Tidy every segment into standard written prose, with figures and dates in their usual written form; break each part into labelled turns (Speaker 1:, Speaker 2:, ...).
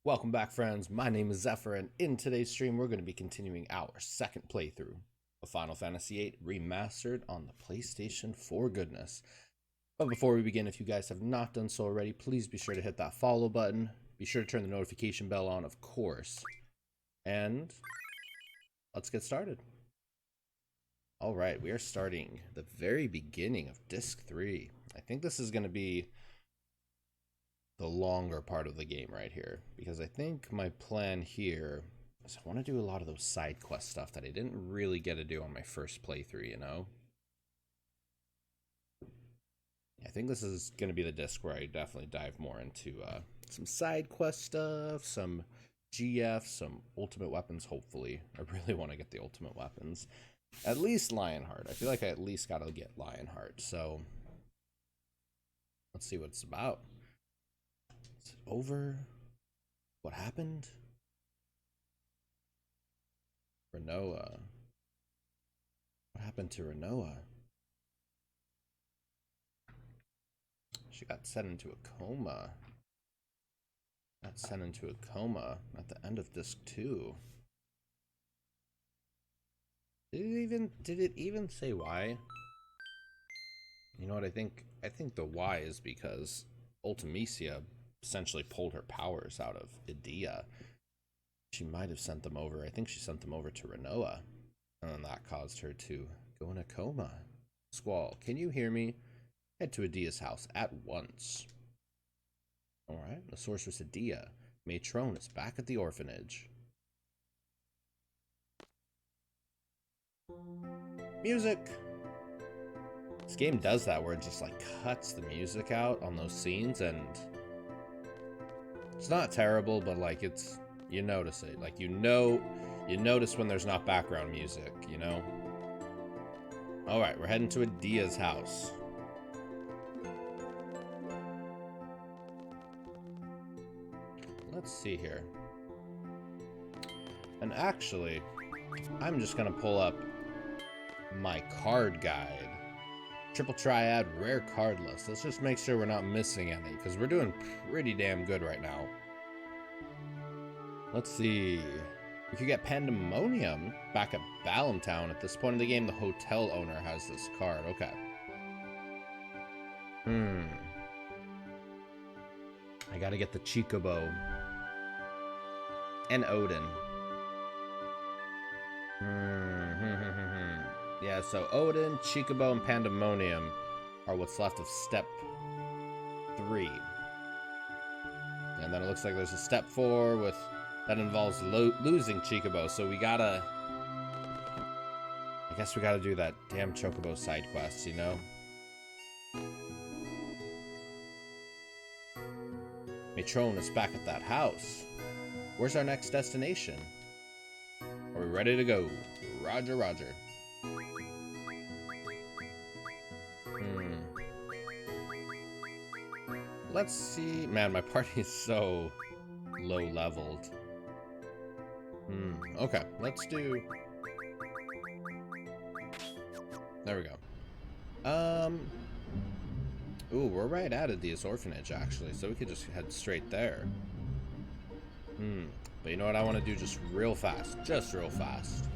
Speaker 1: Welcome back, friends. My name is Zephyr, and in today's stream, we're going to be continuing our second playthrough of Final Fantasy VIII Remastered on the PlayStation 4 goodness. But before we begin, if you guys have not done so already, please be sure to hit that follow button. Be sure to turn the notification bell on, of course. And let's get started. Alright, we are starting the very beginning of Disc 3. I think this is going to be the longer part of the game right here, because I think my plan here is I want to do a lot of those side quest stuff that I didn't really get to do on my first playthrough, you know? I think this is going to be the disc where I definitely dive more into some side quest stuff, some GF, some ultimate weapons, hopefully. I really want to get the ultimate weapons. At least Lionheart. I feel like I at least got to get Lionheart, so let's see what it's about. Is it over? What happened? Renoa. What happened to Renoa? She got sent into a coma. Got sent into a coma at the end of disc 2. Did it even say why? You know what I think? I think the why is because Ultimecia essentially pulled her powers out of Edea. She might have sent them over. I think she sent them over to Renoa, and then that caused her to go in a coma. Squall, can you hear me? Head to Edea's house at once. Alright, the sorceress Edea. Matrone is back at the orphanage. Music! This game does that where it just like cuts the music out on those scenes, and it's not terrible, but like it's, you notice it. Like you notice when there's not background music, you know? Alright, we're heading to Edea's house. Let's see here. And actually, I'm just gonna pull up my card guide. Triple Triad rare card list. Let's just make sure we're not missing any, because we're doing pretty damn good right now. Let's see. We could get Pandemonium back at Balamtown. At this point in the game, the hotel owner has this card. Okay. I gotta get the Chocobo. And Odin. Yeah, so Odin, Chocobo, and Pandemonium are what's left of step 3. And then it looks like there's a step 4 with that involves losing Chocobo, so we gotta, I guess we gotta do that damn Chocobo side quest, you know? Matrone is back at that house. Where's our next destination? Are we ready to go? Roger, roger. Let's see. Man, my party is so low leveled. Okay, let's do. There we go. Ooh, we're right out of Edea's orphanage, actually, so we could just head straight there. But you know what I want to do just real fast? Just real fast.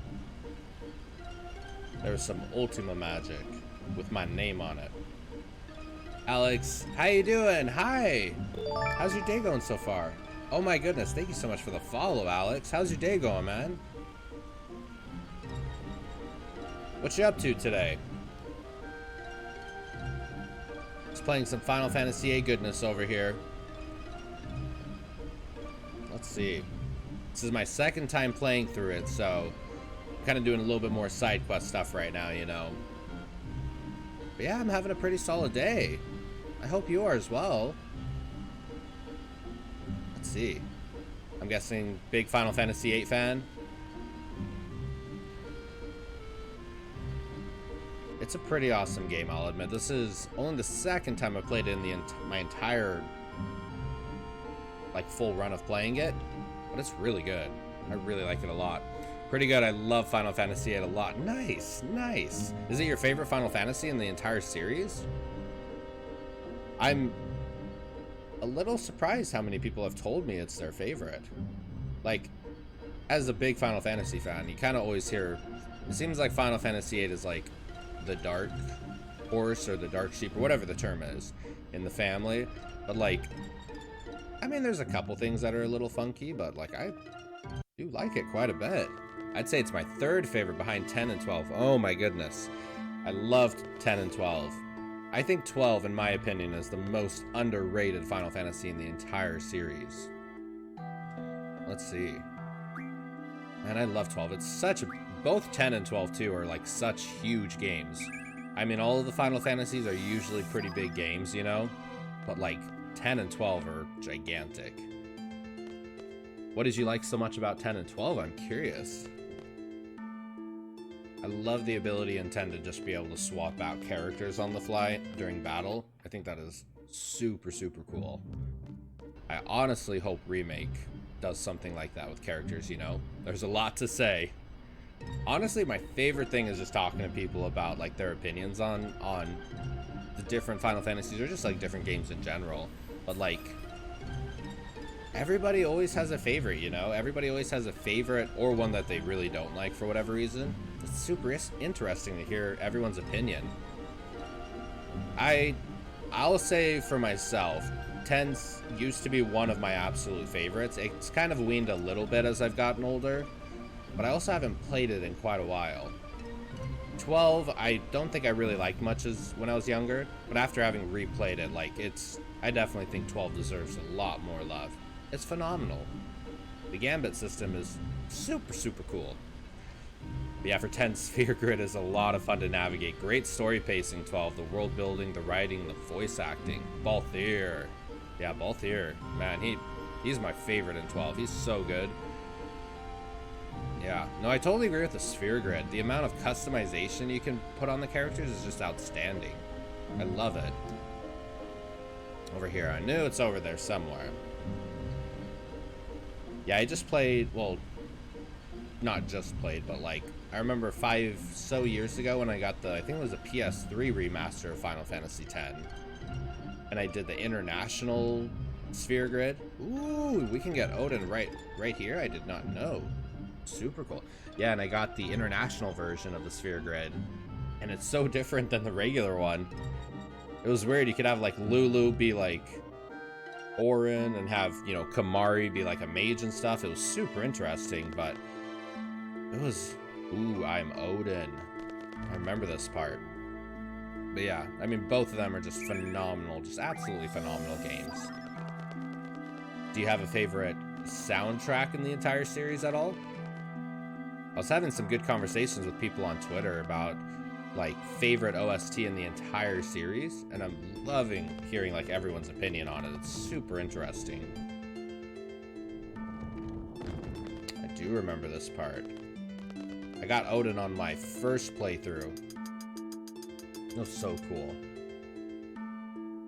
Speaker 1: There's some Ultima magic with my name on it. Alex, how you doing? Hi! How's your day going so far? Oh my goodness, thank you so much for the follow, Alex. How's your day going, man? What you up to today? Just playing some Final Fantasy VIII goodness over here. Let's see. This is my second time playing through it, so I'm kind of doing a little bit more side quest stuff right now, you know. But yeah, I'm having a pretty solid day. I hope you are as well. Let's see. I'm guessing big Final Fantasy VIII fan. It's a pretty awesome game, I'll admit. This is only the second time I played it in my entire like full run of playing it, but it's really good. I really like it a lot. Pretty good. I love Final Fantasy VIII a lot. Nice, nice. Is it your favorite Final Fantasy in the entire series? a little surprised how many people have told me it's their favorite. Like, as a big Final Fantasy fan, you kind of always hear, it seems like Final Fantasy VIII is like the dark horse or the dark sheep or whatever the term is in the family. But like, I mean, there's a couple things that are a little funky, but like, I do like it quite a bit. I'd say it's my third favorite behind 10 and 12. Oh my goodness. I loved 10 and 12. I think 12, in my opinion, is the most underrated Final Fantasy in the entire series. Let's see. Man, I love 12. It's such a... Both 10 and 12, too, are like such huge games. I mean, all of the Final Fantasies are usually pretty big games, you know? But like, 10 and 12 are gigantic. What did you like so much about 10 and 12? I'm curious. I love the ability in 10 to just be able to swap out characters on the fly during battle. I think that is super, super cool. I honestly hope Remake does something like that with characters, you know? There's a lot to say. Honestly, my favorite thing is just talking to people about like their opinions on the different Final Fantasies or just like different games in general. But like, everybody always has a favorite, you know? Everybody always has a favorite or one that they really don't like for whatever reason. It's super interesting to hear everyone's opinion. I'll say for myself, 10 used to be one of my absolute favorites. It's kind of weaned a little bit as I've gotten older, but I also haven't played it in quite a while. 12, I don't think I really liked much as when I was younger, but after having replayed it, like I definitely think 12 deserves a lot more love. It's phenomenal. The Gambit system is super, super cool. But yeah, for 10, Sphere Grid is a lot of fun to navigate. Great story pacing, 12. The world building, the writing, the voice acting. Balthier. Yeah, Balthier. Man, he's my favorite in 12. He's so good. Yeah. No, I totally agree with the Sphere Grid. The amount of customization you can put on the characters is just outstanding. I love it. Over here. I knew it's over there somewhere. Yeah, I just played, well, not just played, but like, I remember 5 so years ago when I got the, I think it was a PS3 remaster of Final Fantasy X. And I did the international Sphere Grid. Ooh, we can get Odin right here. I did not know. Super cool. Yeah, and I got the international version of the Sphere Grid. And it's so different than the regular one. It was weird. You could have like Lulu be like Orin and have, you know, Kamari be like a mage and stuff. It was super interesting, but it was, ooh, I'm Odin. I remember this part. But yeah, I mean, both of them are just phenomenal, just absolutely phenomenal games. Do you have a favorite soundtrack in the entire series at all? I was having some good conversations with people on Twitter about like favorite OST in the entire series, and I'm loving hearing like everyone's opinion on it. It's super interesting. I do remember this part. I got Odin on my first playthrough. It was so cool.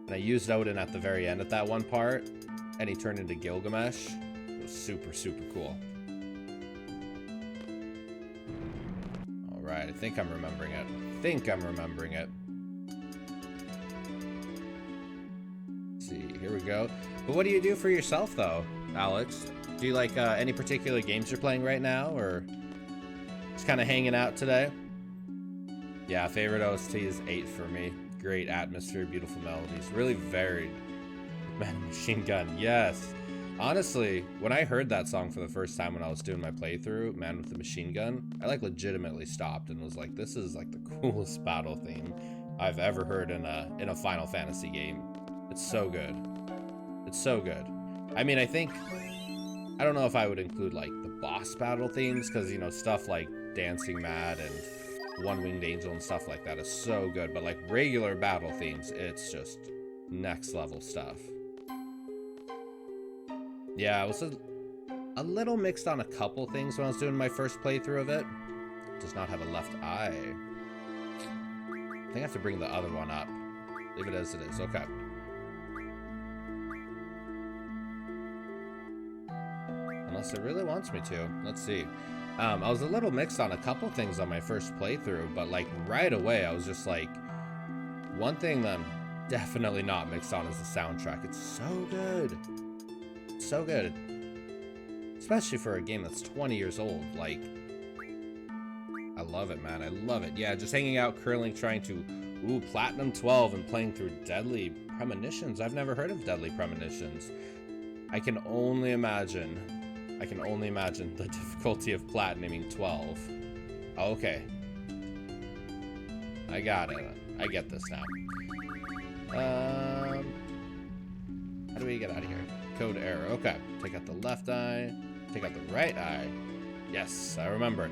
Speaker 1: And I used Odin at the very end at that one part, and he turned into Gilgamesh. It was super, super cool. Alright, I think I'm remembering it. Let's see, here we go. But what do you do for yourself, though, Alex? Do you like any particular games you're playing right now, or just kind of hanging out today? Yeah, favorite OST is 8 for me. Great atmosphere, beautiful melodies, really varied. Man, Machine Gun, yes. Honestly, when I heard that song for the first time when I was doing my playthrough, Man with the Machine Gun, I like legitimately stopped and was like, this is like the coolest battle theme I've ever heard in a Final Fantasy game. It's so good. It's so good. I mean, I don't know if I would include like the boss battle themes, because, you know, stuff like Dancing Mad and One Winged Angel and stuff like that is so good, but like regular battle themes, it's just next level stuff. Yeah, I was a little mixed on a couple things when I was doing my first playthrough of it. Does not have a left eye. I think I have to bring the other one up. Leave it as it is. Okay. Unless it really wants me to. Let's see. I was a little mixed on a couple things on my first playthrough, but like right away I was just like, one thing that definitely not mixed on as a soundtrack. It's so good. So good. Especially for a game that's 20 years old. Like, I love it, man. I love it. Yeah, just hanging out, curling, trying to, Platinum 12 and playing through Deadly Premonitions. I've never heard of Deadly Premonitions. I can only imagine the difficulty of platinuming 12. Okay. I got it. I get this now. How do we get out of here? Code error. Okay. Take out the left eye. Take out the right eye. Yes, I remember.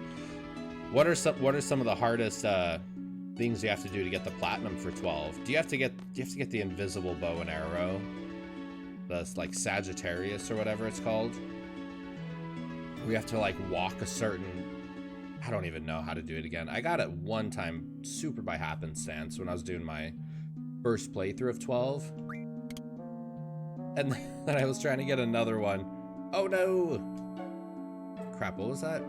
Speaker 1: What are some of the hardest things you have to do to get the platinum for 12? Do you have to get the invisible bow and arrow? That's like Sagittarius or whatever it's called. We have to like walk a certain, I don't even know how to do it again. I got it one time super by happenstance when I was doing my first playthrough of 12. And then I was trying to get another one. Oh no! Crap, what was that?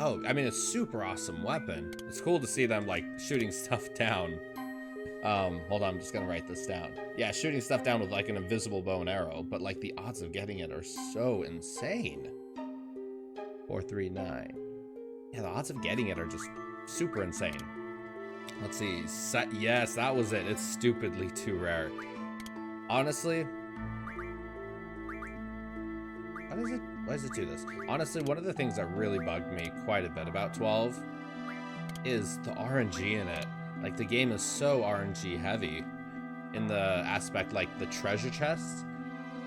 Speaker 1: Oh, I mean, it's a super awesome weapon. It's cool to see them like shooting stuff down. Hold on, I'm just gonna write this down. Yeah, shooting stuff down with like an invisible bow and arrow, but like the odds of getting it are so insane. 439. Yeah, the odds of getting it are just super insane. Let's see. Yes, that was it. It's stupidly too rare. Honestly, why does it do this? Honestly, one of the things that really bugged me quite a bit about 12 is the RNG in it. Like, the game is so RNG heavy in the aspect, like, the treasure chests.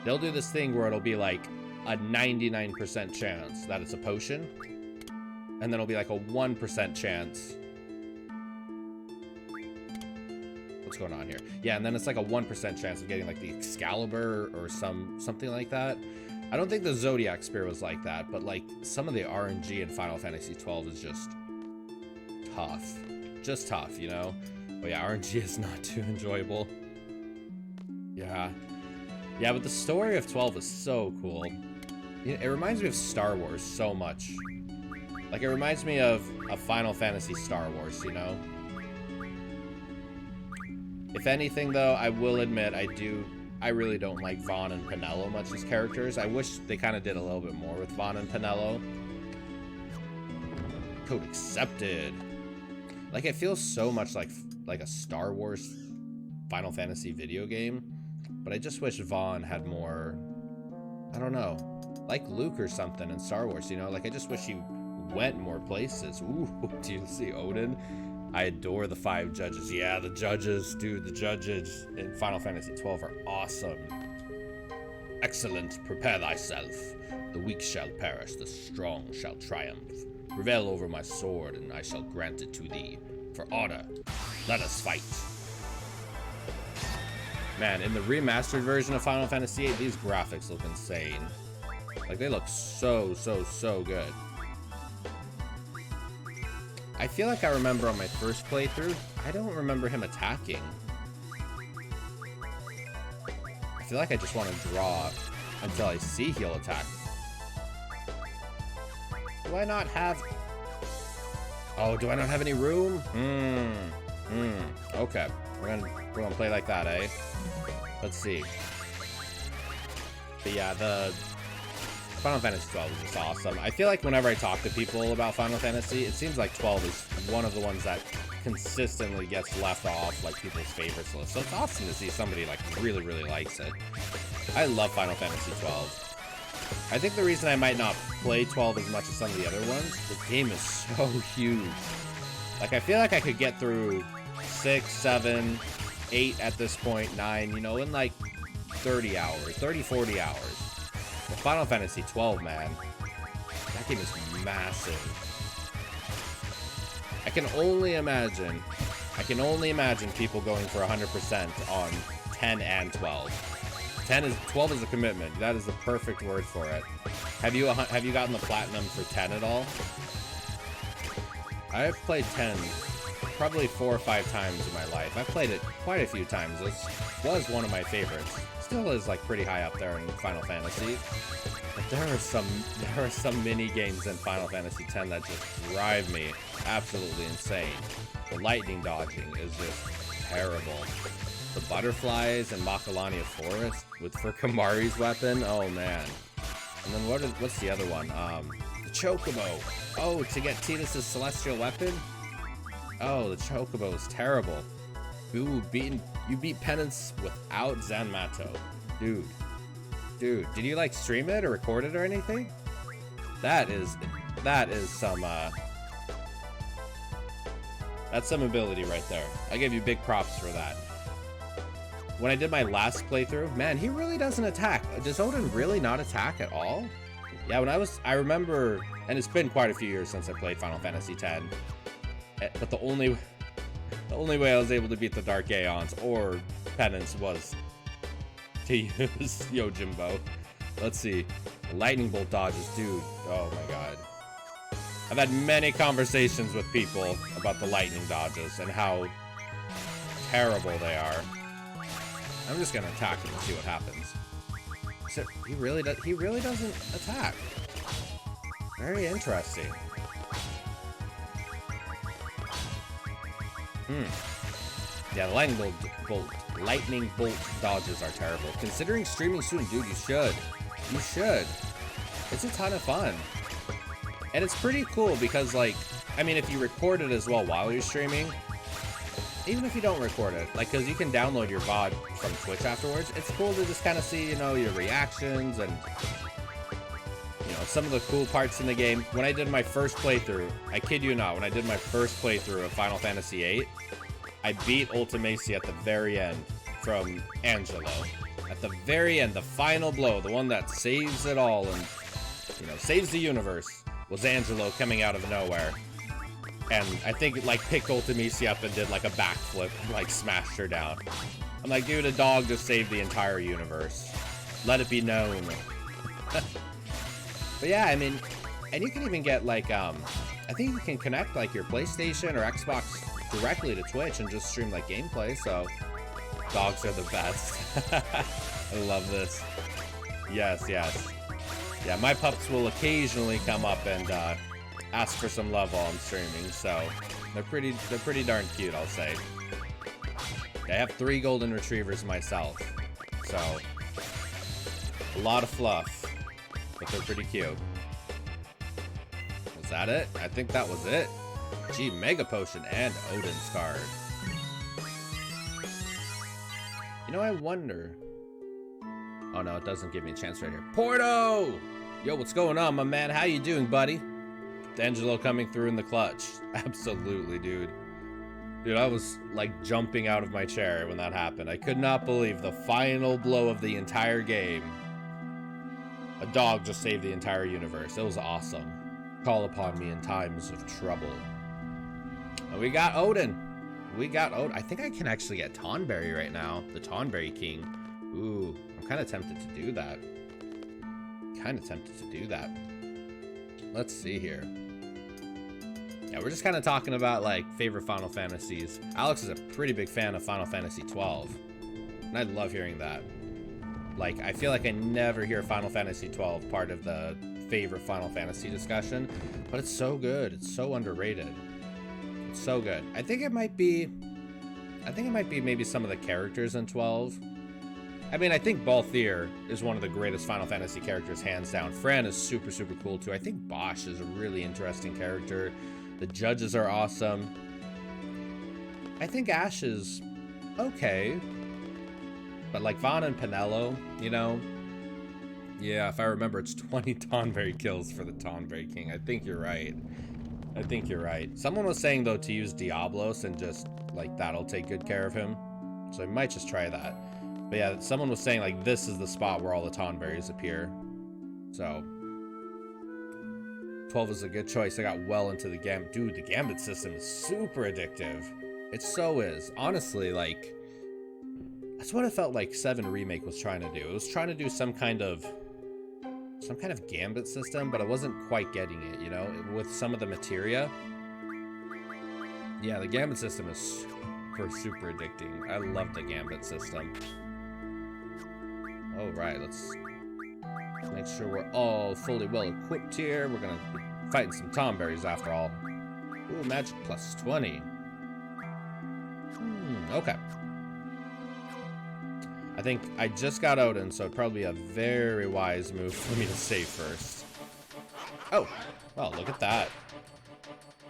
Speaker 1: They'll do this thing where it'll be, like, a 99% chance that it's a potion. And then it'll be, like, a 1% chance. What's going on here? Yeah, and then it's, like, a 1% chance of getting, like, the Excalibur or something like that. I don't think the Zodiac Spear was like that, but, like, some of the RNG in Final Fantasy XII is just tough. Just tough, you know? But yeah, RNG is not too enjoyable. Yeah. Yeah, but the story of 12 is so cool. It reminds me of Star Wars so much. Like, it reminds me of a Final Fantasy Star Wars, you know? If anything, though, I will admit I really don't like Vaughn and Pinello much as characters. I wish they kind of did a little bit more with Vaughn and Pinello. Code accepted. Like, it feels so much like a Star Wars Final Fantasy video game, but I just wish Vaughn had more, I don't know, like Luke or something in Star Wars, you know? Like, I just wish he went more places. Ooh, do you see Odin? I adore the 5 judges. Yeah, the judges, dude, the judges in Final Fantasy XII are awesome. Excellent, prepare thyself. The weak shall perish, the strong shall triumph. Prevail over my sword, and I shall grant it to thee. For honor, let us fight. Man, in the remastered version of Final Fantasy VIII, these graphics look insane. Like, they look so good. I feel like I remember on my first playthrough, I don't remember him attacking. I feel like I just want to draw until I see he'll attack. Do I not have... Oh, do I not have any room? Okay. We're gonna play like that, eh? Let's see. But yeah, the Final Fantasy 12 is just awesome. I feel like whenever I talk to people about Final Fantasy, it seems like 12 is one of the ones that consistently gets left off like people's favorites list. So it's awesome to see somebody like really likes it. I love Final Fantasy 12. I think the reason I might not play 12 as much as some of the other ones, the game is so huge. Like, I feel like I could get through 6, 7, 8 at this point, 9, you know, in like 30 hours, 30, 40 hours. But Final Fantasy 12, man, that game is massive. I can only imagine people going for 100% on 10 and 12. 12 is a commitment. That is the perfect word for it. Have you gotten the platinum for 10 at all? I have played 10 probably 4 or 5 times in my life. I've played it quite a few times. This was one of my favorites. Still is like pretty high up there in Final Fantasy. But there are some mini games in Final Fantasy X that just drive me absolutely insane. The lightning dodging is just terrible. The butterflies and Makalania Forest for Kamari's weapon. Oh man. And then what's the other one? The Chocobo. Oh, to get Tidus' celestial weapon? Oh, the Chocobo is terrible. Ooh, you beat Penance without Zanmato. Dude, did you like stream it or record it or anything? That is some that's some ability right there. I give you big props for that. When I did my last playthrough, man, he really doesn't attack. Does Odin really not attack at all? Yeah, I remember, and it's been quite a few years since I played Final Fantasy X, but the only way I was able to beat the Dark Aeons or Penance was to use Yojimbo. Let's see. Lightning bolt dodges, dude. Oh my god. I've had many conversations with people about the lightning dodges and how terrible they are. I'm just gonna attack him and see what happens. So he really doesn't attack. Very interesting. Yeah, the lightning bolt dodges are terrible. Considering streaming soon, dude, you should. You should. It's a ton of fun. And it's pretty cool because, like, I mean, if you record it as well while you're streaming, even if you don't record it, like, because you can download your VOD from Twitch afterwards, it's cool to just kind of see, you know, your reactions and, you know, some of the cool parts in the game. When I did my first playthrough, I kid you not, when I did my first playthrough of Final Fantasy VIII, I beat Ultimacy at the very end from Angelo. At the very end, the final blow, the one that saves it all and, you know, saves the universe, was Angelo coming out of nowhere. And I think it, like, picked Ultimacy up and did, like, a backflip and, like, smashed her down. I'm like, dude, a dog just saved the entire universe. Let it be known. But yeah, I mean, and you can even get, like, I think you can connect, like, your PlayStation or Xbox directly to Twitch and just stream, like, gameplay, so dogs are the best. I love this. Yes, yes. Yeah, my pups will occasionally come up and ask for some love while I'm streaming, so they're pretty darn cute, I'll say. I have 3 golden retrievers myself, so a lot of fluff, but they're pretty cute. Was that it? I think that was it. Gee, Mega Potion and Odin's card. You know, I wonder... Oh no, it doesn't give me a chance right here. Porto! Yo, what's going on, my man? How you doing, buddy? D'Angelo coming through in the clutch. Absolutely, dude. Dude, I was, like, jumping out of my chair when that happened. I could not believe the final blow of the entire game. A dog just saved the entire universe. It was awesome. Call upon me in times of trouble. And we got Odin. We got Odin. I think I can actually get Tonberry right now. The Tonberry King. Ooh, I'm kind of tempted to do that. Let's see here. Yeah, we're just kind of talking about, like, favorite Final Fantasies. Alex is a pretty big fan of Final Fantasy 12. And I love hearing that. Like, I feel like I never hear Final Fantasy 12 part of the favorite Final Fantasy discussion. But it's so good. It's so underrated. It's so good. I think it might be maybe some of the characters in 12. I mean, I think Balthier is one of the greatest Final Fantasy characters, hands down. Fran is super, super cool, too. I think Bosch is a really interesting character. The judges are awesome. I think Ash is okay. But, like, Vaughn and Pinello, you know? Yeah, if I remember, it's 20 Tonberry kills for the Tonberry King. I think you're right. Someone was saying, though, to use Diablos and just, like, that'll take good care of him. So I might just try that. But yeah, someone was saying, like, this is the spot where all the Tonberries appear. So 12 is a good choice. I got well into the Gambit. Dude, the Gambit system is super addictive. It so is. Honestly, like, that's what it felt like 7 Remake was trying to do. It was trying to do some kind of Gambit system, but I wasn't quite getting it, you know, with some of the materia. Yeah, the Gambit system is super addicting. I love the Gambit system. Alright, let's make sure we're all fully well equipped here. We're gonna be fighting some Tonberries after all. Ooh, magic plus 20. Okay. I think I just got Odin, so it'd probably be a very wise move for me to save first. Oh, well, look at that.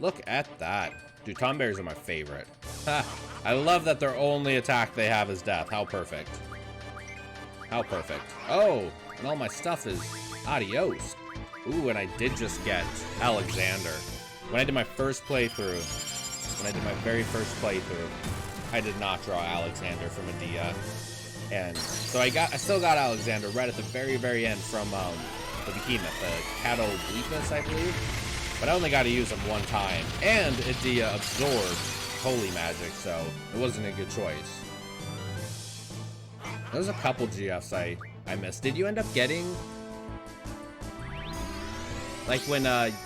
Speaker 1: Look at that. Dude, Tomberries are my favorite. Ha! I love that their only attack they have is death. How perfect. How perfect. Oh, and all my stuff is adios. Ooh, and I did just get Alexander. When I did my first playthrough, very first playthrough, I did not draw Alexander from Adia. And so I still got Alexander right at the very, very end from the Behemoth, the Cattle Weakness, I believe. But I only got to use him one time. And Adia absorbed Holy Magic, so it wasn't a good choice. There's a couple GFs I missed. Did you end up getting... Like when, let's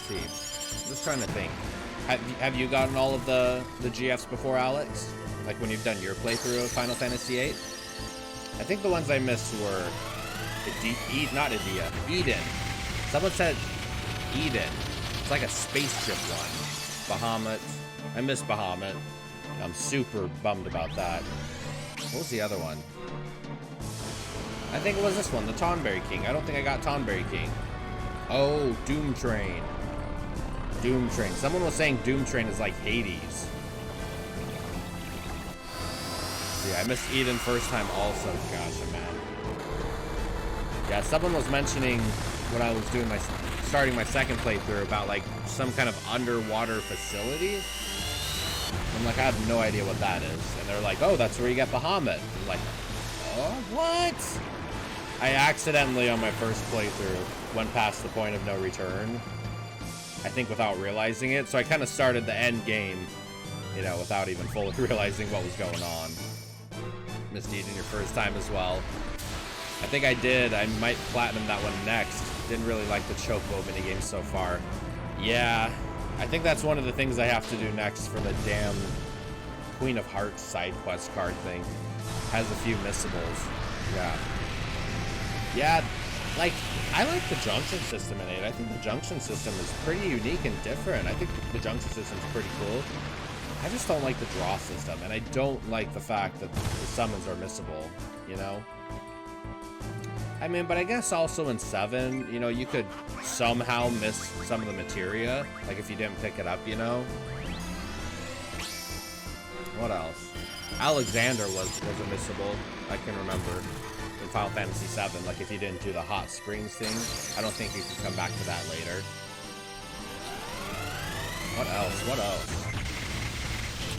Speaker 1: see. I'm just trying to think. Have you gotten all of the GFs before, Alex? Like when you've done your playthrough of Final Fantasy VIII? I think the ones I missed were not Adia, Eden. Someone said Eden. It's like a spaceship one. Bahamut. I missed Bahamut. I'm super bummed about that. What was the other one? I think it was this one, the Tonberry King. I don't think I got Tonberry King. Oh, Doom Train. Doom Train. Someone was saying Doom Train is like Hades. Yeah, I missed Eden first time also. Gosh, man. Yeah, someone was mentioning when I was doing starting my second playthrough about like some kind of underwater facility. I'm like, I have no idea what that is. And they're like, oh, that's where you get Bahamut. I'm like, oh, what? I accidentally on my first playthrough went past the point of no return. I think without realizing it. So I kind of started the end game, you know, without even fully realizing what was going on. Missed Eden your first time as well. I think I did. I might platinum that one next. Didn't really like the Chocobo minigame so far. Yeah, I think that's one of the things I have to do next for the damn Queen of Hearts side quest card thing. Has a few missables. Yeah. Yeah, like, I like the junction system in it. I think the junction system is pretty unique and different. I think the junction system is pretty cool. I just don't like the draw system, and I don't like the fact that the summons are missable, you know? I mean, but I guess also in 7, you know, you could somehow miss some of the materia, like if you didn't pick it up, you know? What else? Alexander was a missable, I can remember, in Final Fantasy VII, like if you didn't do the hot springs thing. I don't think you can come back to that later. What else? What else?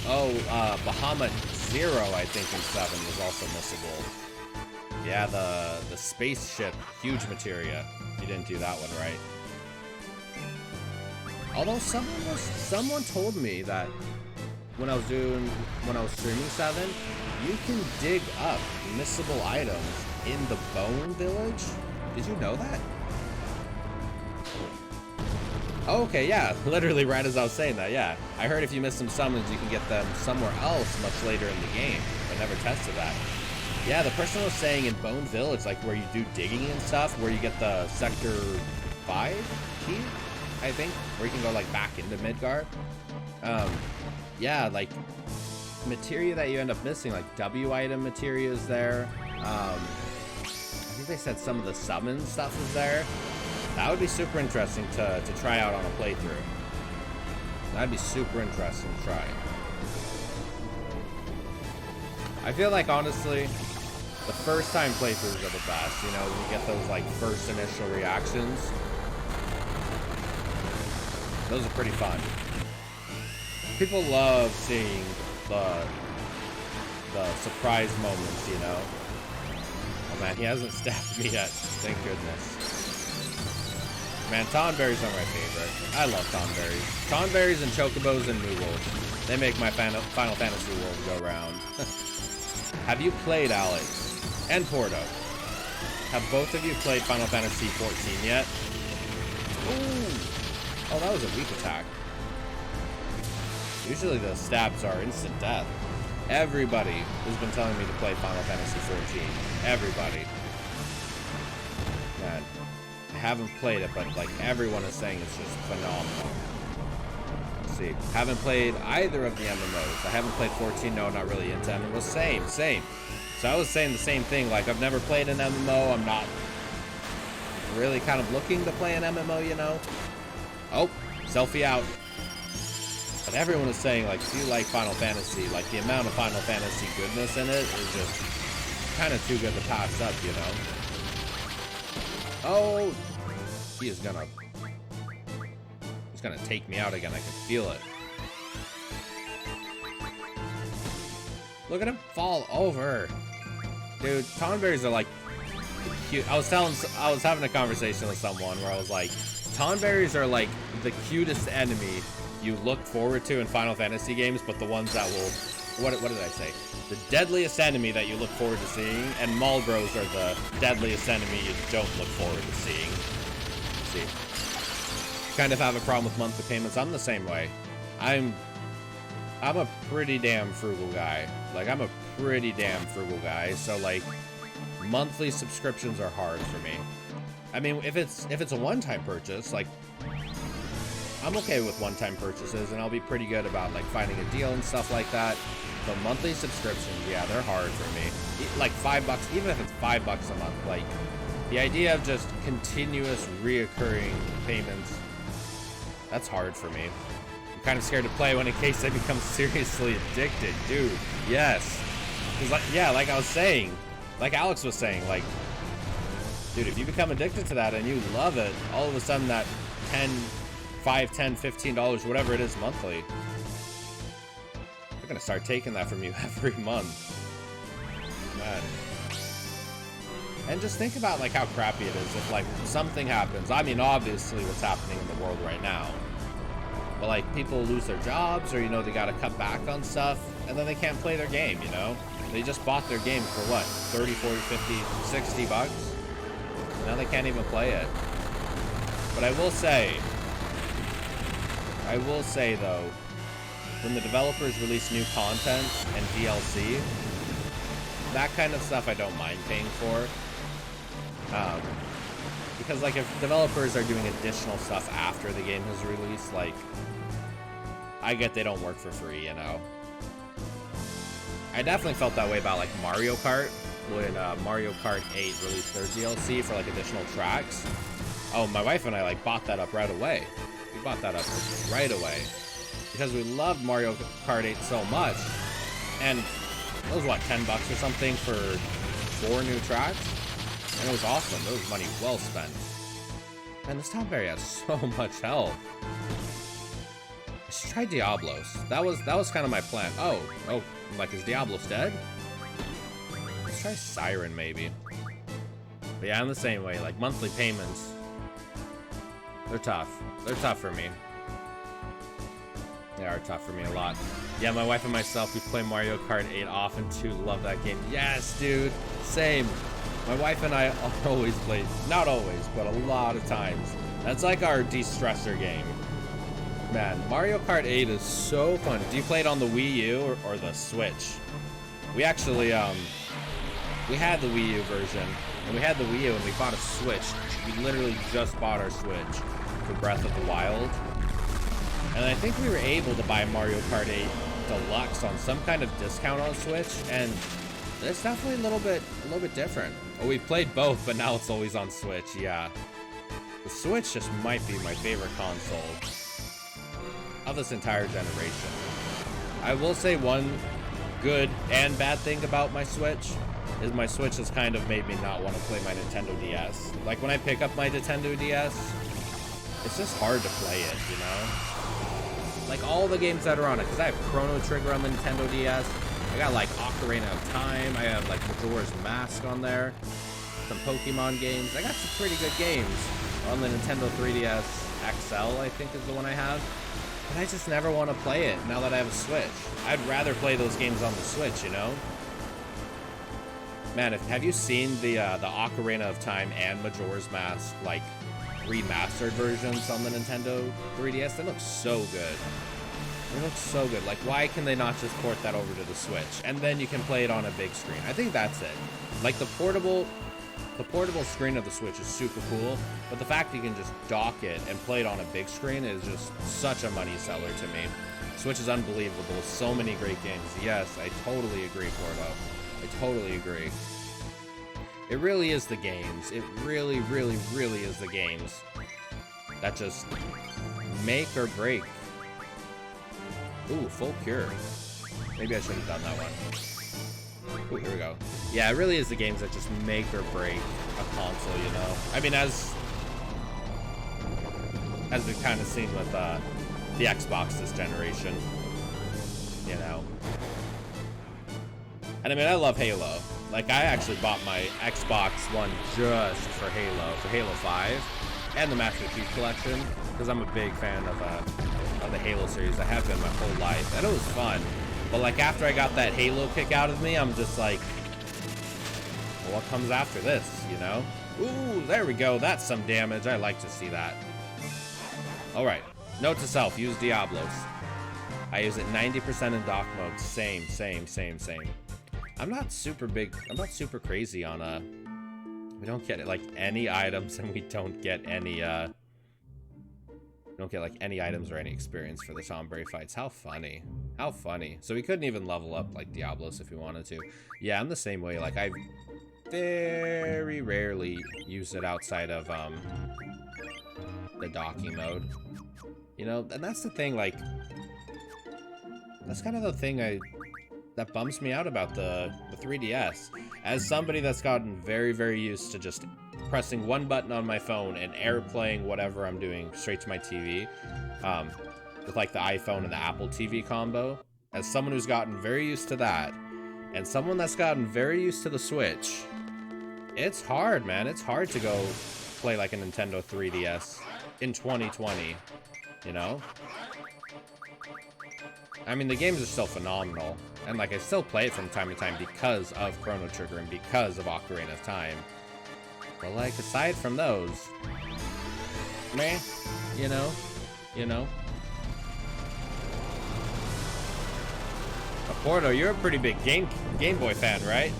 Speaker 1: Oh, Bahamut Zero, I think, in 7 was also missable. Yeah, the spaceship, huge materia. You didn't do that one right. Although someone told me that when I was streaming 7, you can dig up missable items in the Bone Village. Did you know that? Oh, okay, yeah, literally right as I was saying that, yeah. I heard if you miss some summons, you can get them somewhere else much later in the game. I never tested that. Yeah, the person was saying in Bone Village, like where you do digging and stuff, where you get the Sector 5 key, I think, where you can go like back into Midgar. Yeah, like materia that you end up missing, like W item materia is there. I think they said some of the summon stuff is there. That would be super interesting to try out on a playthrough. That'd be super interesting to try. I feel like, honestly, the first time playthroughs are the best, you know, when you get those, like, first initial reactions. Those are pretty fun. People love seeing the surprise moments, you know? Oh man, he hasn't stabbed me yet. Thank goodness. Man, Tonberries are my favorite. I love Tonberries. Tonberries and Chocobos and Noodles. They make my Final Fantasy world go round. Have you played, Alex? And Porto? Have both of you played Final Fantasy XIV yet? Ooh! Oh, that was a weak attack. Usually the stabs are instant death. Everybody has been telling me to play Final Fantasy XIV. Everybody. Man, I haven't played it, but like everyone is saying it's just phenomenal. see. Haven't played either of the MMOs. I haven't played 14, no, not really into MMOs. Same. So I was saying the same thing, like I've never played an MMO, I'm not really kind of looking to play an MMO, you know? Oh, selfie out. But everyone is saying, like, if you like Final Fantasy, like the amount of Final Fantasy goodness in it is just kind of too good to pass up, you know? Oh, he's gonna take me out again. I can feel it. Look at him fall over. Dude, tonberries are like cute. I was having a conversation with someone where I was like, tonberries are like the cutest enemy you look forward to in Final Fantasy games, but the ones that will, what did I say? The deadliest enemy that you look forward to seeing, and Malbros are the deadliest enemy you don't look forward to seeing. Let's see. Kind of have a problem with monthly payments. I'm the same way. I'm a pretty damn frugal guy. Like, I'm a pretty damn frugal guy, so like monthly subscriptions are hard for me. I mean, if it's a one-time purchase, like I'm okay with one-time purchases, and I'll be pretty good about like finding a deal and stuff like that. But monthly subscriptions, yeah, they're hard for me. Like $5, even if it's $5 a month, like the idea of just continuous reoccurring payments, that's hard for me. I'm kind of scared to play when in case I become seriously addicted, dude. Yes, because like, yeah, like I was saying, like Alex was saying, like, dude, if you become addicted to that and you love it, all of a sudden that $5, $10, $15, whatever it is monthly, they're gonna start taking that from you every month, man. And just think about like how crappy it is if like something happens. I mean, obviously what's happening in the world right now, but like people lose their jobs, or you know, they gotta cut back on stuff, and then they can't play their game, you know? They just bought their game for what, 30, 40, 50, 60 bucks? Now they can't even play it. But I will say though, when the developers release new content and DLC, that kind of stuff I don't mind paying for. Because like if developers are doing additional stuff after the game has released, like I get they don't work for free, you know. I definitely felt that way about like Mario Kart when Mario Kart 8 released their DLC for like additional tracks. Oh, my wife and I like bought that up right away. We bought that up right away because we loved Mario Kart 8 so much, and it was what, $10 or something for 4 new tracks, and it was awesome. It was money well spent. And this Tonberry has so much health. I should try Diablos. That was kind of my plan. Oh, like, is Diablos dead? Let's try Siren maybe. But yeah, I'm the same way. Like monthly payments, they're tough. They're tough for me. They are tough for me a lot. Yeah, my wife and myself, we play Mario Kart 8 often too. Love that game. Yes, dude. Same. My wife and I always play, not always, but a lot of times. That's like our de-stressor game. Man, Mario Kart 8 is so fun. Do you play it on the Wii U or the Switch? We actually, we had the Wii U version, and we had the Wii U and we bought a Switch. We literally just bought our Switch for Breath of the Wild. And I think we were able to buy Mario Kart 8 Deluxe on some kind of discount on Switch, and it's definitely a little bit different. Oh, we played both, but now it's always on Switch, yeah. The Switch just might be my favorite console of this entire generation. I will say one good and bad thing about my Switch is my Switch has kind of made me not want to play my Nintendo DS. Like when I pick up my Nintendo DS, it's just hard to play it, you know? Like all the games that are on it, because I have Chrono Trigger on the Nintendo DS, I got like Ocarina of Time, I have like Majora's Mask on there, some Pokemon games. I got some pretty good games on the Nintendo 3DS XL, I think is the one I have. But I just never want to play it now that I have a Switch. I'd rather play those games on the Switch, you know? Man, have you seen the Ocarina of Time and Majora's Mask, like, remastered versions on the Nintendo 3DS? They look so good. They look so good. Like, why can they not just port that over to the Switch? And then you can play it on a big screen. I think that's it. Like, the portable The portable screen of the Switch is super cool, but the fact you can just dock it and play it on a big screen is just such a money seller to me. Switch is unbelievable. So many great games. Yes, I totally agree, Porto. I totally agree. It really is the games. It really, really, really is the games that just make or break. Ooh, full cure. Maybe I should have done that one. Ooh, here we go. Yeah, it really is the games that just make or break a console, you know? I mean, as we've kind of seen with the Xbox this generation, you know? And I mean, I love Halo. Like, I actually bought my Xbox One just for Halo 5 and the Master Chief Collection, because I'm a big fan of the Halo series. I have been my whole life, and it was fun. But like, after I got that Halo kick out of me, I'm just like, well, what comes after this, you know? Ooh, there we go. That's some damage. I like to see that. All right. Note to self, use Diablos. I use it 90% in dock mode. Same. I'm not super crazy on, we don't get like any items, and we don't get any, like any items or any experience for the Sombre fights. How funny. How funny. So we couldn't even level up like Diablos if we wanted to. Yeah, I'm the same way. Like, I very rarely use it outside of, the docking mode. You know, and that's the thing, like, that's kind of the thing that bums me out about the 3DS. As somebody that's gotten very, very used to just pressing one button on my phone and airplaying whatever I'm doing straight to my TV, with like the iPhone and the Apple TV combo, as someone who's gotten very used to that, and someone that's gotten very used to the Switch, it's hard, man. It's hard to go play like a Nintendo 3DS in 2020, you know? I mean, the games are still phenomenal, and like, I still play it from time to time because of Chrono Trigger and because of Ocarina of Time. But like, aside from those, meh, you know? Porto, you're a pretty big Game Boy fan, right?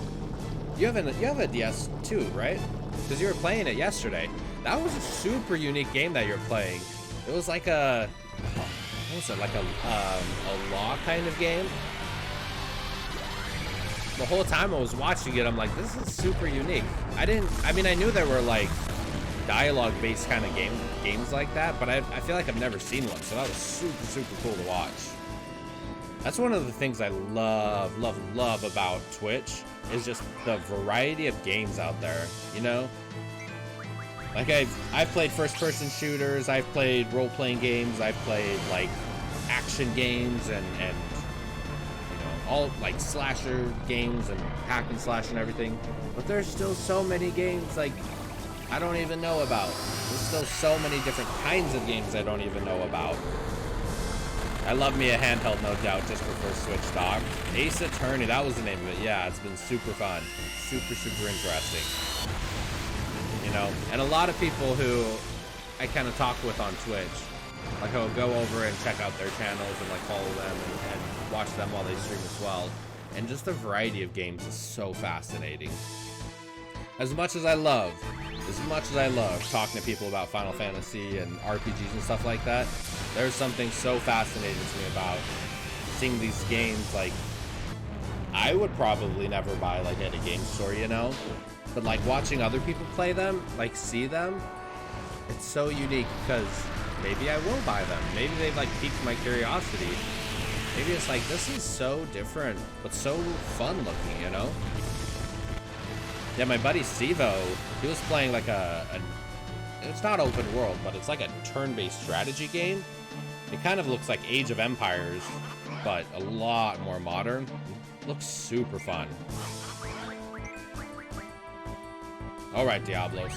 Speaker 1: You have a DS too, right? Because you were playing it yesterday. That was a super unique game that you're playing. It was like a, what was it, like a law kind of game? The whole time I was watching it, I'm like, this is super unique. I mean, I knew there were like dialogue-based kind of games like that, but I feel like I've never seen one, so that was super, super cool to watch. That's one of the things I love about Twitch, is just the variety of games out there, you know? Like, I've played first-person shooters, I've played role-playing games, I've played, like, action games, and you know, all, like, slasher games and hack and slash and everything. But there's still so many games, like, I don't even know about. There's still so many different kinds of games I don't even know about. I love me a handheld, no doubt, just for first Switch dock. Ace Attorney, that was the name of it. Yeah, it's been super fun. Super, super interesting. You know, and a lot of people who I kind of talk with on Twitch, like, I'll go over and check out their channels and like follow them and watch them while they stream as well. And just the variety of games is so fascinating. As much as I love talking to people about Final Fantasy and RPGs and stuff like that, there's something so fascinating to me about seeing these games. Like, I would probably never buy like at a game store, you know? But like, watching other people play them, like, see them, it's so unique, because maybe I will buy them. Maybe they've like piqued my curiosity. Maybe it's like, this is so different, but so fun looking, you know? Yeah, my buddy Stevo, he was playing like it's not open world, but it's like a turn-based strategy game. It kind of looks like Age of Empires, but a lot more modern. It looks super fun. Alright, Diablos.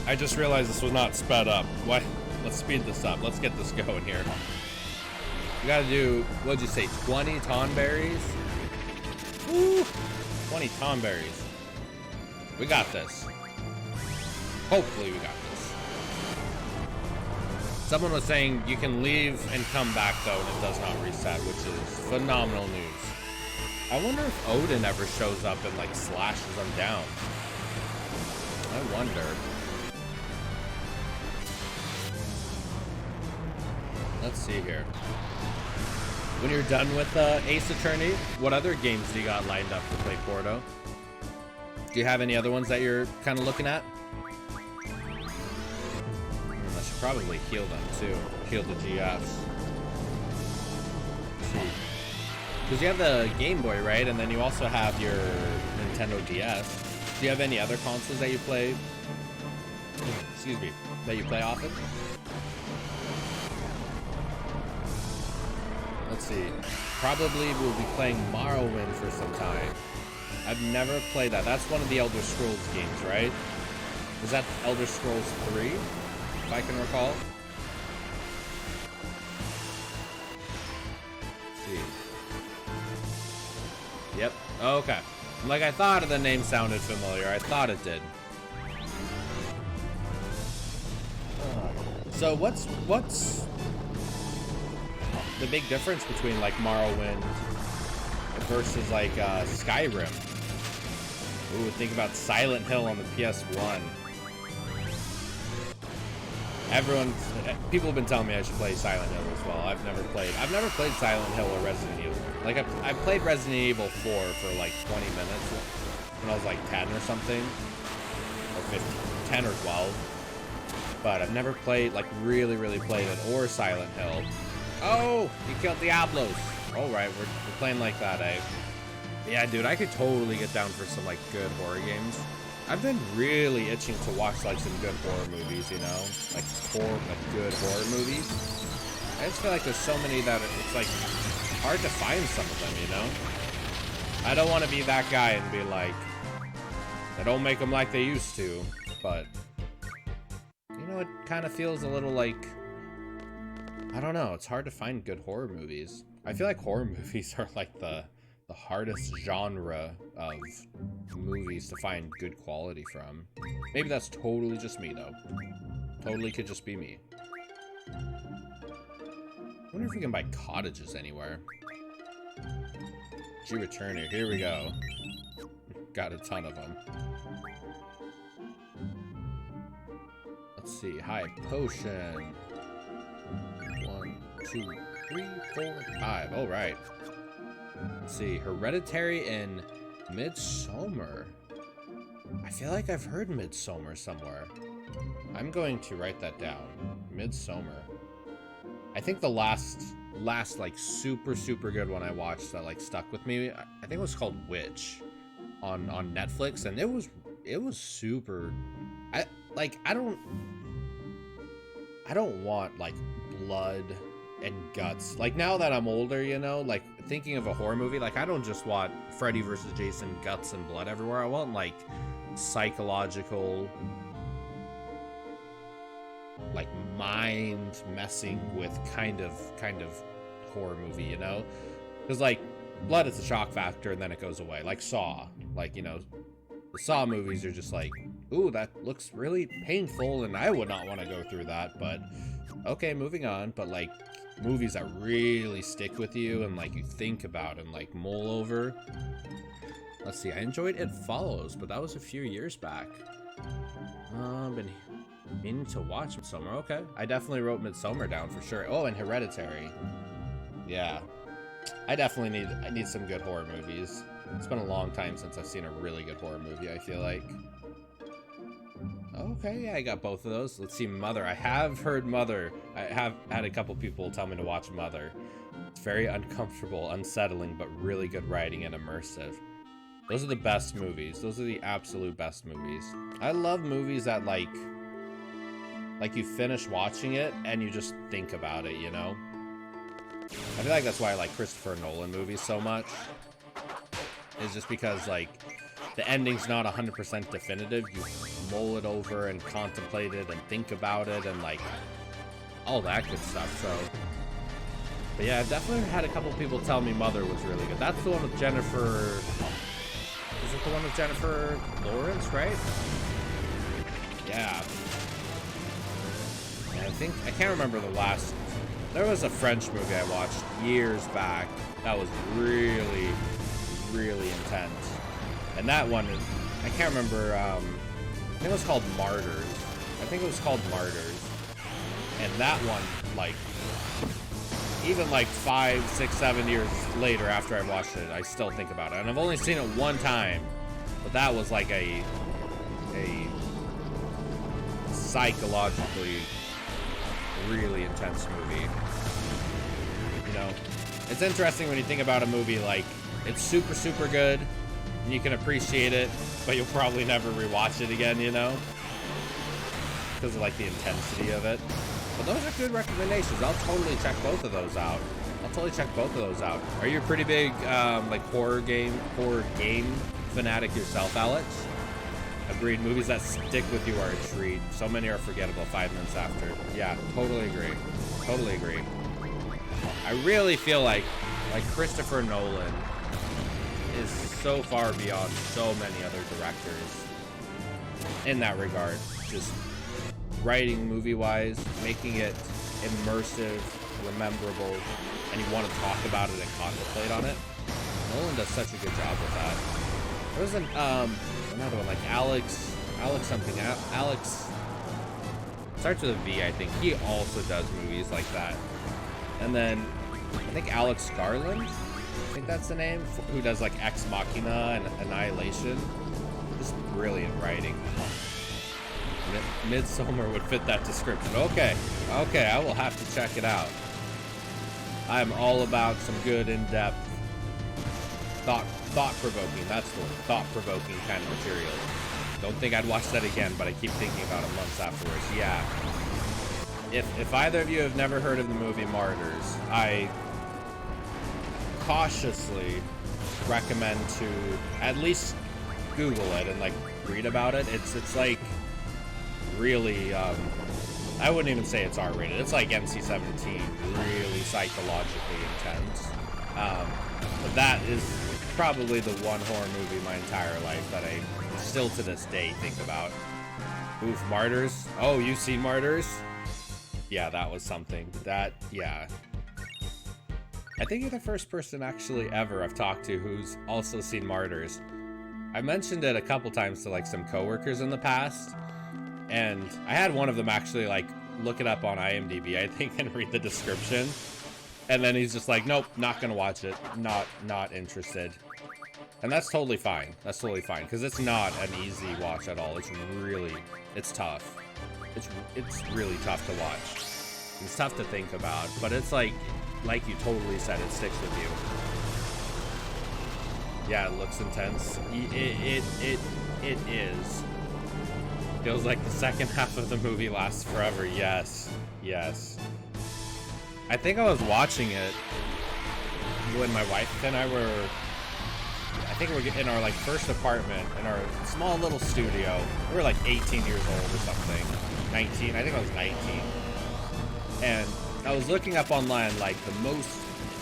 Speaker 1: I just realized this was not sped up. What? Let's speed this up. Let's get this going here. We gotta do, what'd you say, 20 Tonberries? Woo! 20 Tonberries. We got this. Hopefully we got this. Someone was saying you can leave and come back though, and it does not reset, which is phenomenal news. I wonder if Odin ever shows up and like slashes them down. I wonder. Let's see here. When you're done with Ace Attorney, what other games do you got lined up to play, Porto? Do you have any other ones that you're kind of looking at? I should probably heal them too. Heal the GFs. Let's see. Because you have the Game Boy, right? And then you also have your Nintendo DS. Do you have any other consoles that you play? Excuse me. That you play often? Let's see. Probably we'll be playing Morrowind for some time. I've never played that. That's one of the Elder Scrolls games, right? Is that Elder Scrolls 3? If I can recall. Let's see. Yep. Okay. Like I thought the name sounded familiar. I thought it did. So what's the big difference between like Morrowind versus like Skyrim? Ooh, think about Silent Hill on the PS1. People have been telling me I should play Silent Hill as well. I've never played Silent Hill or Resident Evil. Like I played Resident Evil 4 for like 20 minutes when I was like 10 or something, or 15, 10 or 12. But I've never played, like really played it, or Silent Hill. Oh, you killed Diablos. All right, we're playing like that, eh? Yeah, dude, I could totally get down for some like good horror games. I've been really itching to watch like some good horror movies, you know, like good horror movies. I just feel like there's so many that it's like hard to find some of them, you know. I don't want to be that guy and be like, they don't make them like they used to, but you know, it kind of feels a little like, I don't know, it's hard to find good horror movies. I feel like horror movies are like the hardest genre of movies to find good quality from. Maybe that's totally just me, though. Totally could just be me. I wonder if we can buy cottages anywhere. G-Returner, here we go. Got a ton of them. Let's see, high potion. 1, 2, 3, 4, 5. All right. Let's see, Hereditary and Midsommar. I feel like I've heard Midsommar somewhere. I'm going to write that down. Midsommar. I think the last like super good one I watched that like stuck with me, I think it was called Witch on Netflix, and it was super. I don't want like blood and guts. Like now that I'm older, you know, like thinking of a horror movie, like I don't just want Freddy versus Jason guts and blood everywhere. I want like psychological, like mind messing with kind of horror movie, you know? Because like blood is a shock factor and then it goes away. Like Saw, like, you know, the Saw movies are just like, ooh, that looks really painful and I would not want to go through that, but okay, moving on. But like movies that really stick with you and like you think about and like mull over. Let's see, I enjoyed It Follows, but that was a few years back. Been meaning to watch Midsommar. Okay, I definitely wrote Midsommar down for sure. Oh, and Hereditary. Yeah, I definitely need some good horror movies. It's been a long time since I've seen a really good horror movie, I feel like. Okay, yeah, I got both of those. Let's see, Mother. I have heard Mother. I have had a couple people tell me to watch Mother. It's very uncomfortable, unsettling, but really good writing and immersive. Those are the best movies. Those are the absolute best movies. I love movies that like you finish watching it and you just think about it, you know? I feel like that's why I like Christopher Nolan movies so much. It's just because like the ending's not 100% definitive. You mull it over and contemplate it and think about it and like all that good stuff. So, but yeah, I've definitely had a couple people tell me Mother was really good. That's the one with Jennifer. Is it the one with Jennifer Lawrence, right? Yeah. I can't remember the last. There was a French movie I watched years back that was really really intense. And that one is, I can't remember, I think it was called Martyrs. And that one, like, even like 5, 6, 7 years later after I watched it, I still think about it. And I've only seen it one time, but that was like a psychologically really intense movie. You know, it's interesting when you think about a movie like it's super, super good and you can appreciate it, but you'll probably never rewatch it again, you know, because of like the intensity of it. But those are good recommendations. I'll totally check both of those out. Are you a pretty big like horror game fanatic yourself, Alex? Agreed. Movies that stick with you are a treat. So many are forgettable 5 minutes after. Yeah, totally agree. I really feel like Christopher Nolan is so far beyond so many other directors in that regard. Just writing movie-wise, making it immersive, rememberable, and you want to talk about it and contemplate on it. Nolan does such a good job with that. There was another one, like Alex starts with a V, I think. He also does movies like that. And then I think Alex Garland, I think that's the name, who does like Ex Machina and Annihilation. Just brilliant writing. Midsommar would fit that description. Okay, I will have to check it out. I'm all about some good, in-depth, thought-provoking, that's the word, thought-provoking kind of material. Don't think I'd watch that again, but I keep thinking about it months afterwards. Yeah. If either of you have never heard of the movie Martyrs, I cautiously recommend to at least Google it and like read about it. It's like really, I wouldn't even say it's R-rated. It's like NC-17, really psychologically intense. But that is probably the one horror movie my entire life that I still to this day think about. Oof, Martyrs. Oh, you've seen Martyrs? Yeah, that was something. Yeah. I think you're the first person actually ever I've talked to who's also seen Martyrs. I mentioned it a couple times to like some coworkers in the past, and I had one of them actually like look it up on IMDb, I think, and read the description. And then he's just like, nope, not gonna watch it. Not interested. And that's totally fine. Because it's not an easy watch at all. It's tough. It's really tough to watch. It's tough to think about, but it's like you totally said, it sticks with you. Yeah, it looks intense. It is. Feels like the second half of the movie lasts forever. Yes. I think I was watching it when my wife and I were, in our like first apartment in our small little studio. We were like 18 years old or something. 19, I think I was 19. And I was looking up online like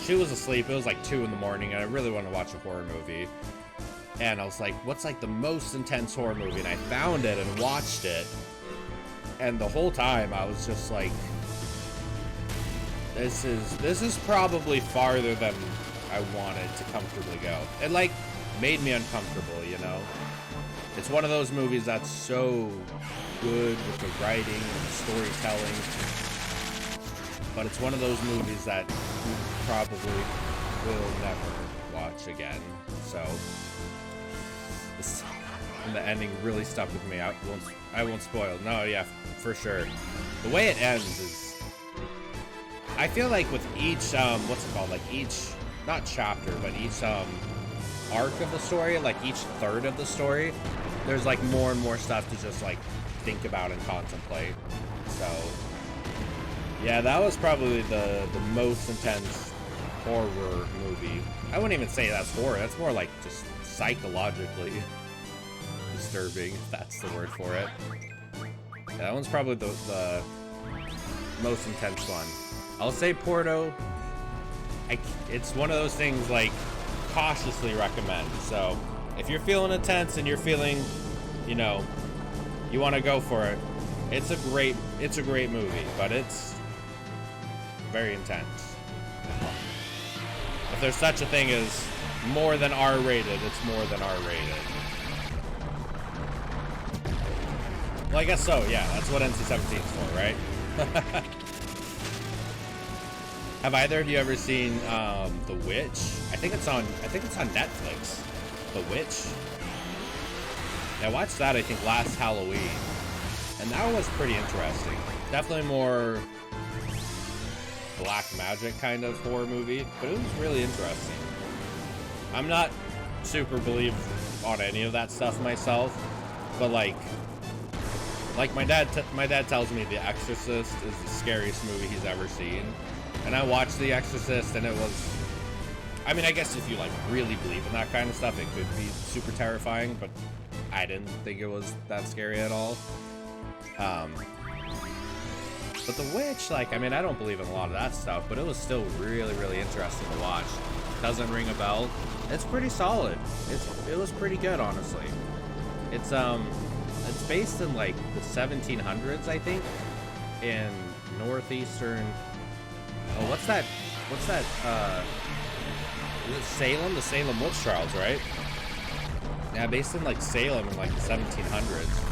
Speaker 1: she was asleep, it was like 2 in the morning, and I really wanted to watch a horror movie. And I was like, what's like the most intense horror movie? And I found it and watched it. And the whole time I was just like, this is probably farther than I wanted to comfortably go. It like made me uncomfortable, you know? It's one of those movies that's so good with the writing and the storytelling, but it's one of those movies that you probably will never watch again. So and the ending really stuck with me. I won't spoil. No, yeah, for sure. The way it ends is, I feel like with each what's it called? Like each, not chapter, but each arc of the story, like each third of the story, there's like more and more stuff to just like think about and contemplate. So yeah, that was probably the most intense horror movie. I wouldn't even say that's horror. That's more like just psychologically disturbing, if that's the word for it. Yeah, that one's probably the most intense one. I'll say Porto. It's one of those things like cautiously recommend. So if you're feeling intense and you're feeling, you know, you want to go for it, it's a great movie, but it's very intense. If there's such a thing as more than R-rated. It's more than R-rated. Well, I guess so, yeah. That's what NC-17 is for, right? Have either of you ever seen The Witch? I think it's on Netflix. The Witch. I watched that, I think, last Halloween. And that was pretty interesting. Definitely more black magic kind of horror movie, but it was really interesting. I'm not super believe on any of that stuff myself, but like my dad tells me The Exorcist is the scariest movie he's ever seen. And I watched The Exorcist, and it was, I mean, I guess if you like really believe in that kind of stuff, it could be super terrifying, but I didn't think it was that scary at all. But The Witch, like, I mean, I don't believe in a lot of that stuff, but it was still really, really interesting to watch. Doesn't ring a bell. It's pretty solid. It was pretty good, honestly. It's based in like the 1700s, I think, in northeastern. Oh, what's that? Is it Salem? The Salem witch trials, right? Yeah, based in like Salem in like the 1700s.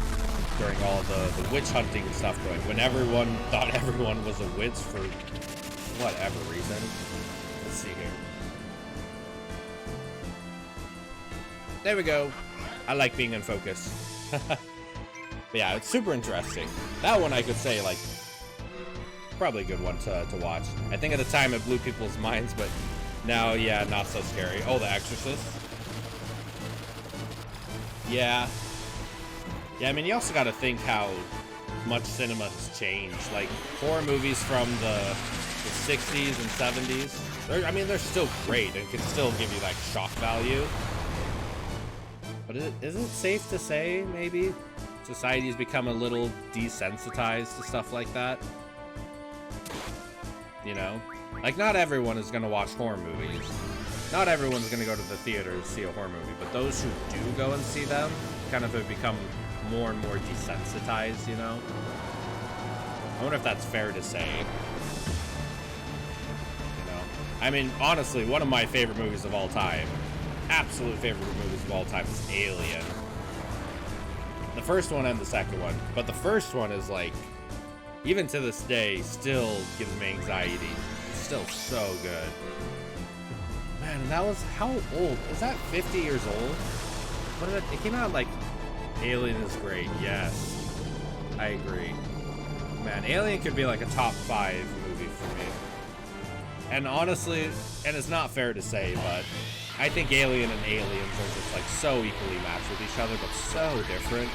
Speaker 1: During all the witch hunting and stuff going, when everyone thought everyone was a witch for whatever reason. Let's see here. There we go. I like being in focus. But yeah, it's super interesting. That one I could say, like, probably a good one to watch. I think at the time it blew people's minds, but now, yeah, not so scary. Oh, The Exorcist. Yeah. Yeah, I mean, you also got to think how much cinema has changed. Like, horror movies from the 60s and 70s, I mean, they're still great and can still give you, like, shock value. But is it safe to say, maybe, society's become a little desensitized to stuff like that? You know? Like, not everyone is going to watch horror movies. Not everyone's going to go to the theater to see a horror movie, but those who do go and see them kind of have become more and more desensitized, you know? I wonder if that's fair to say. You know? I mean, honestly, one of my favorite movies of all time, absolute favorite movies of all time, is Alien. The first one and the second one. But the first one is like, even to this day, still gives me anxiety. It's still so good. Man, and that was, how old? Is that 50 years old? What did it came out like, Alien is great, yes. I agree. Man, Alien could be like a top 5 movie for me. And honestly, and it's not fair to say, but I think Alien and Aliens are just like so equally matched with each other, but so different.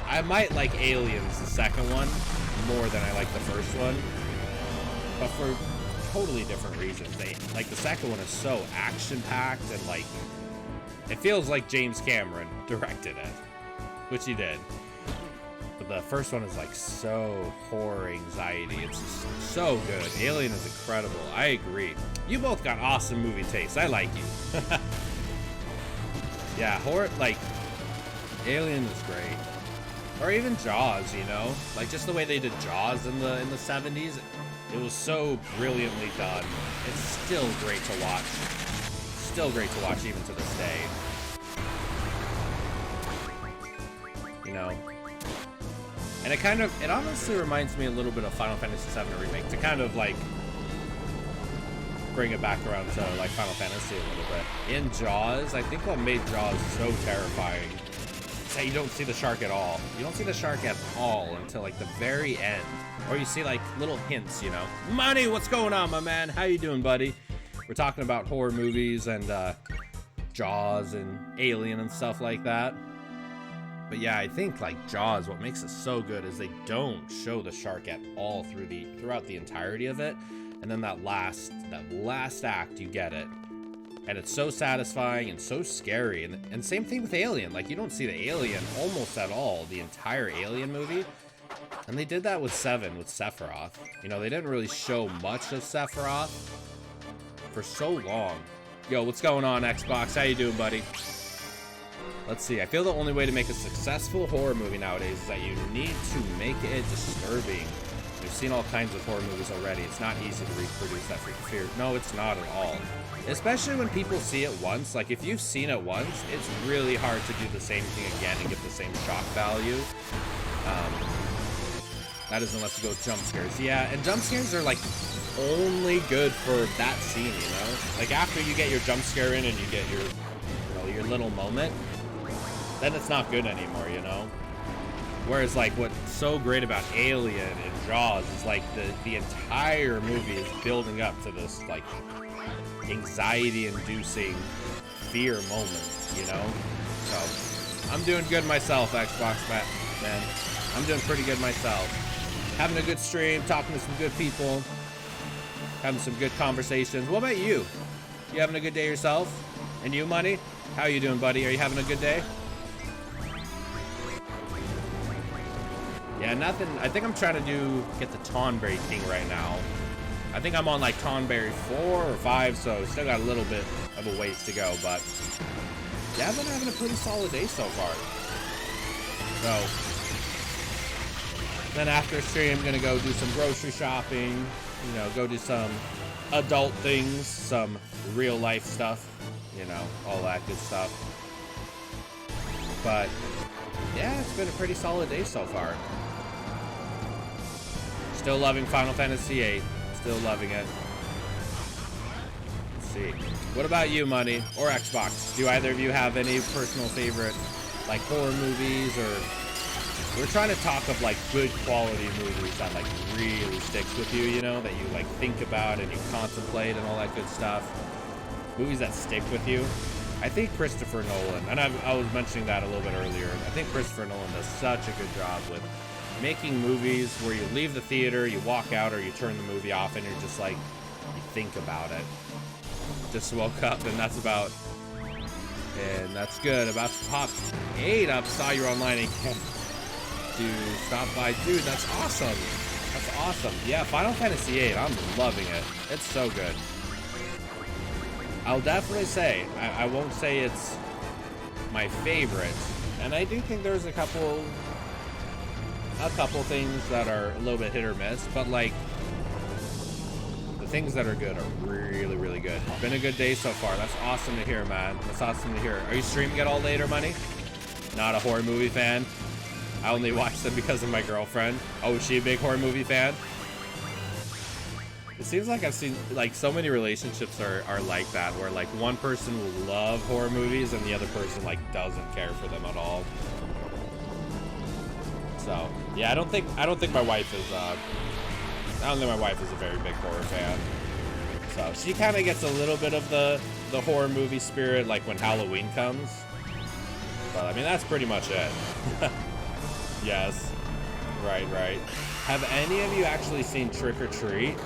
Speaker 1: I might like Aliens, the second one, more than I like the first one, but for totally different reasons. Like the second one is so action-packed and like, it feels like James Cameron directed it, which he did. But the first one is like so horror anxiety. It's just so good. Alien is incredible. I agree. You both got awesome movie taste. I like you. Yeah, horror, like, Alien is great. Or even Jaws, you know? Like, just the way they did Jaws in the 70s. It was so brilliantly done. It's still great to watch. Still great to watch even to this day. You know? And it honestly reminds me a little bit of Final Fantasy VII Remake, to kind of like bring it back around to like Final Fantasy a little bit. In Jaws, I think what made Jaws so terrifying is that you don't see the shark at all. You don't see the shark at all until like the very end. Or you see like little hints, you know. Money, what's going on, my man? How you doing, buddy? We're talking about horror movies and Jaws and Alien and stuff like that. But yeah, I think like Jaws, what makes it so good is they don't show the shark at all throughout the entirety of it. And then that last act, you get it. And it's so satisfying and so scary. And same thing with Alien. Like, you don't see the alien almost at all, the entire Alien movie. And they did that with 7, with Sephiroth. You know, they didn't really show much of Sephiroth for so long. Yo, what's going on, Xbox? How you doing, buddy? Let's see. I feel the only way to make a successful horror movie nowadays is that you need to make it disturbing. We've seen all kinds of horror movies already. It's not easy to reproduce that fear. No, it's not at all. Especially when people see it once. Like, if you've seen it once, it's really hard to do the same thing again and get the same shock value. That is unless you go jump scares. Yeah, and jump scares are, like, only good for that scene, you know? Like, after you get your jump scare in and you get your, you know, your little moment, then it's not good anymore, you know? Whereas, like, what's so great about Alien and Jaws is, like, the entire movie is building up to this, like, anxiety-inducing fear moment, you know? So, I'm doing good myself, Xbox man. I'm doing pretty good myself. Having a good stream, talking to some good people, having some good conversations. What about you? You having a good day yourself? And you, Money? How are you doing, buddy? Are you having a good day? Yeah, nothing. I think I'm trying to get the Tonberry thing right now. I think I'm on like Tonberry 4 or 5, so still got a little bit of a ways to go, but yeah, I've been having a pretty solid day so far. So then after stream, I'm gonna go do some grocery shopping, you know, go do some adult things, some real life stuff, you know, all that good stuff. But yeah, it's been a pretty solid day so far. Still loving Final Fantasy VIII. Still loving it. Let's see. What about you, Money? Or Xbox? Do either of you have any personal favorite, like, horror movies? Or we're trying to talk of, like, good quality movies that, like, really sticks with you, you know? That you, like, think about and you contemplate and all that good stuff. Movies that stick with you. I think Christopher Nolan, and I was mentioning that a little bit earlier, I think Christopher Nolan does such a good job with making movies where you leave the theater, you walk out, or you turn the movie off, and you're just like, you think about it. Just woke up, and that's about, and that's good. About to pop 8 up, saw you're online again. Dude, stop by. Dude, that's awesome. That's awesome. Yeah, Final Fantasy VIII, I'm loving it. It's so good. I'll definitely say, I won't say it's my favorite, and I do think there's a couple things that are a little bit hit or miss, but like, the things that are good are really, really good. Been a good day so far. That's awesome to hear, man. That's awesome to hear. Are you streaming it all later, Money? Not a horror movie fan? I only watch them because of my girlfriend. Oh, is she a big horror movie fan? It seems like I've seen, like, so many relationships are like that, where, like, one person will love horror movies and the other person, like, doesn't care for them at all. So, yeah, I don't think my wife is, a very big horror fan. So, she kind of gets a little bit of the horror movie spirit, like, when Halloween comes. But, I mean, that's pretty much it. Yes. Right. Have any of you actually seen Trick or Treat?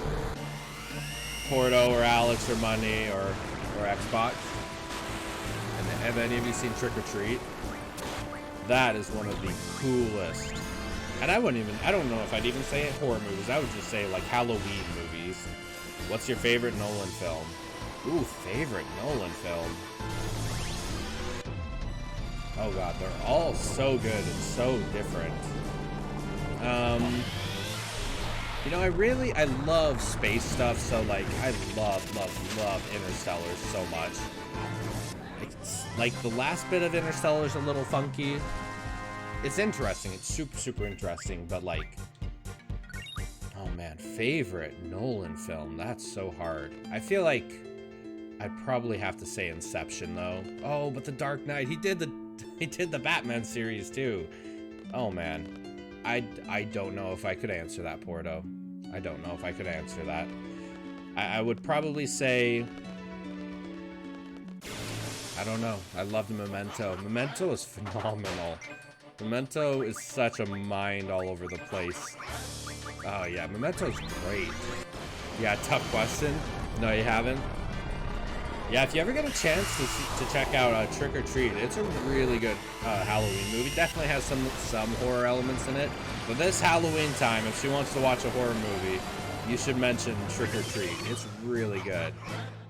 Speaker 1: Porto or Alex or Money or Xbox? And have any of you seen Trick or Treat? That is one of the coolest. And I don't know if I'd even say horror movies. I would just say, like, Halloween movies. What's your favorite Nolan film? Ooh, favorite Nolan film. Oh god, they're all so good and so different. You know, I love space stuff, so, like, I love Interstellar so much. It's, like, the last bit of Interstellar is a little funky. It's interesting, it's super interesting, but, like, oh man, favorite Nolan film, that's so hard. I feel like I'd probably have to say Inception, though. Oh, but The Dark Knight, he did the Batman series, too. Oh, man. I don't know if I could answer that, Porto. I don't know if I could answer that. I would probably say, I don't know. I loved Memento. Memento is phenomenal. Memento is such a mind all over the place. Oh, yeah. Memento's great. Yeah, tough question. No, you haven't? Yeah, if you ever get a chance to check out Trick or Treat, it's a really good Halloween movie. Definitely has some horror elements in it. But this Halloween time, if she wants to watch a horror movie, you should mention Trick or Treat. It's really good.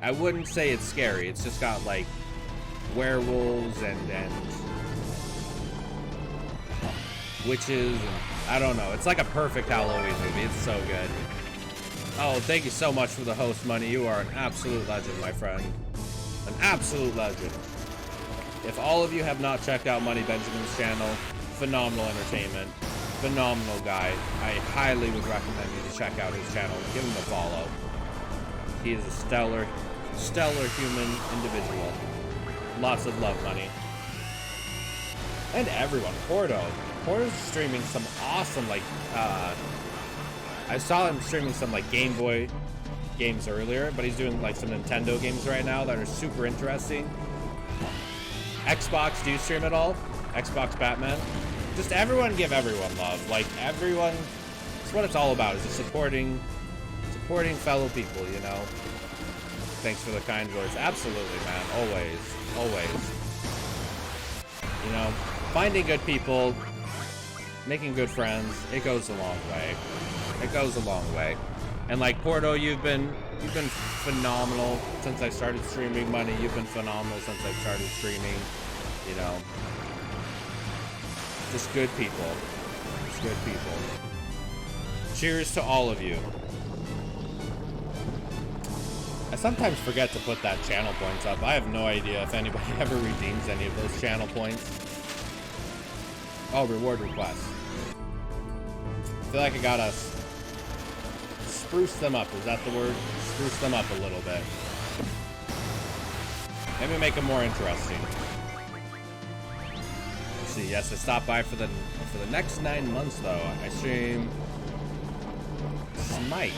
Speaker 1: I wouldn't say it's scary. It's just got, like, werewolves and witches and I don't know. It's like a perfect Halloween movie. It's so good. Oh, thank you so much for the host money. You are an absolute legend, my friend. An absolute legend. If all of you have not checked out Money Benjamin's channel, phenomenal entertainment. Phenomenal guy. I highly would recommend you to check out his channel. Give him a follow. He is a stellar human individual. Lots of love, Money. And everyone. Porto's streaming some awesome, like, I saw him streaming some, like, Game Boy games earlier, but he's doing, like, some Nintendo games right now that are super interesting. Xbox, do you stream at all? Xbox Batman? Just everyone give everyone love. Like, everyone, it's what it's all about, is just supporting fellow people, you know? Thanks for the kind words. Absolutely, man. Always. You know, finding good people, making good friends, it goes a long way. It goes a long way. And like Porto, you've been phenomenal since I started streaming. Money, you've been phenomenal since I started streaming. You know, just good people. Just good people. Cheers to all of you. I sometimes forget to put that channel points up. I have no idea if anybody ever redeems any of those channel points. Oh, reward requests. I feel like I gotta spruce them up. Is that the word? Spruce them up a little bit. Maybe make them more interesting. Let's see. Yes, I stopped by for the next 9 months though. I stream Smite.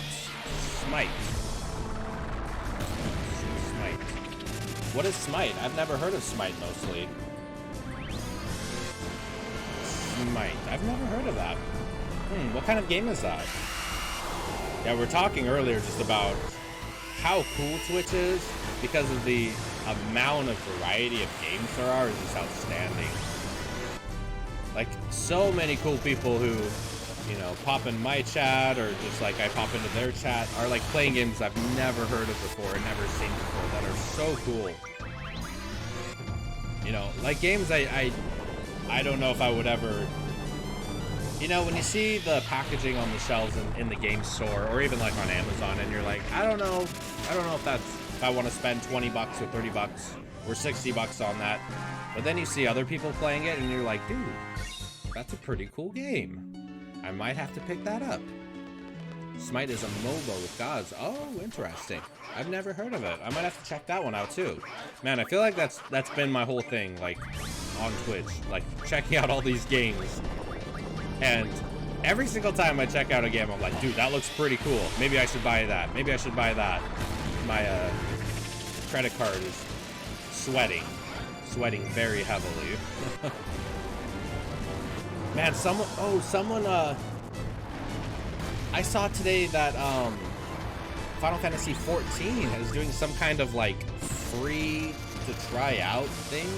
Speaker 1: What is Smite? I've never heard of Smite mostly. Smite. I've never heard of that. What kind of game is that? Yeah, we were talking earlier just about how cool Twitch is because of the amount of variety of games there are is just outstanding. Like, so many cool people who, you know, pop in my chat or just like I pop into their chat are like playing games I've never heard of before and never seen before that are so cool. You know, like games I don't know if I would ever, you know, when you see the packaging on the shelves in the game store or even like on Amazon and you're like, I don't know if I want to spend 20 bucks or 30 bucks or 60 bucks on that. But then you see other people playing it and you're like, dude, that's a pretty cool game. I might have to pick that up. Smite is a MOBA with gods. Oh, interesting. I've never heard of it. I might have to check that one out too. Man, I feel like that's been my whole thing, like, on Twitch. Like, checking out all these games. And every single time I check out a game, I'm like, dude, that looks pretty cool. Maybe I should buy that. Maybe I should buy that. My credit card is sweating very heavily. Man, someone, I saw today that Final Fantasy 14 is doing some kind of like free to try out thing.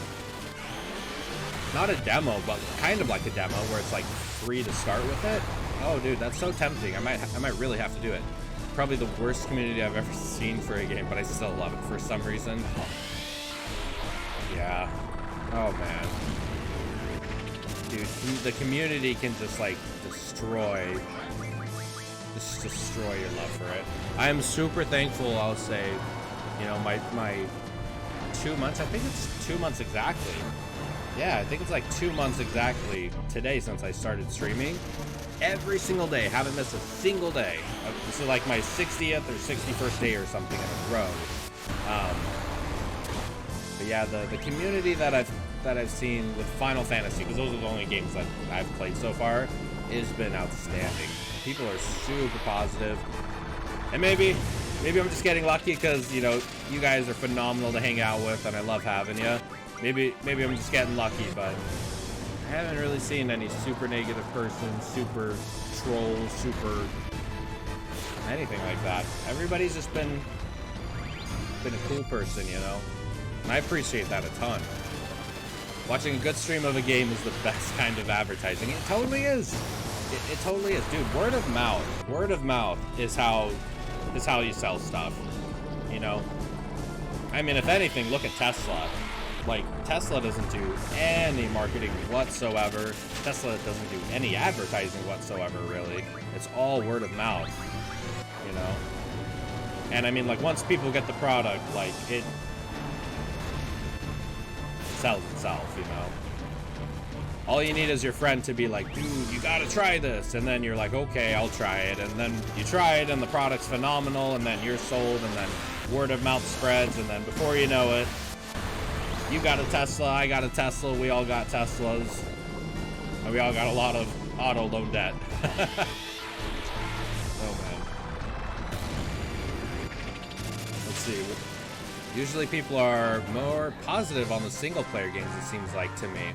Speaker 1: Not a demo, but kind of like a demo where it's like free to start with it. Oh, dude, that's so tempting. I might really have to do it. Probably the worst community I've ever seen for a game, but I still love it for some reason. Yeah. Oh man. Dude, the community can just like destroy your love for it. I am super thankful, I'll say, you know, my 2 months, I think it's 2 months exactly. Yeah, I think it's like 2 months exactly today since I started streaming. Every single day, haven't missed a single day. This is like my 60th or 61st day or something in a row. But yeah, the community that I've seen with Final Fantasy, because those are the only games that I've played so far, has been outstanding. People are super positive. And maybe I'm just getting lucky because, you know, you guys are phenomenal to hang out with and I love having you. Maybe I'm just getting lucky, but I haven't really seen any super negative person, super troll, super anything like that. Everybody's just been a cool person, you know? And I appreciate that a ton. Watching a good stream of a game is the best kind of advertising. It totally is. It totally is. Dude, word of mouth. Word of mouth is how you sell stuff. You know? I mean, if anything, look at Tesla. Like, Tesla doesn't do any marketing whatsoever. Tesla doesn't do any advertising whatsoever, really. It's all word of mouth, you know? And I mean, like, once people get the product, like, it sells itself, you know? All you need is your friend to be like, dude, you gotta try this. And then you're like, okay, I'll try it. And then you try it and the product's phenomenal. And then you're sold. And then word of mouth spreads. And then before you know it, you got a Tesla, I got a Tesla, we all got Teslas. And we all got a lot of auto loan debt. Oh, man. Let's see. Usually people are more positive on the single player games, it seems like to me.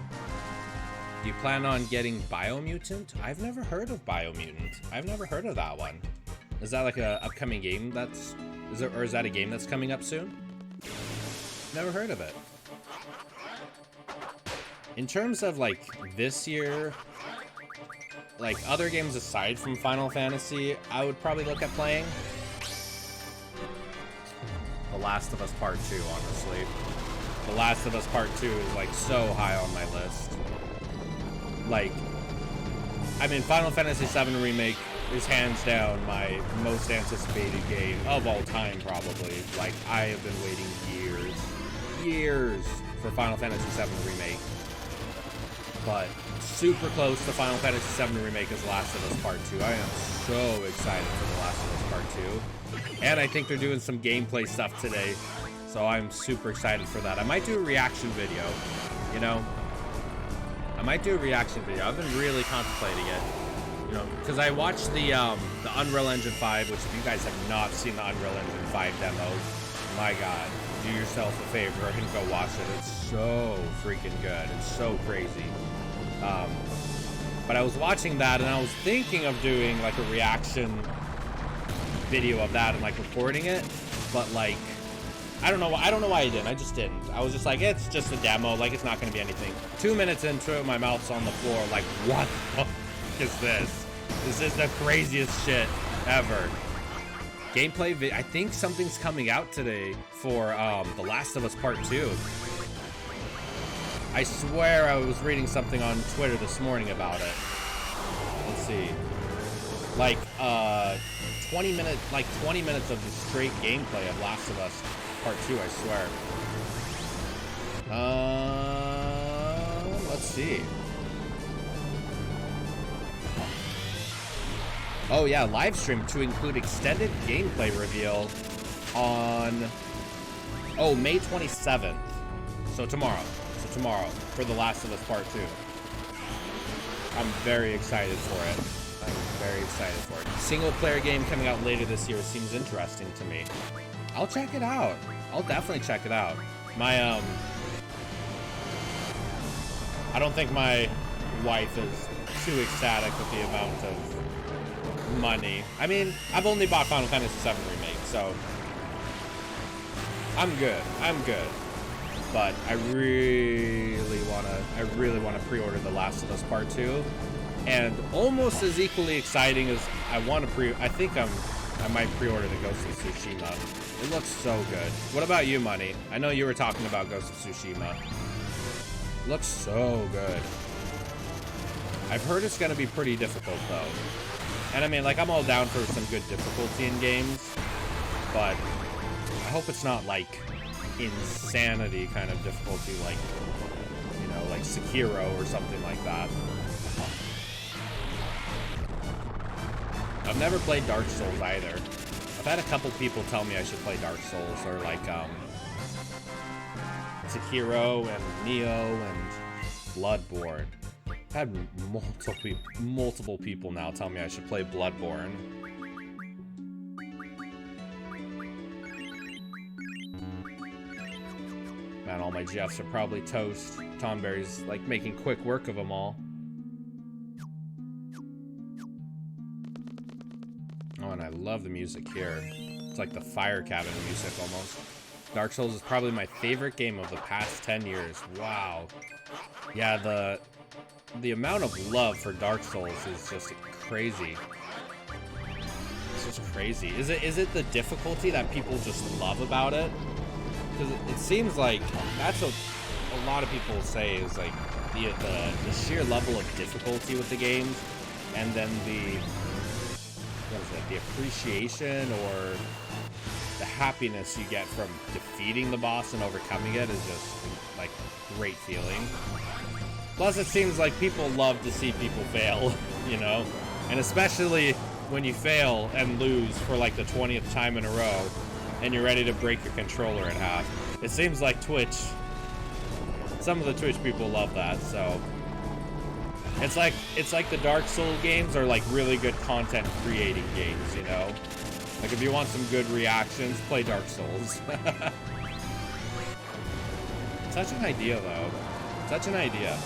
Speaker 1: Do you plan on getting Biomutant? I've never heard of Biomutant. I've never heard of that one. Is that like a upcoming game that's... or is that a game that's coming up soon? Never heard of it. In terms of like this year, like other games aside from Final Fantasy, I would probably look at playing The Last of Us Part 2, honestly. The Last of Us Part 2 is like so high on my list. Like, I mean, Final Fantasy VII Remake is hands down my most anticipated game of all time, probably. Like, I have been waiting years for Final Fantasy VII Remake. But super close to Final Fantasy VII Remake is Last of Us Part 2. I am so excited for The Last of Us Part 2. And I think they're doing some gameplay stuff today, so I'm super excited for that. I might do a reaction video, you know? I might do a reaction video. I've been really contemplating it, you know, because I watched the Unreal Engine 5, which if you guys have not seen the Unreal Engine 5 demo, my God, do yourself a favor and go watch it. It's so freaking good. It's so crazy. But I was watching that and I was thinking of doing like a reaction video of that and like recording it, but like, I don't know why I didn't. I just didn't. I was just like, it's just a demo. Like, it's not going to be anything. 2 minutes into it, my mouth's on the floor. Like, what the fuck is this? This is the craziest shit ever. Gameplay I think something's coming out today for The Last of Us Part 2. I swear I was reading something on Twitter this morning about it. Let's see. Like, 20 minutes of just straight gameplay of Last of Us Part 2, I swear. Let's see. Oh yeah, live stream to include extended gameplay reveal on May 27th. So tomorrow. For The Last of Us Part 2. I'm very excited for it. I'm very excited for it. Single player game coming out later this year seems interesting to me. I'll check it out. I'll definitely check it out. My, I don't think my wife is too ecstatic with the amount of money. I mean, I've only bought Final Fantasy VII Remake, so I'm good. But I really wanna pre-order The Last of Us Part 2. And almost as equally exciting as I might pre-order the Ghost of Tsushima. It looks so good. What about you, Money? I know you were talking about Ghost of Tsushima. It looks so good. I've heard it's gonna be pretty difficult though. And I mean, like, I'm all down for some good difficulty in games, but I hope it's not like insanity kind of difficulty, like, you know, like Sekiro or something like that. I've never played Dark Souls either. I've had a couple people tell me I should play Dark Souls, or like Sekiro and Neo and Bloodborne. I've had multiple people now tell me I should play Bloodborne. Man, all my Jeffs are probably toast. Tonberry's like making quick work of them all. Oh, and I love the music here. It's like the fire cabin music almost. Dark Souls is probably my favorite game of the past 10 years. Wow. Yeah, the amount of love for Dark Souls is just crazy. It's just crazy. Is it the difficulty that people just love about it? Because it seems like a lot of people say is like the sheer level of difficulty with the games, and then the appreciation or the happiness you get from defeating the boss and overcoming it is just like great feeling. Plus, it seems like people love to see people fail, you know, and especially when you fail and lose for like the 20th time in a row, and you're ready to break your controller in half. It seems like Twitch. Some of the Twitch people love that, so it's like the Dark Souls games are like really good content creating games, you know? Like if you want some good reactions, play Dark Souls. Such an idea though. Such an idea.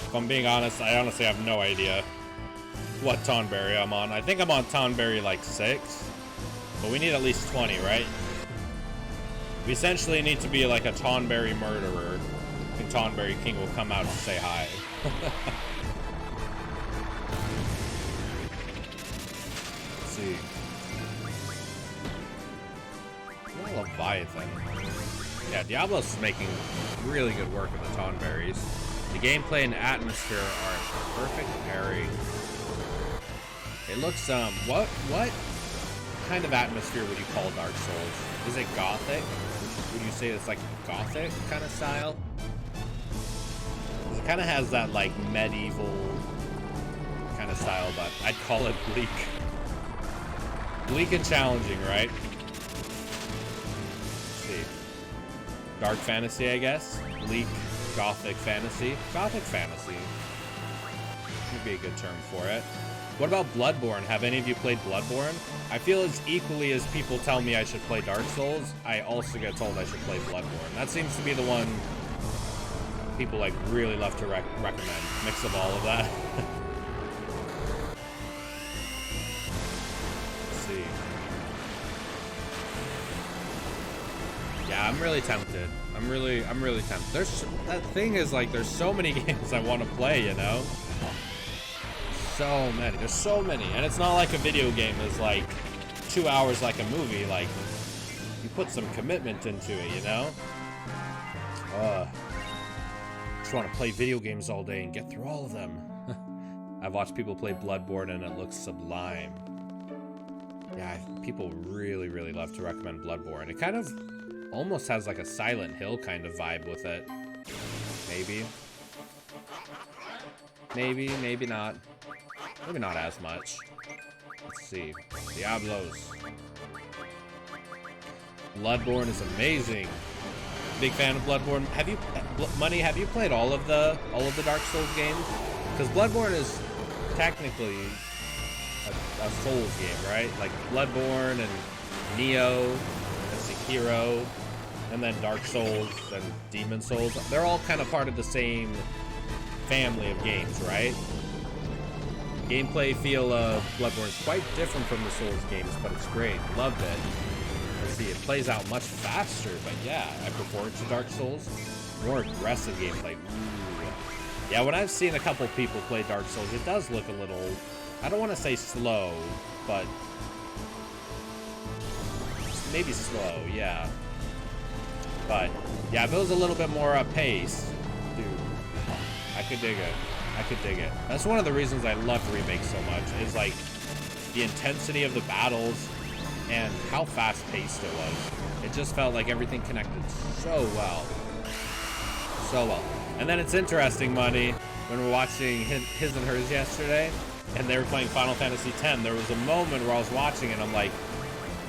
Speaker 1: If I'm being honest, I honestly have no idea what Tonberry I'm on. I think I'm on Tonberry like 6, but we need at least 20, right? We essentially need to be like a Tonberry murderer, and Tonberry King will come out and say hi. Let's see. Well, Leviathan. Yeah, Diablo's making really good work with the Tonberries. The gameplay and atmosphere are a perfect pairing. It looks, what kind of atmosphere would you call Dark Souls? Is it gothic? Would you say it's like gothic kind of style? It kind of has that like medieval kind of style, but I'd call it bleak. Bleak and challenging, right? Let's see. Dark fantasy, I guess. Bleak, gothic fantasy. Gothic fantasy would be a good term for it. What about Bloodborne? Have any of you played Bloodborne? I feel as equally as people tell me I should play Dark Souls, I also get told I should play Bloodborne. That seems to be the one people like really love to recommend. Mix of all of that. Let's see. Yeah, I'm really tempted. I'm really tempted. That thing is like there's so many games I want to play, you know? So many. There's so many. And it's not like a video game is like 2 hours like a movie. Like, you put some commitment into it, you know? Just want to play video games all day and get through all of them. I've watched people play Bloodborne and it looks sublime. Yeah, people really love to recommend Bloodborne. It kind of almost has like a Silent Hill kind of vibe with it. Maybe. Maybe not. Maybe not as much. Let's see. Diablos. Bloodborne is amazing. Big fan of Bloodborne. Have you, Money? Have you played all of the Dark Souls games? Because Bloodborne is technically a Souls game, right? Like Bloodborne and Neo and Sekiro, and then Dark Souls and Demon Souls. They're all kind of part of the same family of games, right? Gameplay feel of Bloodborne is quite different from the Souls games, but it's great. Loved it. Let's see, it plays out much faster, but yeah, I prefer it to Dark Souls. More aggressive gameplay. Ooh. Yeah, when I've seen a couple people play Dark Souls, it does look a little, I don't want to say slow, but maybe slow, yeah. But yeah, if it was a little bit more pace, dude, I could dig it. I could dig it. That's one of the reasons I love remakes so much, is like the intensity of the battles and how fast paced it was. It just felt like everything connected so well. So well. And then it's interesting, Money, when we're watching his and hers yesterday, and they were playing Final Fantasy X, there was a moment where I was watching and I'm like,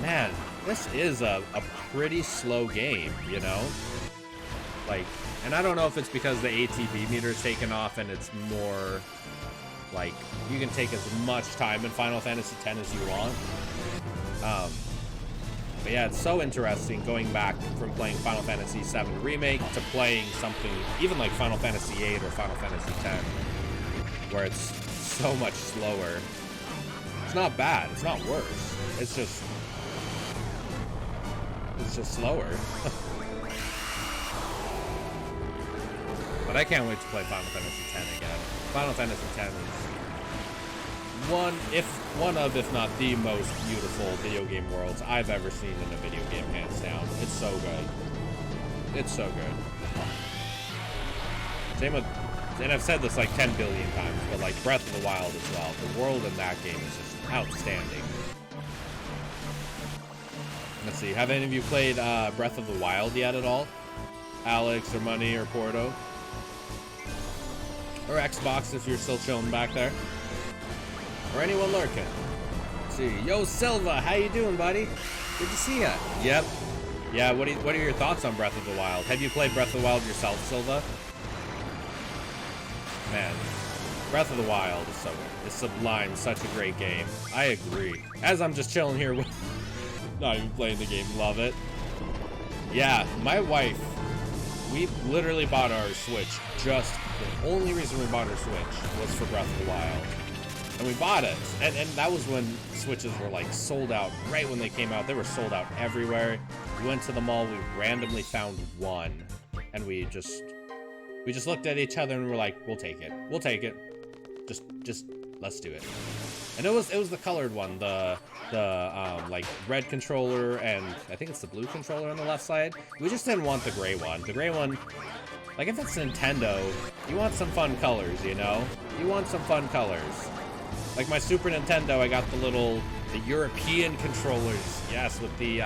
Speaker 1: man, this is a pretty slow game, you know? Like, and I don't know if it's because the ATB meter is taken off and it's more like you can take as much time in Final Fantasy X as you want. But yeah, it's so interesting going back from playing Final Fantasy VII Remake to playing something even like Final Fantasy VIII or Final Fantasy X, where it's so much slower. It's not bad. It's not worse. It's just slower. But I can't wait to play Final Fantasy X again. Final Fantasy X is one of, if not the most beautiful video game worlds I've ever seen in a video game, hands down. It's so good. It's so good. Same with, and I've said this like 10 billion times, but like Breath of the Wild as well. The world in that game is just outstanding. Let's see, have any of you played Breath of the Wild yet at all? Alex or Money or Porto? Or Xbox if you're still chilling back there? Or anyone lurking? Let's see, yo Silva, how you doing, buddy? Good to see ya. Yep. Yeah, what are your thoughts on Breath of the Wild? Have you played Breath of the Wild yourself, Silva? Man, Breath of the Wild is so good. It's sublime, such a great game. I agree. As I'm just chilling here with not even playing the game, love it. Yeah, my wife, we literally bought our Switch just, the only reason we bought our Switch was for Breath of the Wild. And we bought it, and that was when Switches were like sold out right when they came out. They were sold out everywhere. We went to the mall, we randomly found one, and we just looked at each other and we're like, we'll take it. We'll take it. Just let's do it. And it was the colored one, the like red controller, and I think it's the blue controller on the left side. We just didn't want the gray one. The gray one, like if it's Nintendo, you want some fun colors, you know? You want some fun colors. Like my Super Nintendo, I got the European controllers, yes, with the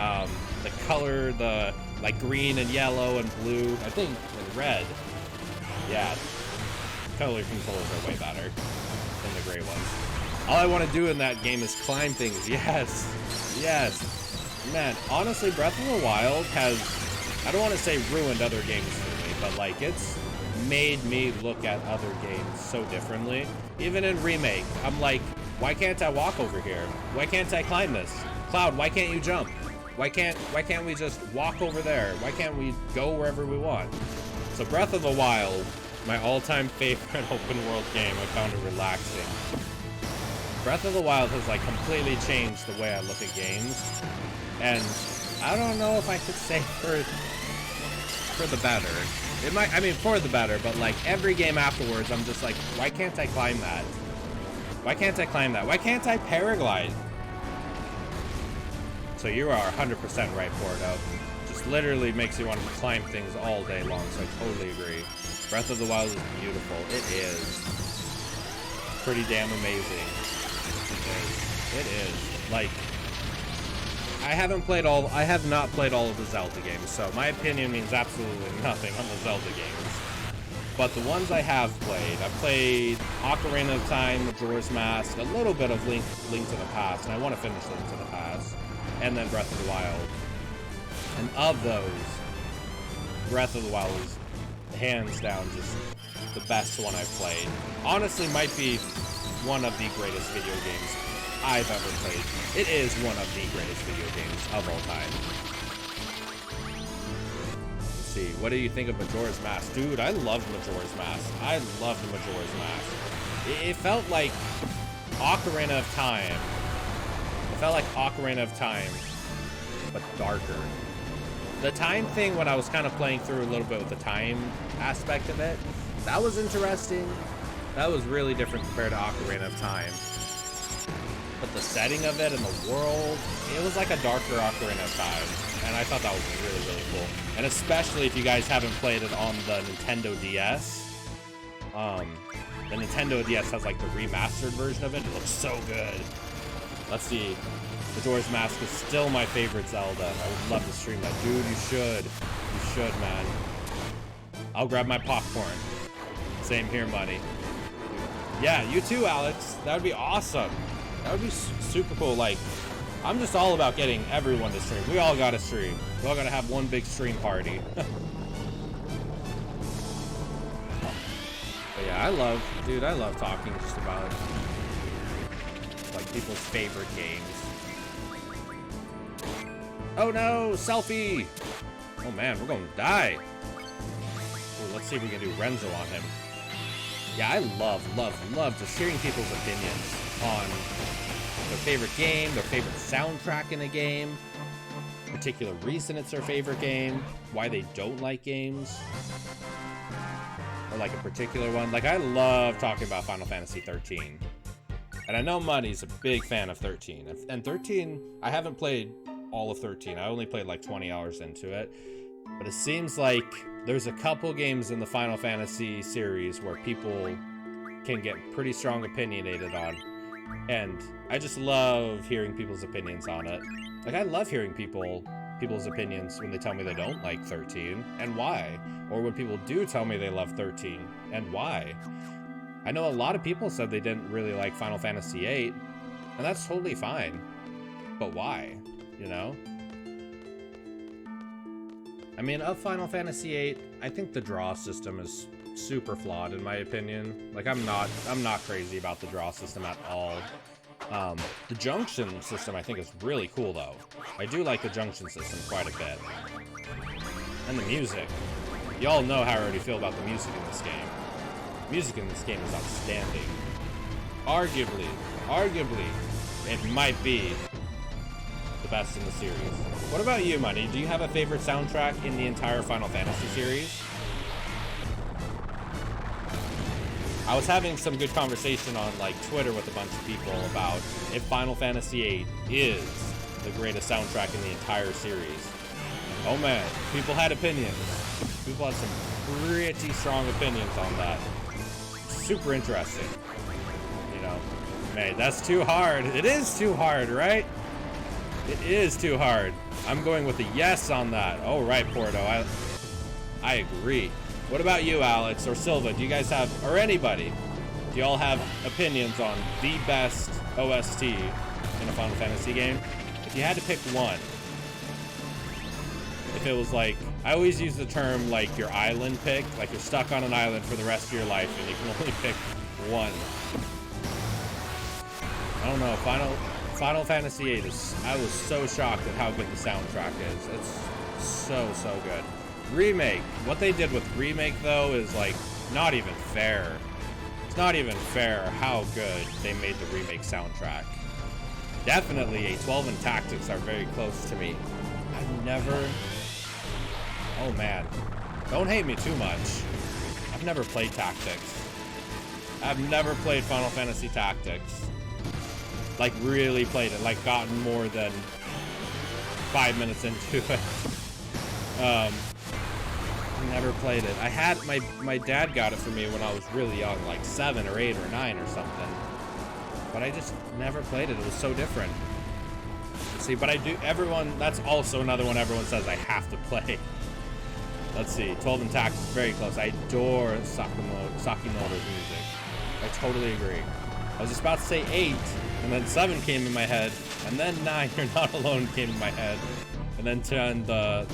Speaker 1: color, the like green and yellow and blue, I think, and red. Yeah, color controls are way better than the gray ones. All I want to do in that game is climb things. Yes, yes. Man, honestly, Breath of the Wild has, I don't want to say ruined other games for me, but like it's made me look at other games so differently. Even in Remake, I'm like, why can't I walk over here? Why can't I climb this? Cloud, why can't you jump? Why can't we just walk over there? Why can't we go wherever we want? So Breath of the Wild, my all-time favorite open world game. I found it relaxing. Breath of the Wild has like completely changed the way I look at games. And I don't know if I could say for the better. It might, I mean, for the better, but like every game afterwards, I'm just like, why can't I climb that? Why can't I climb that? Why can't I paraglide? So you are 100% right, Porto. Just literally makes you want to climb things all day long, so I totally agree. Breath of the Wild is beautiful. It is. Pretty damn amazing. It is. Like, I have not played all of the Zelda games, so my opinion means absolutely nothing on the Zelda games. But the ones I have played, I've played Ocarina of Time, Majora's Mask, a little bit of Link to the Past, and I want to finish Link to the Past, and then Breath of the Wild. And of those, Breath of the Wild is hands down just the best one I've played. Honestly, might be one of the greatest video games I've ever played. It is one of the greatest video games of all time. Let's see, what do you think of Majora's Mask? Dude, I loved Majora's Mask. I loved Majora's Mask. It felt like Ocarina of Time. It felt like Ocarina of Time, but darker. The time thing, when I was kind of playing through a little bit with the time aspect of it, that was interesting. That was really different compared to Ocarina of Time. But the setting of it and the world, it was like a darker Ocarina of Time. And I thought that was really, really cool. And especially if you guys haven't played it on the Nintendo DS. The Nintendo DS has like the remastered version of it. It looks so good. Let's see. Majora's Mask is still my favorite Zelda. I would love to stream that. Dude, you should. You should, man. I'll grab my popcorn. Same here, buddy. Yeah, you too, Alex. That would be awesome. That would be super cool. Like, I'm just all about getting everyone to stream. We all gotta stream. We all gotta have one big stream party. But yeah, I love talking just about like people's favorite games. Oh no, selfie! Oh man, we're gonna die. Ooh, let's see if we can do Renzo on him. Yeah, I love just hearing people's opinions on their favorite game, their favorite soundtrack in a game, particular reason it's their favorite game, why they don't like games, or like a particular one. Like, I love talking about Final Fantasy 13. And I know Money's a big fan of 13. And 13, I haven't played all of 13. I only played like 20 hours into it. But it seems like there's a couple games in the Final Fantasy series where people can get pretty strong opinionated on. And I just love hearing people's opinions on it. Like, I love hearing people's opinions when they tell me they don't like 13 and why. Or when people do tell me they love 13 and why. I know a lot of people said they didn't really like Final Fantasy VIII, and that's totally fine. But why? You know? I mean, of Final Fantasy VIII, I think the draw system is super flawed in my opinion. Like, I'm not crazy about the draw system at all. The junction system I think is really cool though. I do like the junction system quite a bit. And the music. Y'all know how I already feel about the music in this game. Music in this game is outstanding. Arguably, it might be the best in the series. What about you, Money? Do you have a favorite soundtrack in the entire Final Fantasy series? I was having some good conversation on like Twitter with a bunch of people about if Final Fantasy VIII is the greatest soundtrack in the entire series. Oh man, people had opinions. People had some pretty strong opinions on that. Super interesting. You know, man, that's too hard. It is too hard, right? It is too hard. I'm going with a yes on that. Oh, right, Porto. I agree. What about you, Alex or Silva? Do you guys have, or anybody, do y'all have opinions on the best OST in a Final Fantasy game? If you had to pick one, if it was like, I always use the term like your island pick, like you're stuck on an island for the rest of your life and you can only pick one. I don't know, Final Fantasy VIII I was so shocked at how good the soundtrack is. It's so good. Remake. What they did with Remake, though, is, like, not even fair. It's not even fair how good they made the Remake soundtrack. Definitely, A12 and Tactics are very close to me. I've never... Oh, man. Don't hate me too much. I've never played Tactics. I've never played Final Fantasy Tactics. Like, really played it. Like, gotten more than 5 minutes into it. Never played it. I had my dad got it for me when I was really young, like 7 or 8 or 9 or something. But I just never played it. It was so different. See, but I do. That's also another one everyone says I have to play. Let's see. 12 and Tactics is very close. I adore Sakimoto's music. I totally agree. I was just about to say 8, and then 7 came in my head, and then 9, You're Not Alone came in my head, and then 10, the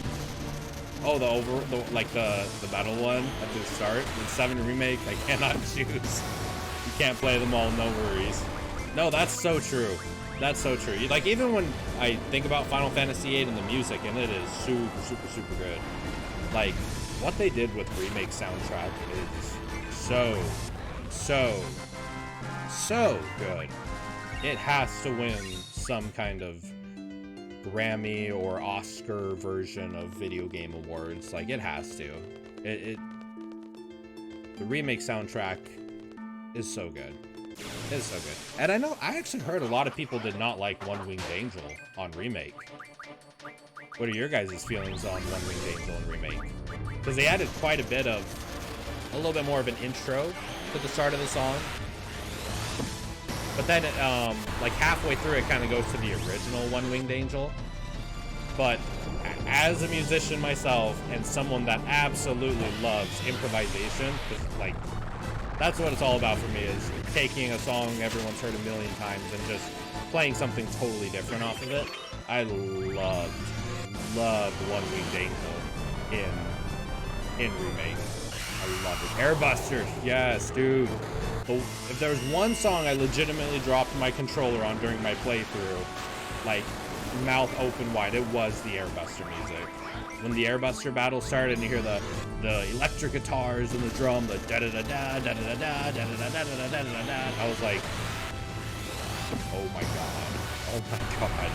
Speaker 1: metal one at the start. The 7 remake, I cannot choose. You can't play them all, no worries. No, that's so true. That's so true. Like, even when I think about Final Fantasy VIII and the music, and it is super good. Like, what they did with remake soundtrack is so good. It has to win some kind of Grammy or Oscar version of video game awards. Like, it has to. The remake soundtrack is so good. It's so good. And I actually heard a lot of people did not like One Winged Angel on remake. What are your guys' feelings on One Winged Angel and remake? Because they added quite a little bit more of an intro to the start of the song. But then, like halfway through, it kind of goes to the original One Winged Angel. But as a musician myself, and someone that absolutely loves improvisation, like, that's what it's all about for me, is taking a song everyone's heard a million times and just playing something totally different off of it. I loved One Winged Angel in remake. I love it. Airbuster, yes, dude. If there was one song I legitimately dropped my controller on during my playthrough, like, mouth open wide, it was the Airbuster music. When the Airbuster battle started and you hear the electric guitars and the drum, the da-da-da-da, da-da-da-da, da-da-da-da-da-da-da-da, I was like, oh my god.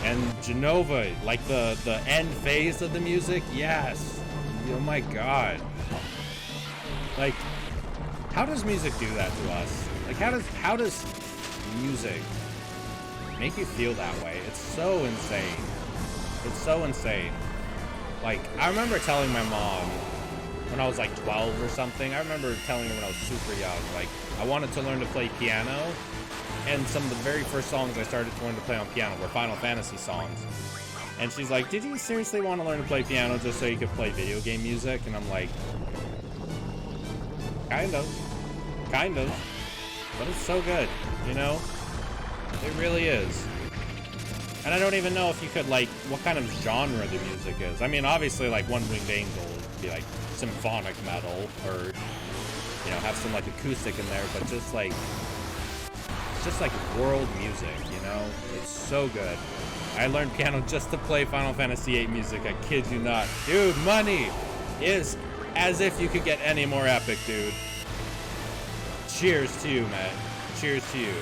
Speaker 1: And Genova, like the end phase of the music, yes. Oh my god. Like, how does music do that to us? Like, how does music make you feel that way? It's so insane. It's so insane. Like, I remember telling my mom when I was like 12 or something. I remember telling her when I was super young, like, I wanted to learn to play piano. And some of the very first songs I started to learn to play on piano were Final Fantasy songs. And she's like, did you seriously want to learn to play piano just so you could play video game music? And I'm like, kind of. But it's so good, you know? It really is. And I don't even know if you could, like, what kind of genre the music is. I mean, obviously, like, One Winged Angel would be, like, symphonic metal, or, you know, have some, like, acoustic in there, but just, like, it's just, like, world music, you know? It's so good. I learned piano just to play Final Fantasy VIII music, I kid you not. Dude, money is as if you could get any more epic, dude. Cheers to you, man. Cheers to you.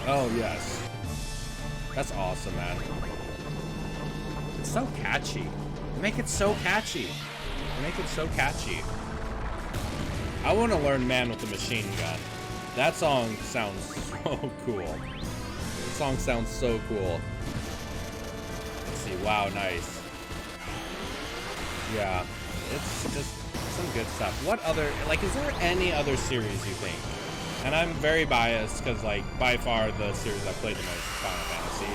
Speaker 1: Oh, yes. That's awesome, man. It's so catchy. They make it so catchy. They make it so catchy. I want to learn Man with the Machine Gun. That song sounds so cool. That song sounds so cool. Let's see. Wow, nice. Yeah. It's just some good stuff. What other, like, is there any other series you think? And I'm very biased because, like, by far the series I played the most is Final Fantasy.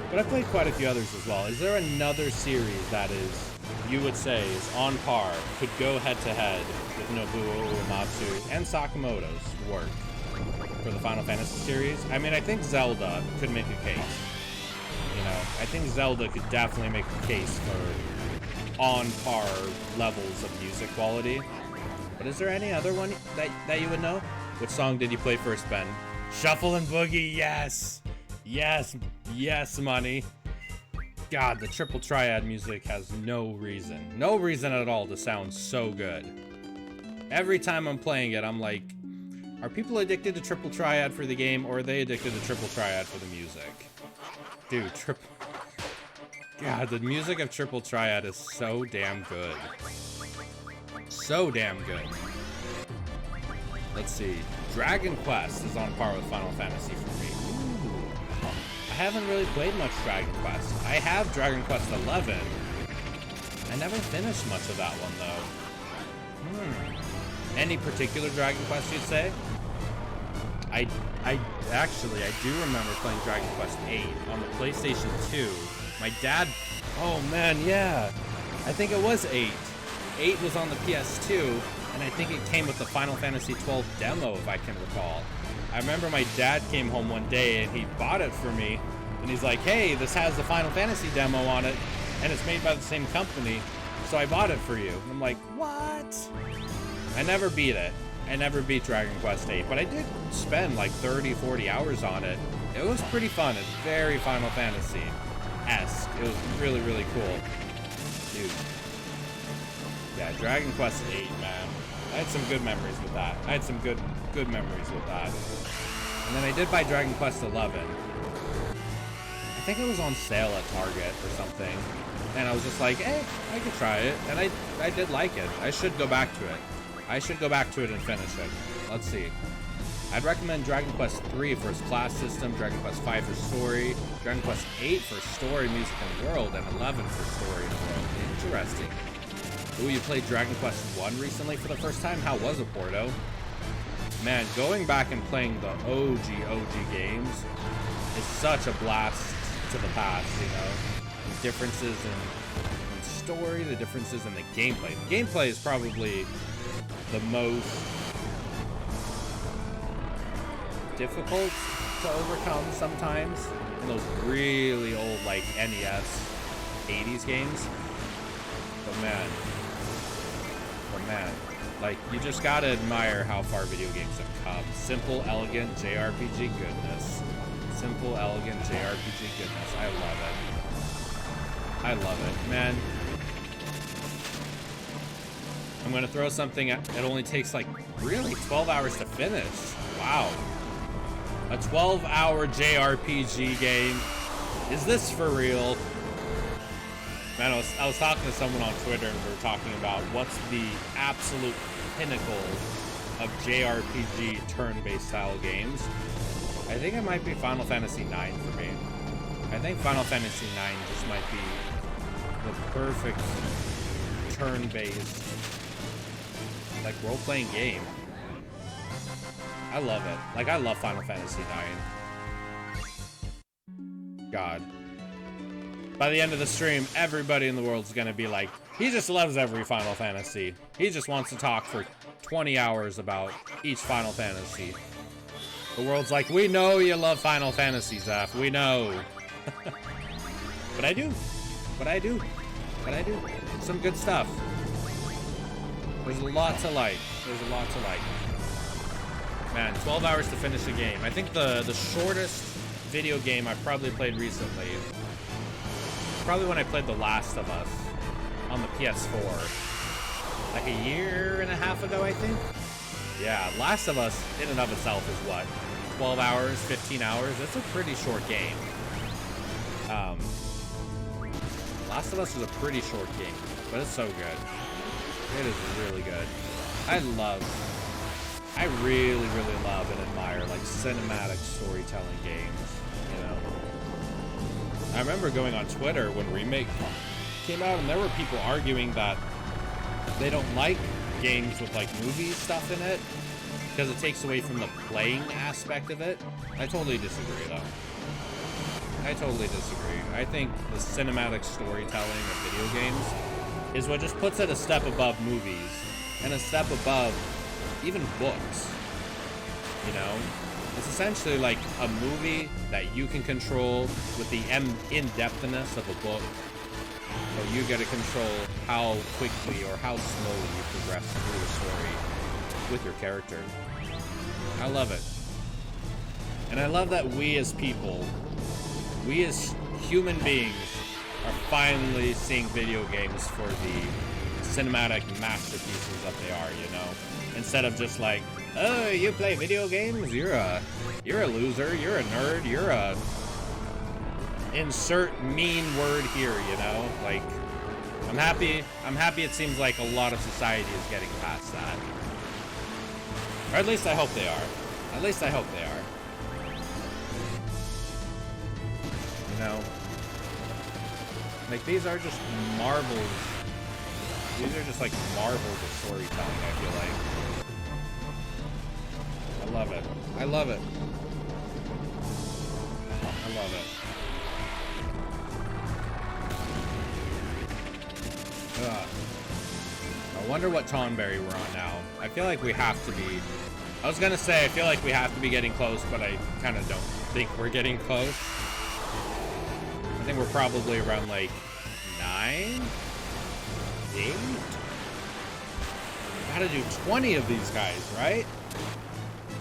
Speaker 1: But I played quite a few others as well. Is there another series that is, you would say, is on par, could go head-to-head with Nobuo Uematsu and Sakamoto's work for the Final Fantasy series? I mean, I think Zelda could make a case. You know, I think Zelda could definitely make a case for on-par levels of music quality. But is there any other one that you would know? Which song did you play first, Ben? Shuffle and Boogie, yes! Yes, yes, money. God, the Triple Triad music has no reason at all to sound so good. Every time I'm playing it, I'm like, are people addicted to Triple Triad for the game, or are they addicted to Triple Triad for the music? Dude, God, the music of Triple Triad is so damn good. So damn good. Let's see. Dragon Quest is on par with Final Fantasy for me. Ooh. I haven't really played much Dragon Quest. I have Dragon Quest 11. I never finished much of that one, though. Any particular Dragon Quest, you'd say? I do remember playing Dragon Quest 8 on the PlayStation 2. My dad... Oh, man, yeah. I think it was 8. 8 was on the PS2, and I think it came with the Final Fantasy 12 demo, if I can recall. I remember my dad came home one day, and he bought it for me, and he's like, hey, this has the Final Fantasy demo on it, and it's made by the same company, so I bought it for you. And I'm like, what? I never beat it. I never beat Dragon Quest 8, but I did spend like 30, 40 hours on it. It was pretty fun. It's very Final Fantasy-esque. It was really, really cool. Dude. Yeah, Dragon Quest 8, man. I had some good memories with that. And then I did buy Dragon Quest 11. I think it was on sale at Target or something. And I was just like, hey, I could try it. And I did like it. I should go back to it. I should go back to it and finish it. Let's see. I'd recommend Dragon Quest 3 for its class system, Dragon Quest 5 for story, Dragon Quest 8 for story, music, and world, and 11 for story and world. Interesting. Ooh, you played Dragon Quest 1 recently for the first time? How was it, Porto? Man, going back and playing the OG games is such a blast to the past, you know? The differences in story, the differences in the gameplay. The gameplay is probably the most difficult to overcome sometimes in those really old, like, NES 80s games. But man, like, you just gotta admire how far video games have come. Simple, elegant JRPG goodness. Simple, elegant JRPG goodness. I love it, man. I'm gonna throw something at, it only takes like really 12 hours to finish. Wow. A 12-hour JRPG game. Is this for real? Man, I was talking to someone on Twitter, and we were talking about what's the absolute pinnacle of JRPG turn-based style games, I think it might be Final Fantasy IX for me. I think Final Fantasy IX just might be the perfect turn-based, like, role-playing game. I love it. Like, I love Final Fantasy IX. God. By the end of the stream, everybody in the world is gonna be like, he just loves every Final Fantasy. He just wants to talk for 20 hours about each Final Fantasy. The world's like, we know you love Final Fantasy, Zeph. We know. But I do. But I do. But I do. Some good stuff. There's a lot to like. There's a lot to like. Man, 12 hours to finish a game. I think the shortest video game I've probably played recently, probably when I played The Last of Us on the PS4. Like a year and a half ago, I think. Yeah, Last of Us in and of itself is what? 12 hours, 15 hours? That's a pretty short game. Last of Us is a pretty short game, but it's so good. It is really good. I really, really love and admire, like, cinematic storytelling games, you know? I remember going on Twitter when Remake came out, and there were people arguing that they don't like games with, like, movie stuff in it because it takes away from the playing aspect of it. I totally disagree, though. I totally disagree. I think the cinematic storytelling of video games is what just puts it a step above movies and a step above even books. You know? It's essentially like a movie that you can control with the in-depthness of a book, or you get to control how quickly or how slowly you progress through the story with your character. I love it. And I love that we as people, we as human beings, are finally seeing video games for the cinematic masterpieces that they are, you know? Instead of just like, oh, you play video games? You're a loser, you're a nerd, you're a insert mean word here, you know? Like, I'm happy it seems like a lot of society is getting past that. Or at least I hope they are. At least I hope they are. You know? Like, these are just marvels. These are just like marvels of storytelling, I feel like. I love it. I love it. I love it. Ugh. I wonder what Tonberry we're on now. I feel like we have to be... I was gonna say, I feel like we have to be getting close, but I kind of don't think we're getting close. I think we're probably around, like, 9? 8? Gotta do 20 of these guys, right?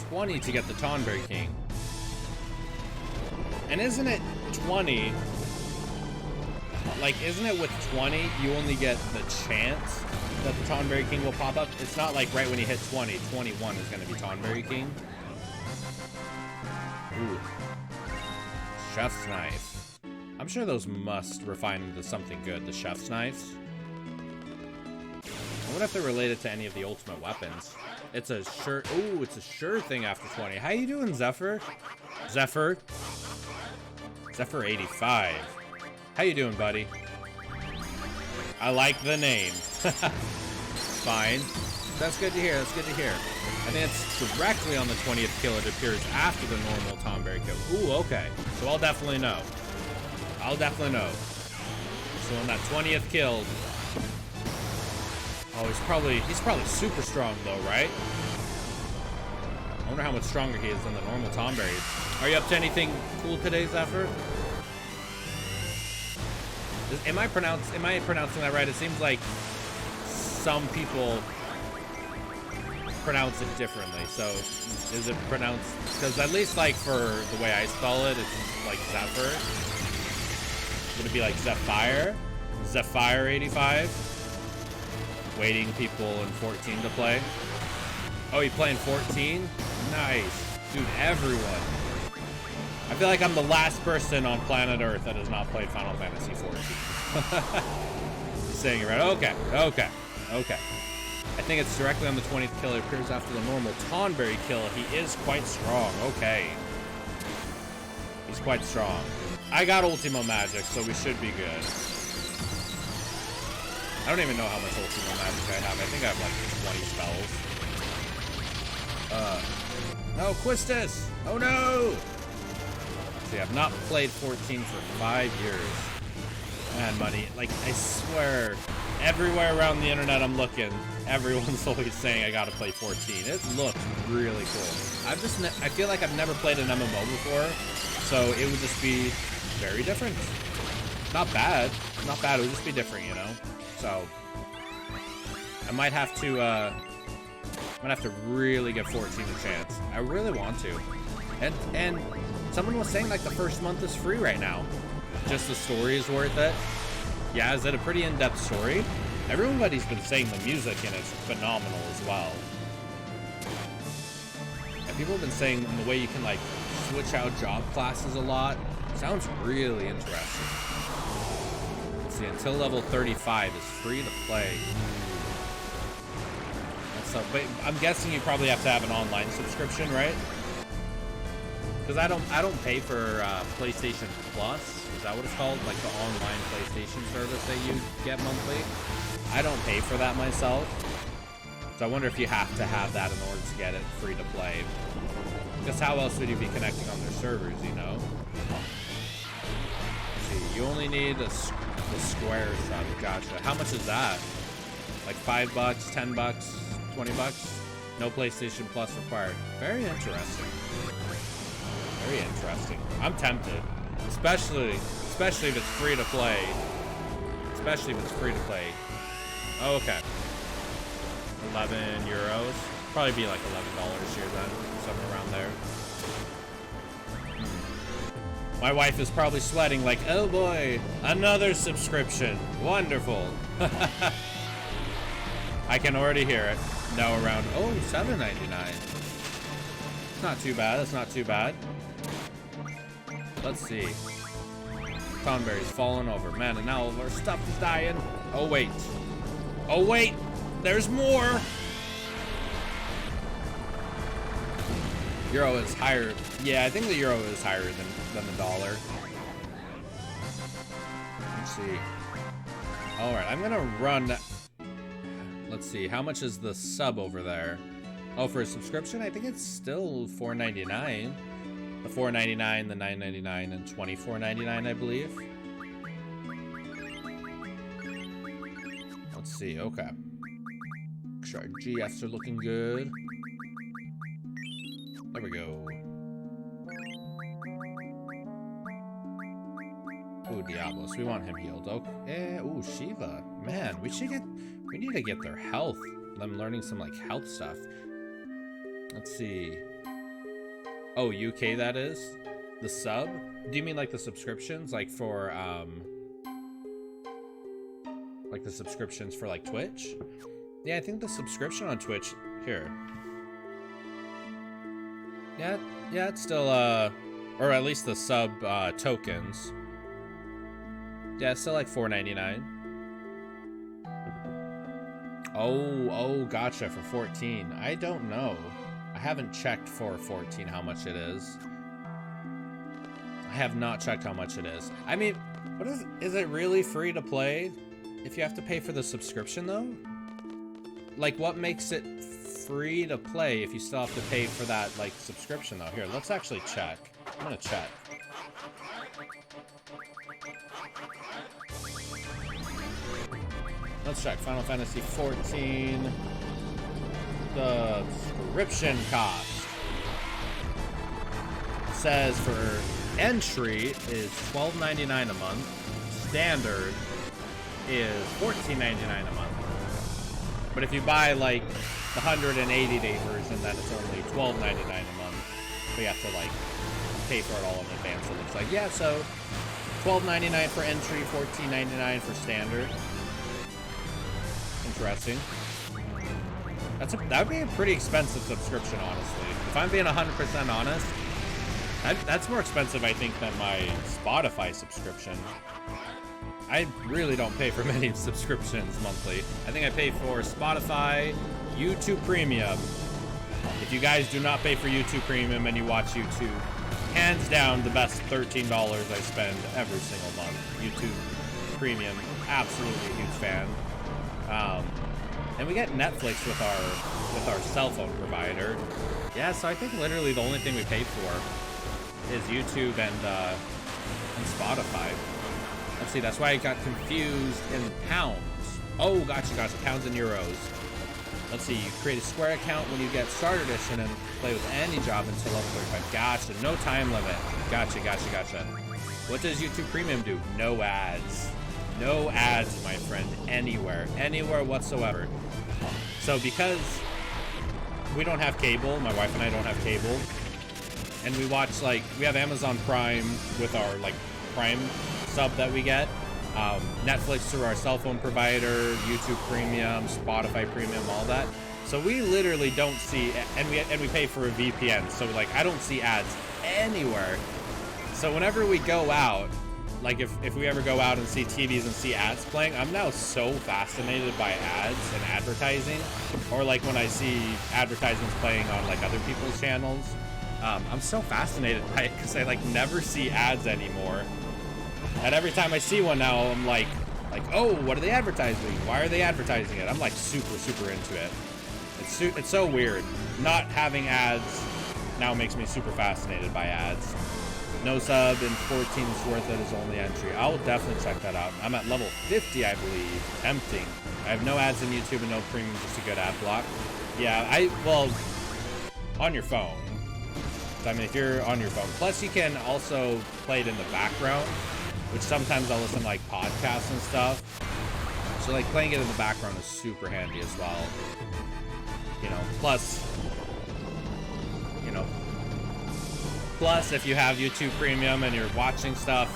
Speaker 1: 20 to get the Tonberry King. And isn't it 20... Like, isn't it with 20, you only get the chance that the Tonberry King will pop up? It's not like right when you hit 20, 21 is going to be Tonberry King. Ooh. Chef's Knife. I'm sure those must refine into something good, the Chef's Knives. I wonder if they're related to any of the ultimate weapons. It's a sure... Ooh, it's a sure thing after 20. How you doing, Zephyr? Zephyr 85. How you doing, buddy? I like the name. Fine. That's good to hear. That's good to hear. I think it's directly on the 20th kill. It appears after the normal Tonberry kill. Ooh, okay. So I'll definitely know. I'll definitely know. So on that 20th kill... Oh, he's probably super strong, though, right? I wonder how much stronger he is than the normal Tonberries. Are you up to anything cool today, Zephyr? Am I pronouncing that right? It seems like some people pronounce it differently. So is it pronounced, because at least like for the way I spell it, it's like Zephyr. Would it be like Zephyr? Zephyr 85? Waiting people in 14 to play. Oh, you playing 14? Nice. Dude, everyone. I feel like I'm the last person on planet Earth that has not played Final Fantasy 14. Saying it right. Okay. I think it's directly on the 20th kill. It appears after the normal Tonberry kill. He is quite strong. Okay. He's quite strong. I got Ultimo Magic, so we should be good. I don't even know how much Ultimo Magic I have. I think I have like 20 spells. No, Quistis! Oh no! See, I've not played 14 for 5 years. Man, money. Like, I swear, everywhere around the internet I'm looking, everyone's always saying I gotta play 14. It looks really cool. I feel like I've never played an MMO before, so it would just be very different. Not bad. Not bad. It would just be different, you know? So, I might have to really give 14 a chance. I really want to. And someone was saying like the first month is free right now. Just the story is worth it. Yeah, is it a pretty in-depth story? Everybody's been saying the music in it's phenomenal as well. And people have been saying the way you can like switch out job classes a lot. Sounds really interesting. Let's see, until level 35 is free to play. So, but I'm guessing you probably have to have an online subscription, right? Because I don't pay for PlayStation Plus. Is that what it's called? Like the online PlayStation service that you get monthly. I don't pay for that myself. So I wonder if you have to have that in order to get it free to play. Because how else would you be connecting on their servers, you know? Let's see, you only need the Square sub. Gotcha. How much is that? Like $5, $10, 20 bucks? No PlayStation Plus required. Very interesting. Very interesting. I'm tempted. Especially if it's free to play. Especially if it's free to play. Oh, okay. 11 euros. Probably be like $11 here then. Somewhere around there. My wife is probably sweating like, oh boy, another subscription. Wonderful. I can already hear it. Now around, oh, $7.99. It's not too bad. It's not too bad. Let's see. Tonberry's falling over. Man, and now all of our stuff is dying. Oh, wait. Oh, wait. There's more. Euro is higher. Yeah, I think the euro is higher than the dollar. Let's see. All right, I'm going to run. Let's see. How much is the sub over there? Oh, for a subscription, I think it's still $4.99. The $4.99, the $9.99, and $24.99, I believe. Let's see. Okay. Make sure our GFs are looking good. There we go. Ooh, Diablos. We want him healed. Okay. Ooh, Shiva. Man, we need to get their health. I'm learning some like health stuff. Let's see. Oh, UK that is? The sub? Do you mean like the subscriptions? Like for, like the subscriptions for like Twitch? Yeah, I think the subscription on Twitch, here. Yeah, it's still, or at least the sub, tokens. Yeah, it's still like $4.99. Oh, gotcha, for 14. I don't know. I haven't checked for 14 how much it is. I have not checked how much it is. I mean, what is it really free to play if you have to pay for the subscription though? Like what makes it free to play if you still have to pay for that like subscription though? Here, let's actually check. I'm gonna check. Let's check. Final Fantasy 14. Subscription cost. It says for entry is $12.99 a month. Standard is $14.99 a month. But if you buy like the 180-day version, then it's only $12.99 a month. So you have to like pay for it all in advance. It looks like, yeah. So $12.99 for entry, $14.99 for standard. Interesting. That would be a pretty expensive subscription, honestly. If I'm being 100% honest, that's more expensive, I think, than my Spotify subscription. I really don't pay for many subscriptions monthly. I think I pay for Spotify, YouTube Premium. If you guys do not pay for YouTube Premium and you watch YouTube, hands down the best $13 I spend every single month. YouTube Premium, absolutely a huge fan. And we get Netflix with our cell phone provider. Yeah, so I think literally the only thing we pay for is YouTube and Spotify. Let's see, that's why I got confused in pounds. Oh, gotcha, pounds and euros. Let's see, you create a Square account when you get Starter Edition and play with any job until level 35. Gotcha, no time limit. Gotcha. What does YouTube Premium do? No ads. No ads, my friend, anywhere whatsoever. So because we don't have cable, my wife and I don't have cable, and we watch, like, we have Amazon Prime with our, like, Prime sub that we get, Netflix through our cell phone provider, YouTube Premium, Spotify Premium, all that. So we literally don't see, and we pay for a VPN, so, like, I don't see ads anywhere. So whenever we go out, like if we ever go out and see TVs and see ads playing, I'm now so fascinated by ads and advertising, or like when I see advertisements playing on like other people's channels, I'm so fascinated by it because I like never see ads anymore. And every time I see one now, I'm like, oh, what are they advertising? Why are they advertising it? I'm like super into it. It's so weird. Not having ads now makes me super fascinated by ads. No sub and 14 is worth it is only entry. I'll definitely check that out. I'm at level 50, I believe. Tempting. I have no ads on YouTube and no premium, just a good ad block. Yeah, well, on your phone. So, I mean, if you're on your phone. Plus, you can also play it in the background, which sometimes I'll listen to, like, podcasts and stuff. So, like, playing it in the background is super handy as well. You know, plus, if you have YouTube Premium and you're watching stuff,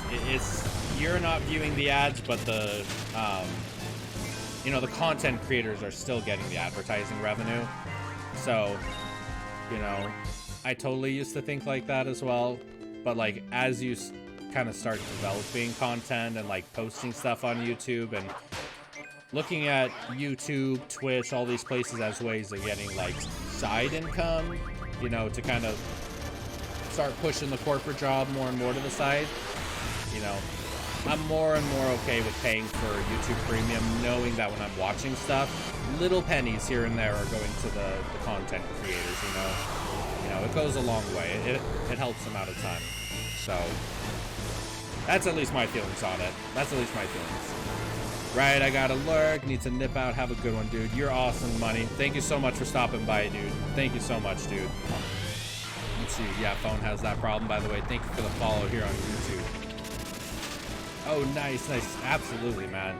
Speaker 1: you're not viewing the ads, but the content creators are still getting the advertising revenue. So, I totally used to think like that as well. But like, as you kind of start developing content and like posting stuff on YouTube and looking at YouTube, Twitch, all these places as ways of getting like side income, to kind of start pushing the corporate job more and more to the side, I'm more and more okay with paying for YouTube Premium, knowing that when I'm watching stuff, little pennies here and there are going to the content creators, it goes a long way. It helps them out a ton. So that's at least my feelings on it. Right, I gotta lurk, need to nip out, have a good one, dude. You're awesome, Money. Thank you so much for stopping by, dude. Thank you so much, dude. Let's see, yeah, phone has that problem, by the way. Thank you for the follow here on YouTube. Oh, nice. Absolutely, man.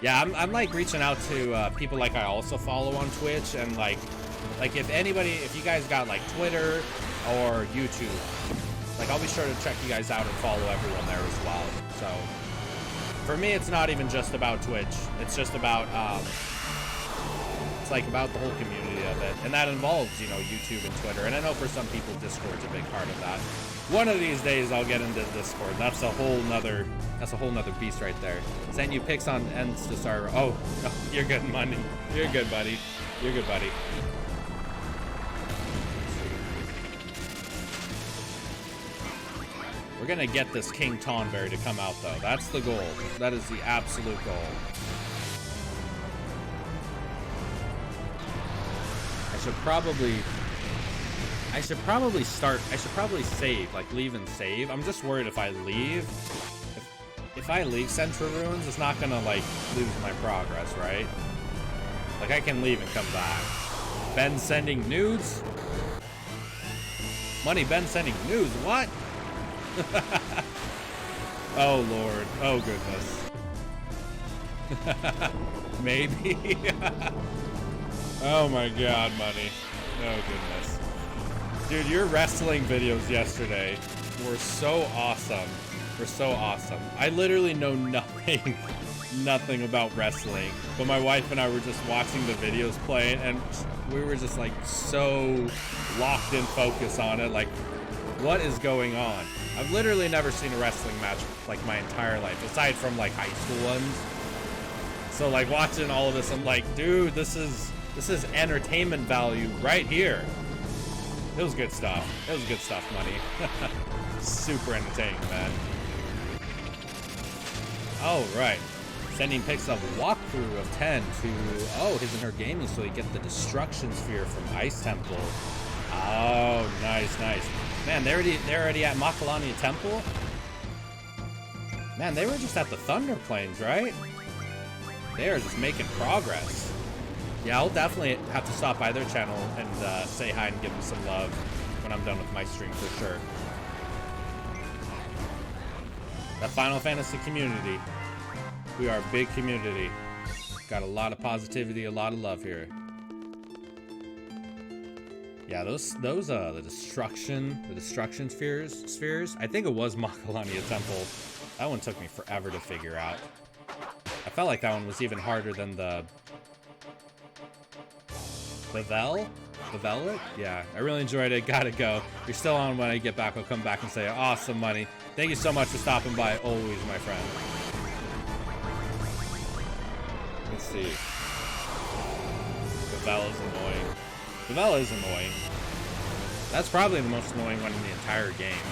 Speaker 1: Yeah, I'm like reaching out to people like I also follow on Twitch, and like if you guys got like Twitter or YouTube, like I'll be sure to check you guys out and follow everyone there as well. So for me, it's not even just about Twitch. It's just about it's like about the whole community of it, and that involves YouTube and Twitter. And I know for some people Discord's a big part of that. One of these days I'll get into Discord. That's a whole nother beast right there. Send you pics on ends to start. Oh, you're good, Money. You're good, buddy. We're gonna get this King Tonberry to come out though. That's the goal. That is the absolute goal. I should probably save, like leave and save. I'm just worried if I leave, if I leave Central Ruins, it's not gonna like lose my progress, right? Like I can leave and come back. Ben sending nudes? Money, Ben sending nudes, what? Oh Lord, oh goodness. Maybe. Oh my God, Money. Oh goodness. Dude, your wrestling videos yesterday were so awesome. I literally know nothing about wrestling, but my wife and I were just watching the videos playing, and we were just like so locked in focus on it, like what is going on? I've literally never seen a wrestling match like my entire life, aside from like high school ones. So like watching all of this, I'm like, dude, this is entertainment value right here. It was good stuff. It was good stuff, money. Super entertaining, man. Oh, right. Sending pics of walkthrough of 10 to, oh, his and her gaming, so you get the destruction sphere from Ice Temple. Oh, nice, nice. Man, they're already at Makalania Temple? Man, they were just at the Thunder Plains, right? They are just making progress. Yeah, I'll definitely have to stop by their channel and say hi and give them some love when I'm done with my stream for sure. The Final Fantasy community. We are a big community. Got a lot of positivity, a lot of love here. Yeah, the destruction spheres. I think it was Makalania Temple. That one took me forever to figure out. I felt like that one was even harder than the VIII? Yeah, I really enjoyed it. Gotta go. You're still on when I get back. I'll come back and say awesome, money. Thank you so much for stopping by. Always, my friend. Let's see. The is annoying. The is annoying. That's probably the most annoying one in the entire game.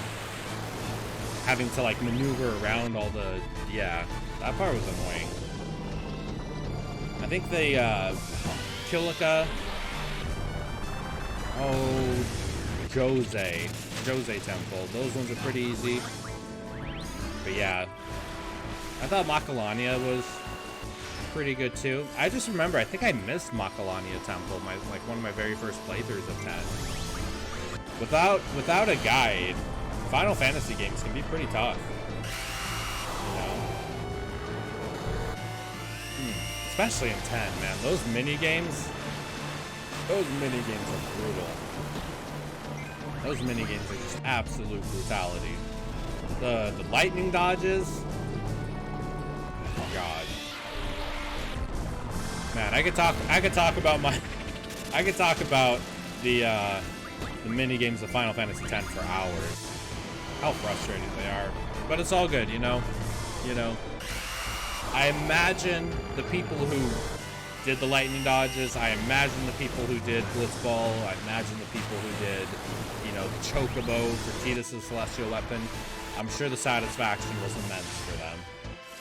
Speaker 1: Having to like maneuver around all the, yeah, that part was annoying. I think the Kilika, oh, Jose Temple, those ones are pretty easy. But yeah, I thought Makalania was pretty good too. I just remember, I think I missed Makalania Temple, like one of my very first playthroughs of 10. Without a guide, Final Fantasy games can be pretty tough. You know? Especially in 10, man. Those mini games are brutal. Those mini games are just absolute brutality. The lightning dodges. Oh God. Man, I could talk about the mini games of Final Fantasy X for hours. How frustrating they are. But it's all good, you know? I imagine the people who did the lightning dodges, I imagine the people who did Blitzball, I imagine the people who did, the Chocobo for Tidus' Celestial Weapon. I'm sure the satisfaction was immense for them.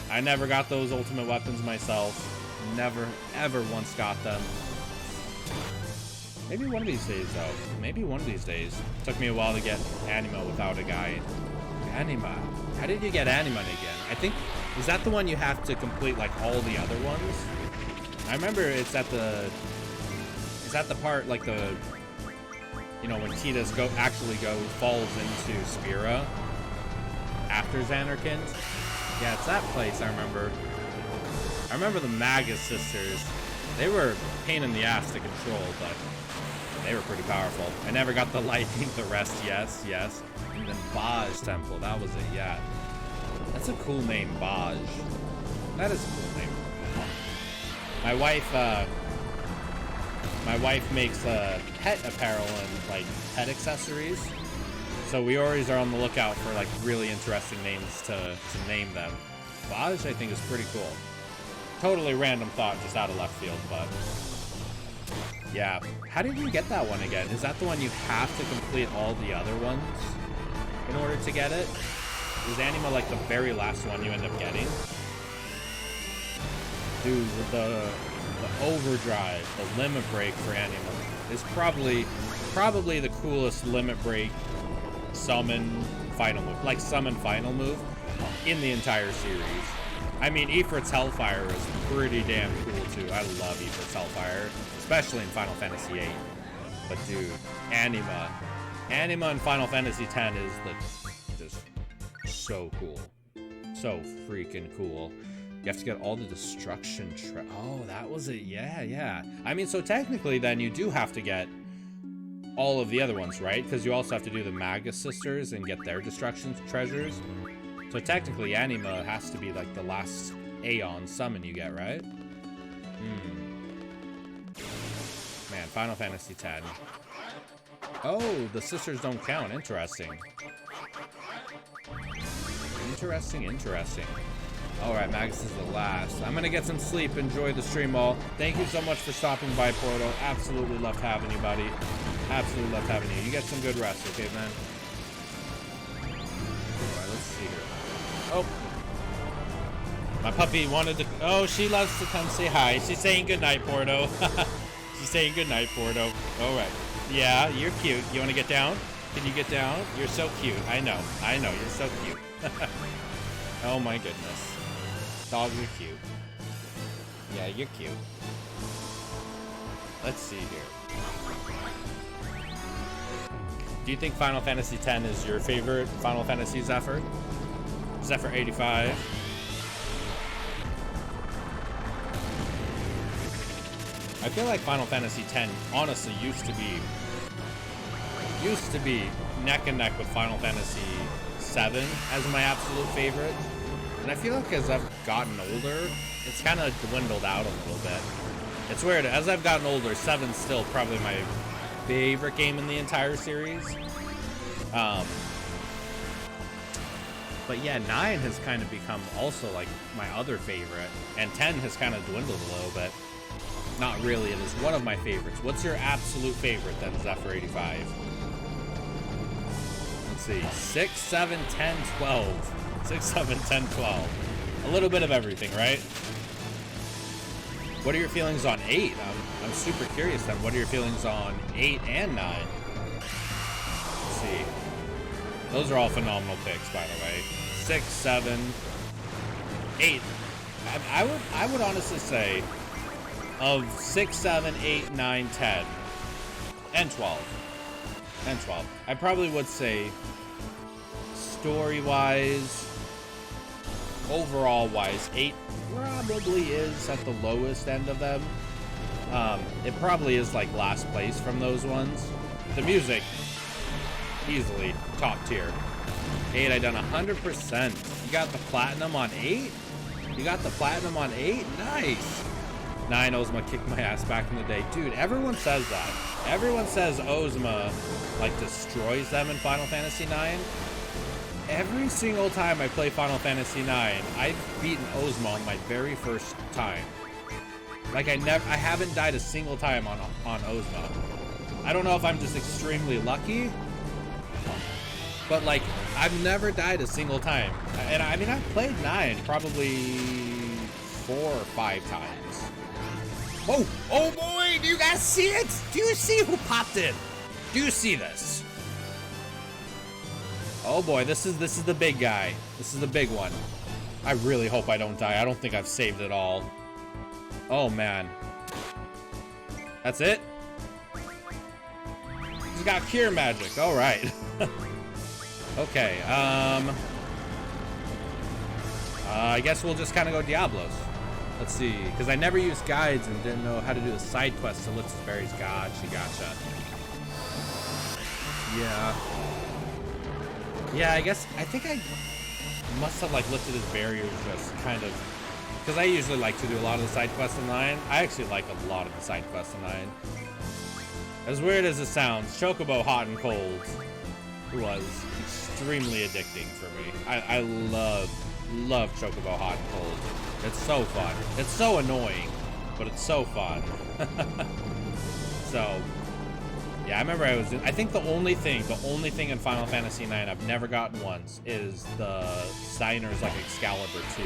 Speaker 1: I never got those ultimate weapons myself. Never, ever once got them. Maybe one of these days, though. Maybe one of these days. Took me a while to get Anima without a guide. Anima. How did you get Anima again? I think, is that the one you have to complete like all the other ones? I remember it's at the, is that the part like the, when Tidus falls into Spira after Xanarkand? Yeah, it's that place I remember. I remember the Magus sisters. They were a pain in the ass to control, but they were pretty powerful. I never got the lightning, the rest, yes. And then Baj Temple, that was it, yeah. That's a cool name, Baj. That is a cool name. My wife makes pet apparel and like pet accessories. So we always are on the lookout for like really interesting names to name them. Baj, I think, is pretty cool. Totally random thought, just out of left field, but yeah. How did you get that one again? Is that the one you have to complete all the other ones in order to get it? Is Anima like the very last one you end up getting? Dude, the overdrive, the limit break for Anima is probably the coolest limit break summon final move in the entire series. I mean, Ifrit's Hellfire is pretty damn cool too. I love Ifrit's Hellfire, especially in Final Fantasy VIII. But dude, Anima in Final Fantasy X is just so cool, so freaking cool. You have to get all the destruction. Oh, that was it. Yeah. I mean, so technically, then you do have to get all of the other ones, right? Because you also have to do the Magus sisters and get their destruction treasures. So technically, Anima has to be like the last Aeon summon you get, right? Man, Final Fantasy X. Oh, the sisters don't count. Interesting. Interesting, interesting. Alright, Magus is the last. I'm gonna get some sleep. Enjoy the stream all. Thank you so much for stopping by, Porto. Absolutely loved having you, buddy. Absolutely loved having you. You get some good rest, okay, man? Alright, let's see here. Oh. My puppy wanted to... Oh, she loves to come say hi. She's saying goodnight, Porto. She's saying goodnight, Porto. Alright. Yeah, you're cute. You want to get down? Can you get down? You're so cute. I know. I know. You're so cute. Oh, my goodness. Dogs are cute. Yeah, you're cute. Let's see here. Do you think Final Fantasy X is your favorite Final Fantasy, Zephyr? Zephyr 85. I feel like Final Fantasy X honestly used to be neck and neck with Final Fantasy VII as my absolute favorite. And I feel like as I've gotten older, it's kind of dwindled out a little bit. It's weird. As I've gotten older, 7's still probably my favorite game in the entire series. But yeah, 9 has kind of become also like my other favorite. And 10 has kind of dwindled a little bit. Not really. It is one of my favorites. What's your absolute favorite then, Zephyr 85? Let's see. 6, 7, 10, 12. 6, 7, 10, 12. A little bit of everything, right? What are your feelings on 8? I'm super curious then. What are your feelings on 8 and 9? Let's see. Those are all phenomenal picks, by the way. 6, 7, 8. I would honestly say of 6, 7, 8, 9, 10, and 12. And 12. I probably would say story-wise, overall-wise, 8 probably is at the lowest end of them. It probably is like last place from those ones. The music, easily top tier. 8, I done 100%. You got the platinum on 8? You got the platinum on 8? Nice. 9, Ozma kicked my ass back in the day. Dude, everyone says that. Everyone says Ozma, like, destroys them in Final Fantasy 9. Every single time I play Final Fantasy 9, I've beaten Ozma on my very first time. Like, I haven't died a single time on Ozma. I don't know if I'm just extremely lucky, but, like, I've never died a single time. And, I mean, I've played 9 probably 4 or 5 times. Oh, oh boy, do you guys see it? Do you see who popped in? Do you see this? Oh boy, this is the big guy. This is the big one. I really hope I don't die. I don't think I've saved it all. Oh man. That's it? He's got cure magic. All right. Okay, I guess we'll just kind of go Diablos. Let's see, because I never used guides and didn't know how to do the side quests to lift his berries. Gotcha. Yeah, I think I must have like lifted his barriers just kind of, because I usually like to do a lot of the side quests in 9. I actually like a lot of the side quests in 9. As weird as it sounds, Chocobo Hot and Cold was extremely addicting for me. I love Chocobo Hot and Cold. It's so fun. It's so annoying, but it's so fun. So, yeah, I remember I think the only thing in Final Fantasy 9 I've never gotten once is the Steiner's like Excalibur 2.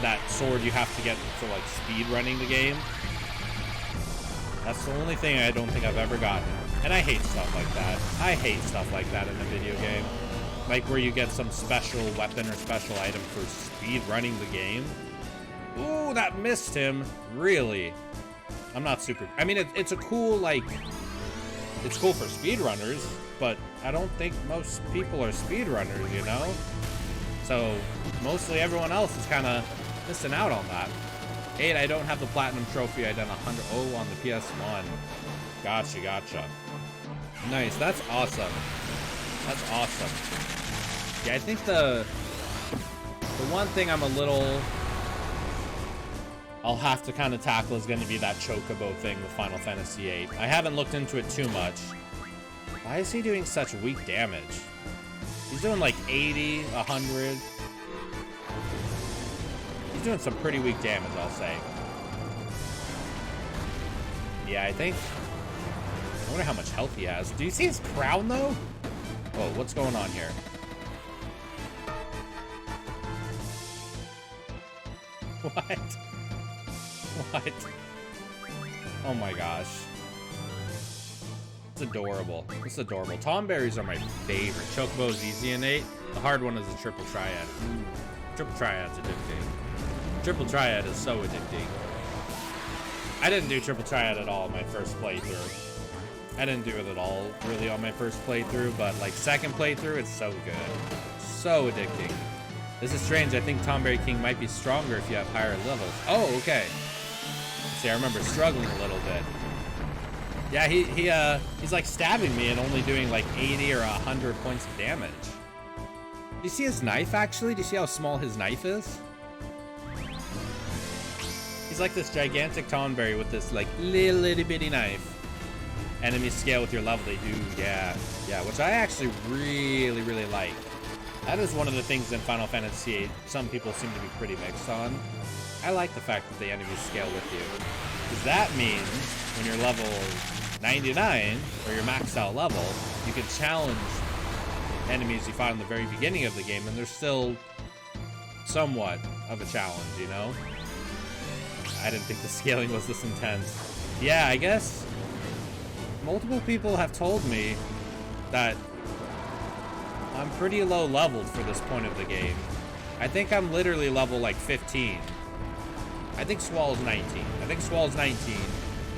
Speaker 1: That sword you have to get for like speed running the game. That's the only thing I don't think I've ever gotten. And I hate stuff like that. I hate stuff like that in a video game. Like where you get some special weapon or special item for speed running the game. Ooh, that missed him. Really? I'm not super... I mean, it's a cool, like... It's cool for speedrunners, but I don't think most people are speedrunners, you know? So, mostly everyone else is kind of missing out on that. 8, I don't have the Platinum Trophy. I done 100... Oh, on the PS1. Gotcha. Nice, that's awesome. That's awesome. Yeah, I think the one thing I'm a little... I'll have to kind of tackle is going to be that Chocobo thing with Final Fantasy VIII. I haven't looked into it too much. Why is he doing such weak damage? He's doing like 80, 100. He's doing some pretty weak damage, I'll say. Yeah, I think... I wonder how much health he has. Do you see his crown, though? Whoa, what's going on here? What? What? Oh my gosh. It's adorable. It's adorable. Tomberries are my favorite. Chocobo is easy and 8. The hard one is a triple triad. Triple triad's addicting. Triple triad is so addicting. I didn't do triple triad at all in my first playthrough. I didn't do it at all really on my first playthrough, but like second playthrough, it's so good. So addicting. This is strange. I think Tomberry King might be stronger if you have higher levels. Oh, okay. See, I remember struggling a little bit. Yeah, he's like stabbing me and only doing like 80 or 100 points of damage. Do you see his knife, actually? Do you see how small his knife is? He's like this gigantic Tomberry with this like little bitty knife. Enemy scale with your level, they do, yeah, which I actually really like. That is one of the things in Final Fantasy VIII some people seem to be pretty mixed on. I like the fact that the enemies scale with you, because that means when you're level 99, or your maxed out level, you can challenge enemies you fought in the very beginning of the game, and they're still somewhat of a challenge, you know? I didn't think the scaling was this intense. Yeah, I guess multiple people have told me that I'm pretty low leveled for this point of the game. I think I'm literally level like 15. I think Swall's 19. I think Swall's 19,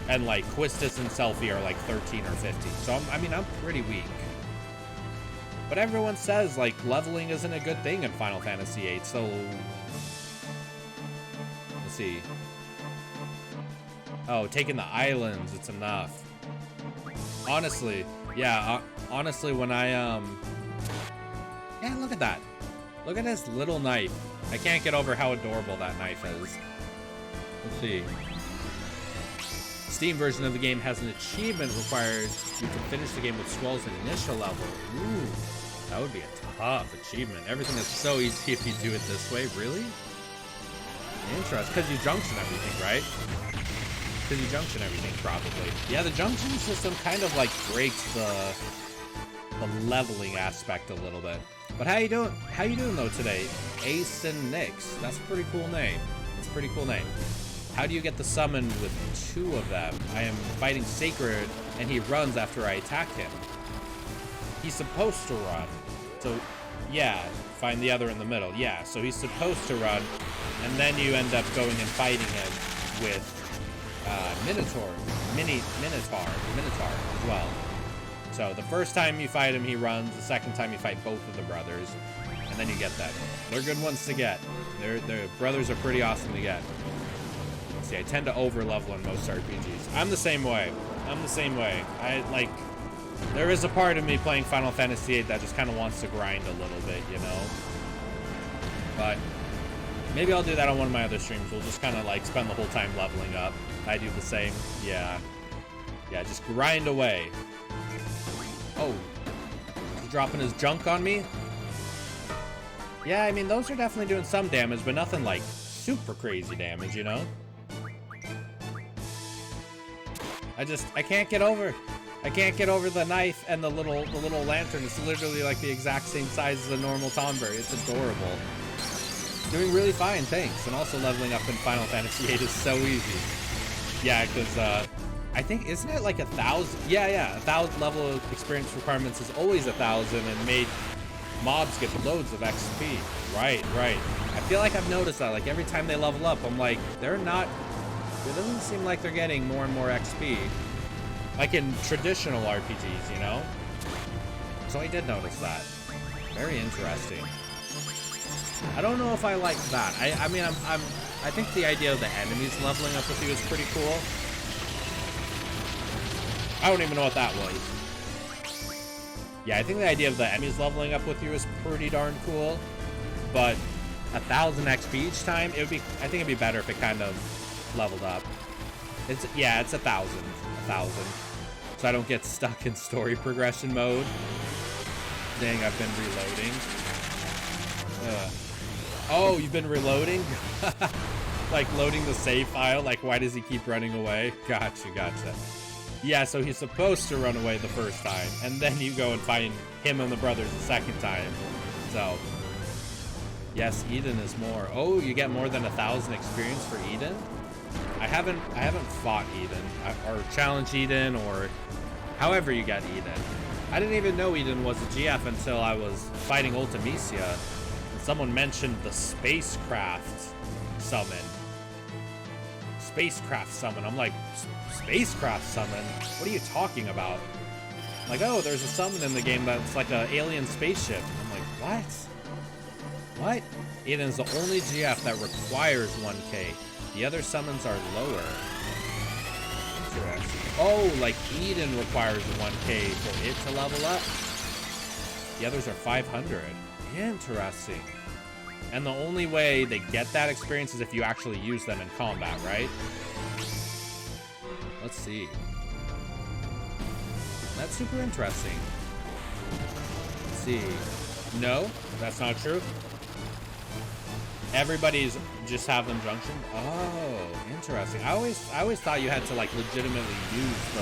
Speaker 1: and like Quistis and Selfie are like 13 or 15. So I'm pretty weak. But everyone says like leveling isn't a good thing in Final Fantasy VIII. So let's see. Oh, taking the islands, it's enough. Honestly, yeah. Honestly, when I yeah, look at that. Look at this little knife. I can't get over how adorable that knife is. Let's see. Steam version of the game has an achievement required you to finish the game with Squall's initial level. Ooh, that would be a tough achievement. Everything is so easy if you do it this way. Really? Interesting. Because you junction everything, right? Because you junction everything, probably. Yeah, the junction system kind of like breaks the leveling aspect a little bit. But how you doing? How you doing though today? Ace and Nyx. That's a pretty cool name. That's a pretty cool name. How do you get the summon with 2 of them? I am fighting Sacred, and he runs after I attack him. He's supposed to run. So, yeah, find the other in the middle. Yeah, so he's supposed to run, and then you end up going and fighting him with Minotaur as well. So the first time you fight him, he runs. The second time you fight both of the brothers, and then you get them. They're good ones to get. Their brothers are pretty awesome to get. See, I tend to over-level in most RPGs. I'm the same way. There is a part of me playing Final Fantasy VIII that just kind of wants to grind a little bit, you know? But maybe I'll do that on one of my other streams. We'll just kind of like spend the whole time leveling up. I do the same. Yeah, just grind away. Oh, he's dropping his junk on me? Yeah, I mean, those are definitely doing some damage, but nothing like super crazy damage, you know? I can't get over the knife and the little lantern. It's literally like the exact same size as a normal Tomberry. It's adorable. Doing really fine, thanks. And also leveling up in Final Fantasy VIII is so easy. Yeah, because I think, isn't it like 1,000? Yeah, 1,000 level of experience requirements is always 1,000 and made mobs get loads of XP. Right. I feel like I've noticed that. Like every time they level up, I'm like, it doesn't seem like they're getting more and more XP. Like in traditional RPGs, you know? So I did notice that. Very interesting. I don't know if I like that. I mean, I think the idea of the enemies leveling up with you is pretty cool. I don't even know what that was. Yeah, I think the idea of the enemies leveling up with you is pretty darn cool. But 1,000 XP each time, I think it'd be better if it kind of leveled up. It's 1,000. So I don't get stuck in story progression mode. Dang, I've been reloading. Oh, you've been reloading? Like loading the save file? Like, why does he keep running away? Gotcha, gotcha. Yeah, so he's supposed to run away the first time, and then you go and find him and the brothers the second time. So, yes, Eden is more. Oh, you get more than 1,000 experience for Eden? I haven't fought Eden, or challenged Eden, or however you got Eden. I didn't even know Eden was a GF until I was fighting Ultimisia. Someone mentioned the spacecraft summon. Spacecraft summon. I'm like, spacecraft summon? What are you talking about? I'm like, oh, there's a summon in the game that's like an alien spaceship. I'm like, what? What? Eden's the only GF that requires 1k. The other summons are lower. Interesting. Oh, like Eden requires 1k for it to level up. The others are 500. Interesting. And the only way they get that experience is if you actually use them in combat, right? Let's see. That's super interesting. Let's see. No, that's not true. Everybody's just have them junction. Oh, interesting. I always thought you had to like legitimately use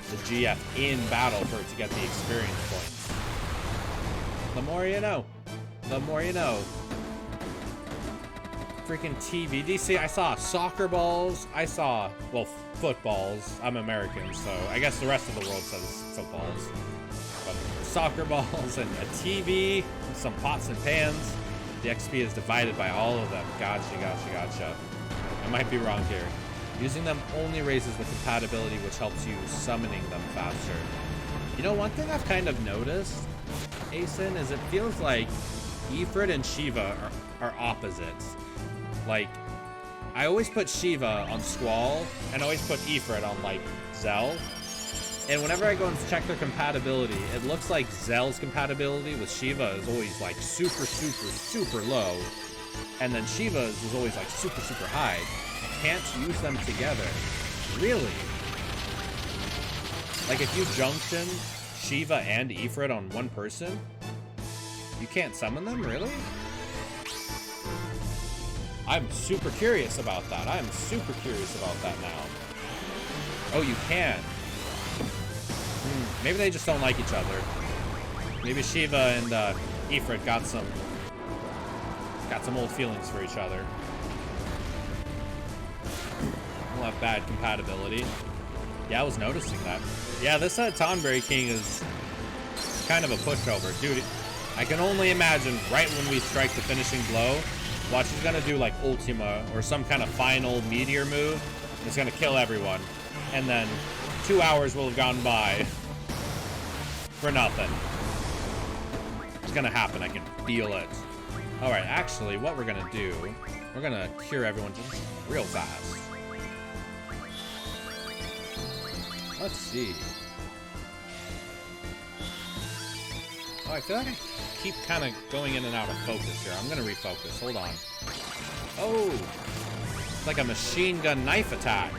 Speaker 1: the GF in battle for it to get the experience points. The more you know. The more you know. Freaking TV. DC, I saw soccer balls. I saw, well, footballs. I'm American, so I guess the rest of the world says footballs. But soccer balls and a TV, some pots and pans. The XP is divided by all of them. Gotcha, gotcha, gotcha. I might be wrong here. Using them only raises the compatibility, which helps you summoning them faster. You know, one thing I've kind of noticed, Asen, is it feels like Ifrit and Shiva are opposites. Like, I always put Shiva on Squall, and I always put Ifrit on, like, Zell. And whenever I go and check their compatibility, it looks like Zell's compatibility with Shiva is always, like, super, super, super low. And then Shiva's is always, like, super, super high. I can't use them together. Really? Like, if you junction Shiva and Ifrit on one person, you can't summon them? Really? I'm super curious about that. I'm super curious about that now. Oh, you can. Maybe they just don't like each other. Maybe Shiva and Ifrit got some old feelings for each other. We'll have bad compatibility. Yeah, I was noticing that. Yeah, this Tonberry King is kind of a pushover. Dude, I can only imagine right when we strike the finishing blow, watch, he's gonna do like Ultima or some kind of final meteor move. It's gonna kill everyone. And then 2 hours will have gone by for nothing. It's gonna happen, I can feel it. Alright, actually, what we're gonna do, we're gonna cure everyone just real fast. Let's see. Oh, I feel like I keep kind of going in and out of focus here. I'm gonna refocus, hold on. Oh! It's like a machine gun knife attack.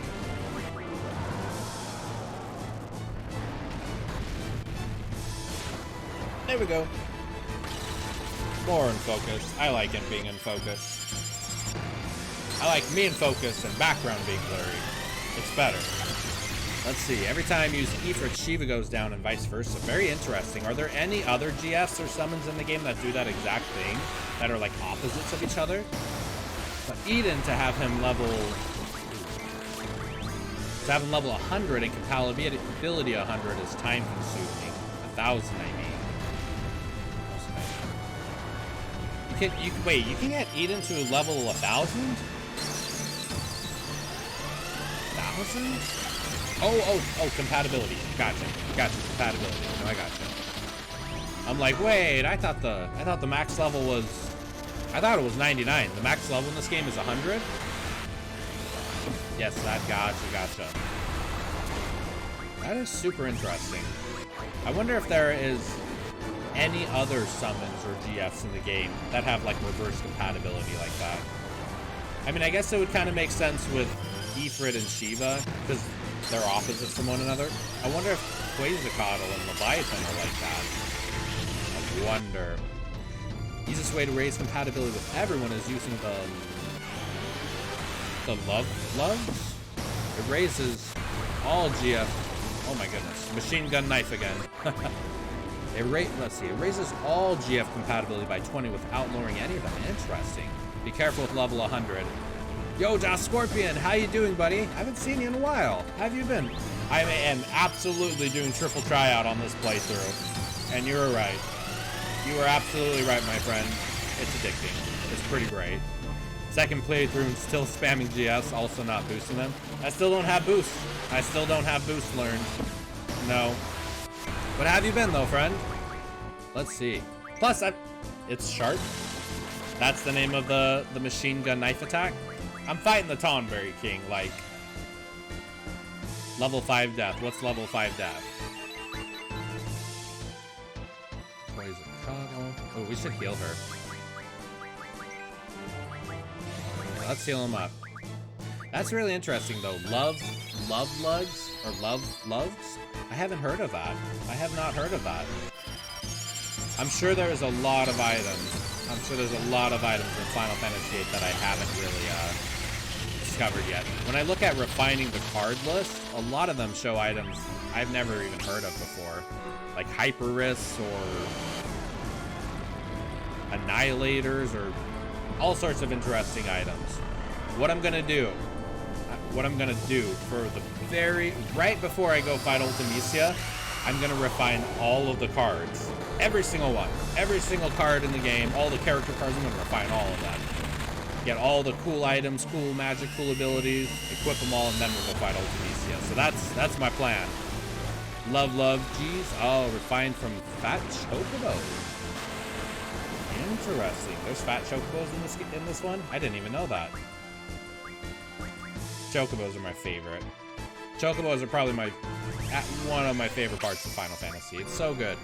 Speaker 1: There we go. More in focus. I like him being in focus. I like me in focus and background being blurry. It's better. Let's see. Every time you use Ifrit, Shiva goes down and vice versa. Very interesting. Are there any other GFs or summons in the game that do that exact thing? That are like opposites of each other? But Eden, to have him level 100 and compatibility 100 is time consuming. 1,000, I mean. Wait, you can get Eden to level 1,000? 1,000? Oh, compatibility. Gotcha, compatibility. No, I gotcha. I'm like, wait, I thought the max level was, I thought it was 99. The max level in this game is 100? Yes, that gotcha. That is super interesting. I wonder if there is any other summons or GFs in the game that have like reverse compatibility like that. I mean, I guess it would kind of make sense with Ifrit and Shiva because they're opposites from one another. I wonder if Quetzalcoatl and Leviathan are like that. I wonder. Easiest way to raise compatibility with everyone is using the loves. It raises all GF. Oh my goodness, machine gun knife again. Let's see, it raises all GF compatibility by 20 without lowering any of them. Interesting. Be careful with level 100. Yo, Das Scorpion, how you doing, buddy? I haven't seen you in a while. How have you been? I am absolutely doing triple tryout on this playthrough. And you're right. You are absolutely right, my friend. It's addicting. It's pretty great. Second playthrough and still spamming GS, also not boosting them. I still don't have boost. I still don't have boost learned. No. But have you been though, friend? Let's see. Plus, it's sharp. That's the name of the machine gun knife attack. I'm fighting the Tonberry King, like level 5 death. What's level 5 death? Poison Cuddle. Oh, we should heal her. Let's heal him up. That's really interesting though. Love lugs or loves? I haven't heard of that. I have not heard of that. I'm sure there's a lot of items. I'm sure there's a lot of items in Final Fantasy VIII that I haven't really discovered yet. When I look at refining the card list, a lot of them show items I've never even heard of before. Like Hyper-Wrists or Annihilators or all sorts of interesting items. What I'm gonna do for the right before I go fight Ultimisia, I'm gonna refine all of the cards. Every single one. Every single card in the game, all the character cards, I'm gonna refine all of them. Get all the cool items, cool magic, cool abilities, equip them all, and then we'll go fight Ultimisia. So that's my plan. Love, geez. Oh, refined from Fat Chocobo. Interesting. There's Fat Chocobos in this one? I didn't even know that. Chocobos are my favorite. Chocobos are probably one of my favorite parts of Final Fantasy. It's so good.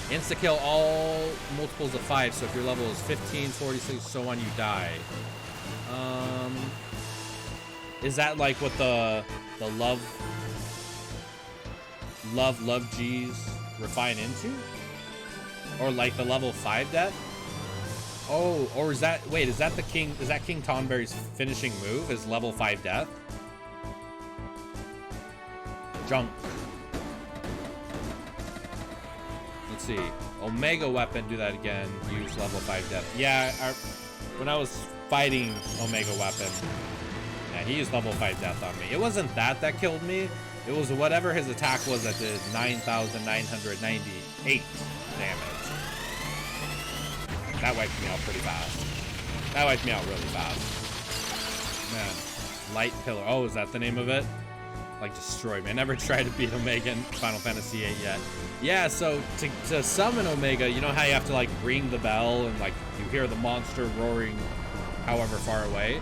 Speaker 1: Insta-kill all multiples of 5, so if your level is 15, 46, so on, you die. Is that like what the love G's refine into? Or like the level 5 death? Oh, or is that, wait, is that King Tonberry's finishing move, is level 5 death? Junk. Let's see. Omega weapon, do that again. Use level 5 death. Yeah, when I was fighting Omega weapon, yeah, he used level 5 death on me. It wasn't that killed me. It was whatever his attack was that did 9,998 damage. That wiped me out pretty fast. That wiped me out really fast. Man, Light Pillar. Oh, is that the name of it? Like, destroy me. I never tried to beat Omega in Final Fantasy VIII yet. Yeah, so to summon Omega, you know how you have to, like, ring the bell and, like, you hear the monster roaring however far away?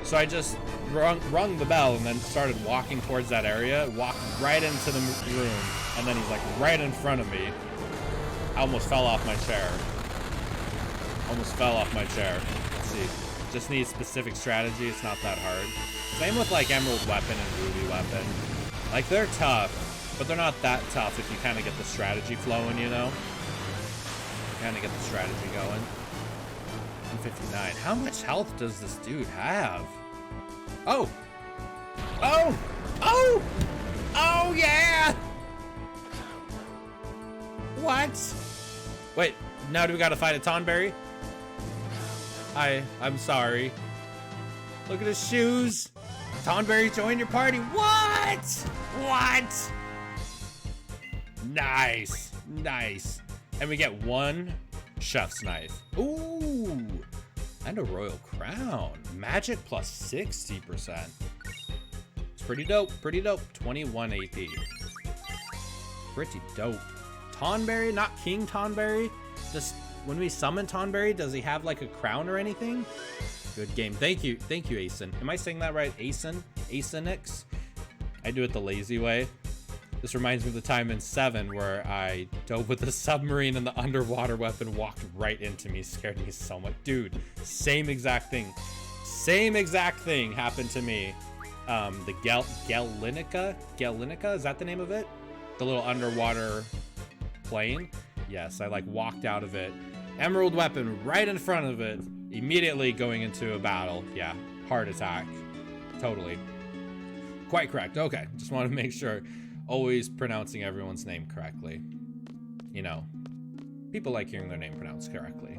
Speaker 1: So I just rung the bell and then started walking towards that area, walked right into the room, and then he's, like, right in front of me. I almost fell off my chair. Let's see. Just need specific strategy. It's not that hard. Same with like Emerald Weapon and Ruby Weapon. Like they're tough, but they're not that tough if you kind of get the strategy flowing, you know? Kind of get the strategy going. 159. How much health does this dude have? Oh! Oh! Oh! Oh yeah! What? Wait, now do we gotta fight a Tonberry? I'm sorry. Look at his shoes. Tonberry, join your party. What? What? Nice. Nice. And we get one chef's knife. Ooh. And a royal crown. Magic plus 60%. It's pretty dope. Pretty dope. 21 AP. Pretty dope. Tonberry, not King Tonberry. Just when we summon Tonberry, does he have like a crown or anything? Good game. Thank you, Asen. Am I saying that right? Asenix? I do it the lazy way. This reminds me of the time in 7 where I dove with the submarine and the underwater weapon walked right into me, scared me so much. Dude, same exact thing. Same exact thing happened to me. The Galinica, is that the name of it? The little underwater plane? Yes, I like walked out of it Emerald weapon right in front of it. Immediately going into a battle. Yeah, heart attack. Totally. Quite correct. Okay, just want to make sure. Always pronouncing everyone's name correctly. You know, people like hearing their name pronounced correctly.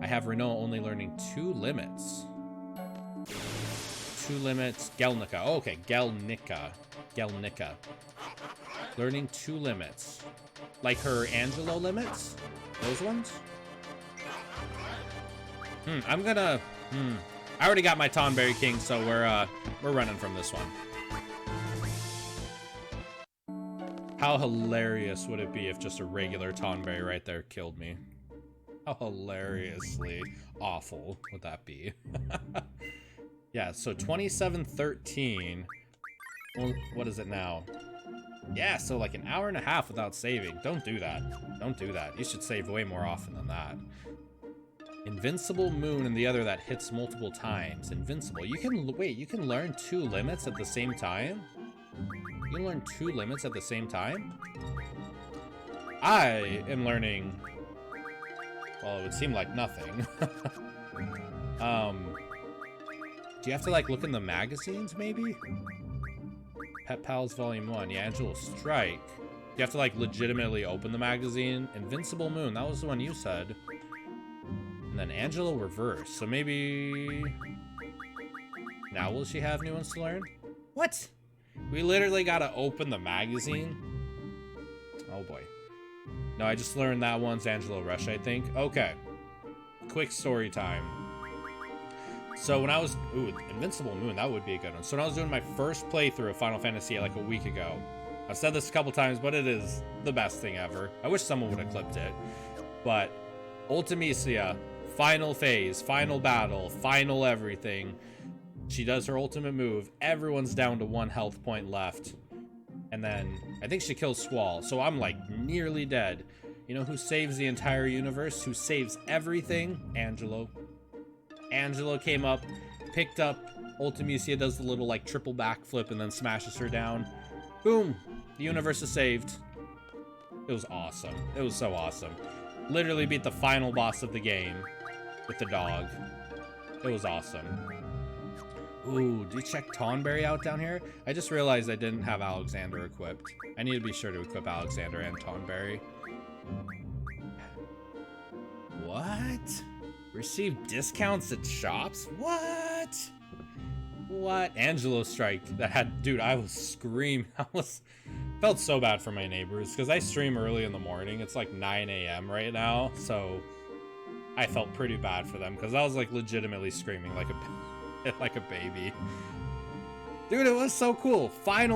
Speaker 1: I have Renault only learning 2 limits. 2 limits. Gelnica. Oh, okay, Gelnica. Gelnica. Learning 2 limits. Like her Angelo limits? Those ones? I'm gonna... I already got my Tonberry King, so we're running from this one. How hilarious would it be if just a regular Tonberry right there killed me? How hilariously awful would that be? Yeah, so 27:13. Well, what is it now? Yeah, so like an hour and a half without saving. Don't do that. Don't do that. You should save way more often than that. Invincible Moon and the other that hits multiple times. Invincible. You can, wait, you can learn 2 limits at the same time? You can learn 2 limits at the same time? I am learning, well, it would seem like nothing. Do you have to like look in the magazines maybe? Pet Pals Volume 1, yeah, Angelo Strike. You have to like legitimately open the magazine. Invincible Moon, that was the one you said. And then Angelo Reverse, so maybe... Now will she have new ones to learn? What? We literally gotta open the magazine? Oh boy. No, I just learned that one's Angelo Rush, I think. Okay. Quick story time. So when I was... Ooh, Invincible Moon, that would be a good one. So when I was doing my first playthrough of Final Fantasy like a week ago, I've said this a couple times, but it is the best thing ever. I wish someone would have clipped it. But Ultimisia, final phase, final battle, final everything. She does her ultimate move. Everyone's down to 1 health point left. And then I think she kills Squall. So I'm like nearly dead. You know who saves the entire universe? Who saves everything? Angelo. Angelo came up, picked up Ultimisia, does the little like triple backflip and then smashes her down. Boom! The universe is saved. It was awesome. It was so awesome. Literally beat the final boss of the game with the dog. It was awesome. Ooh, do you check Tonberry out down here? I just realized I didn't have Alexander equipped. I need to be sure to equip Alexander and Tonberry. What? Receive discounts at shops? What? What? Angelo Strike. That had, dude, I was screaming. Felt so bad for my neighbors because I stream early in the morning. It's like 9 a.m. right now, so I felt pretty bad for them because I was like legitimately screaming like a baby. Dude, it was so cool.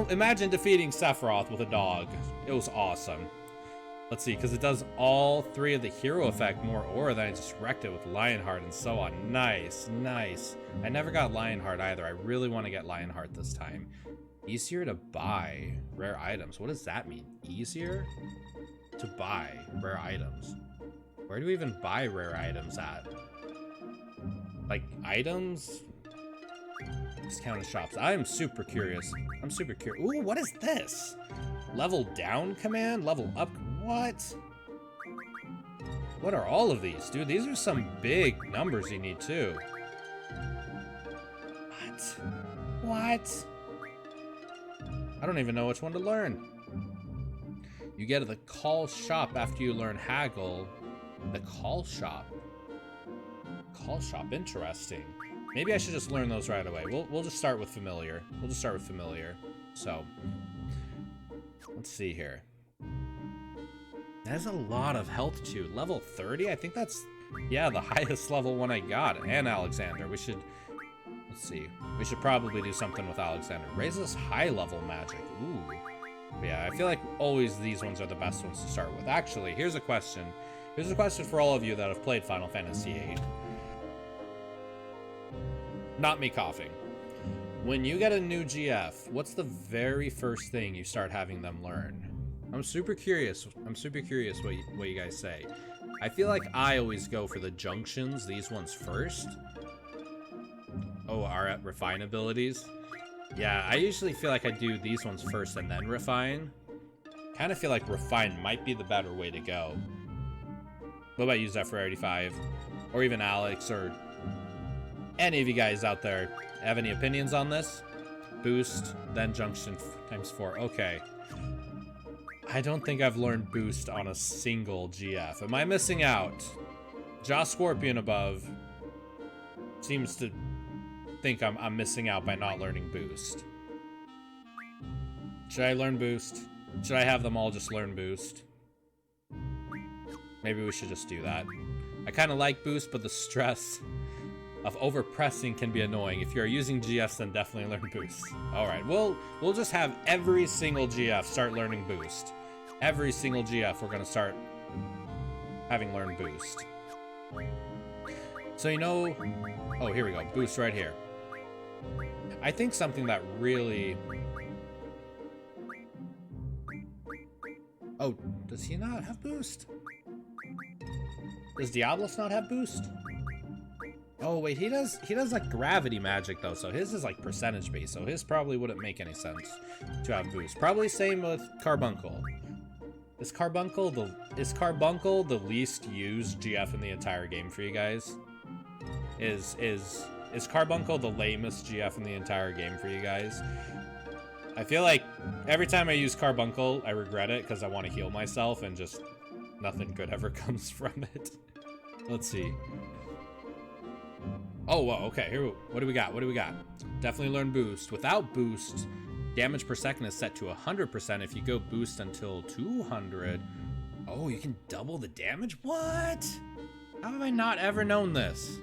Speaker 1: Imagine defeating Sephiroth with a dog. It was awesome. Let's see, because it does all 3 of the hero effect more aura than I just wrecked it with Lionheart and so on. Nice, nice. I never got Lionheart either. I really want to get Lionheart this time. Easier to buy rare items. What does that mean? Easier to buy rare items. Where do we even buy rare items at? Like items? Discounted shops. I'm super curious. I'm super curious. Ooh, what is this? Level down command? Level up? What? What are all of these? Dude, these are some big numbers you need too. What? What? I don't even know which one to learn. You get the call shop after you learn haggle. The call shop. Call shop, interesting. Maybe I should just learn those right away. We'll just start with familiar. We'll just start with familiar. So, let's see here. That's a lot of health too. Level 30? I think that's, yeah, the highest level one I got. And Alexander. We should, let's see. We should probably do something with Alexander. Raises high level magic. Ooh. But yeah, I feel like always these ones are the best ones to start with. Actually, here's a question. Here's a question for all of you that have played Final Fantasy VIII. Not me coughing. When you get a new GF, what's the very first thing you start having them learn? I'm super curious. I'm super curious what you guys say. I feel like I always go for the junctions, these ones first. Oh, our refine abilities. Yeah, I usually feel like I do these ones first and then refine. Kind of feel like refine might be the better way to go. What about you, Zephyr85? Or even Alex, or any of you guys out there have any opinions on this? Boost, then junction ×4. Okay. I don't think I've learned boost on a single GF. Am I missing out? Jaw Scorpion above seems to think I'm missing out by not learning boost. Should I learn boost? Should I have them all just learn boost? Maybe we should just do that. I kind of like boost, but the stress of overpressing can be annoying. If you're using GFs, then definitely learn boost. All right, we'll just have every single GF start learning boost. Every single GF we're gonna start having learned boost. So you know, oh, here we go, boost right here. I think something that really, oh, does he not have boost? Does Diablos not have boost? Oh wait, he does like gravity magic though, so his is like percentage based, so his probably wouldn't make any sense to have boost. Probably same with Carbuncle. Is Carbuncle the least used GF in the entire game for you guys? Is Carbuncle the lamest GF in the entire game for you guys? I feel like every time I use Carbuncle, I regret it because I want to heal myself and just nothing good ever comes from it. Let's see. Oh, whoa, okay, here, what do we got? What do we got? Definitely learn boost. Without boost, damage per second is set to 100%. If you go boost until 200, oh, you can double the damage? What? How have I not ever known this?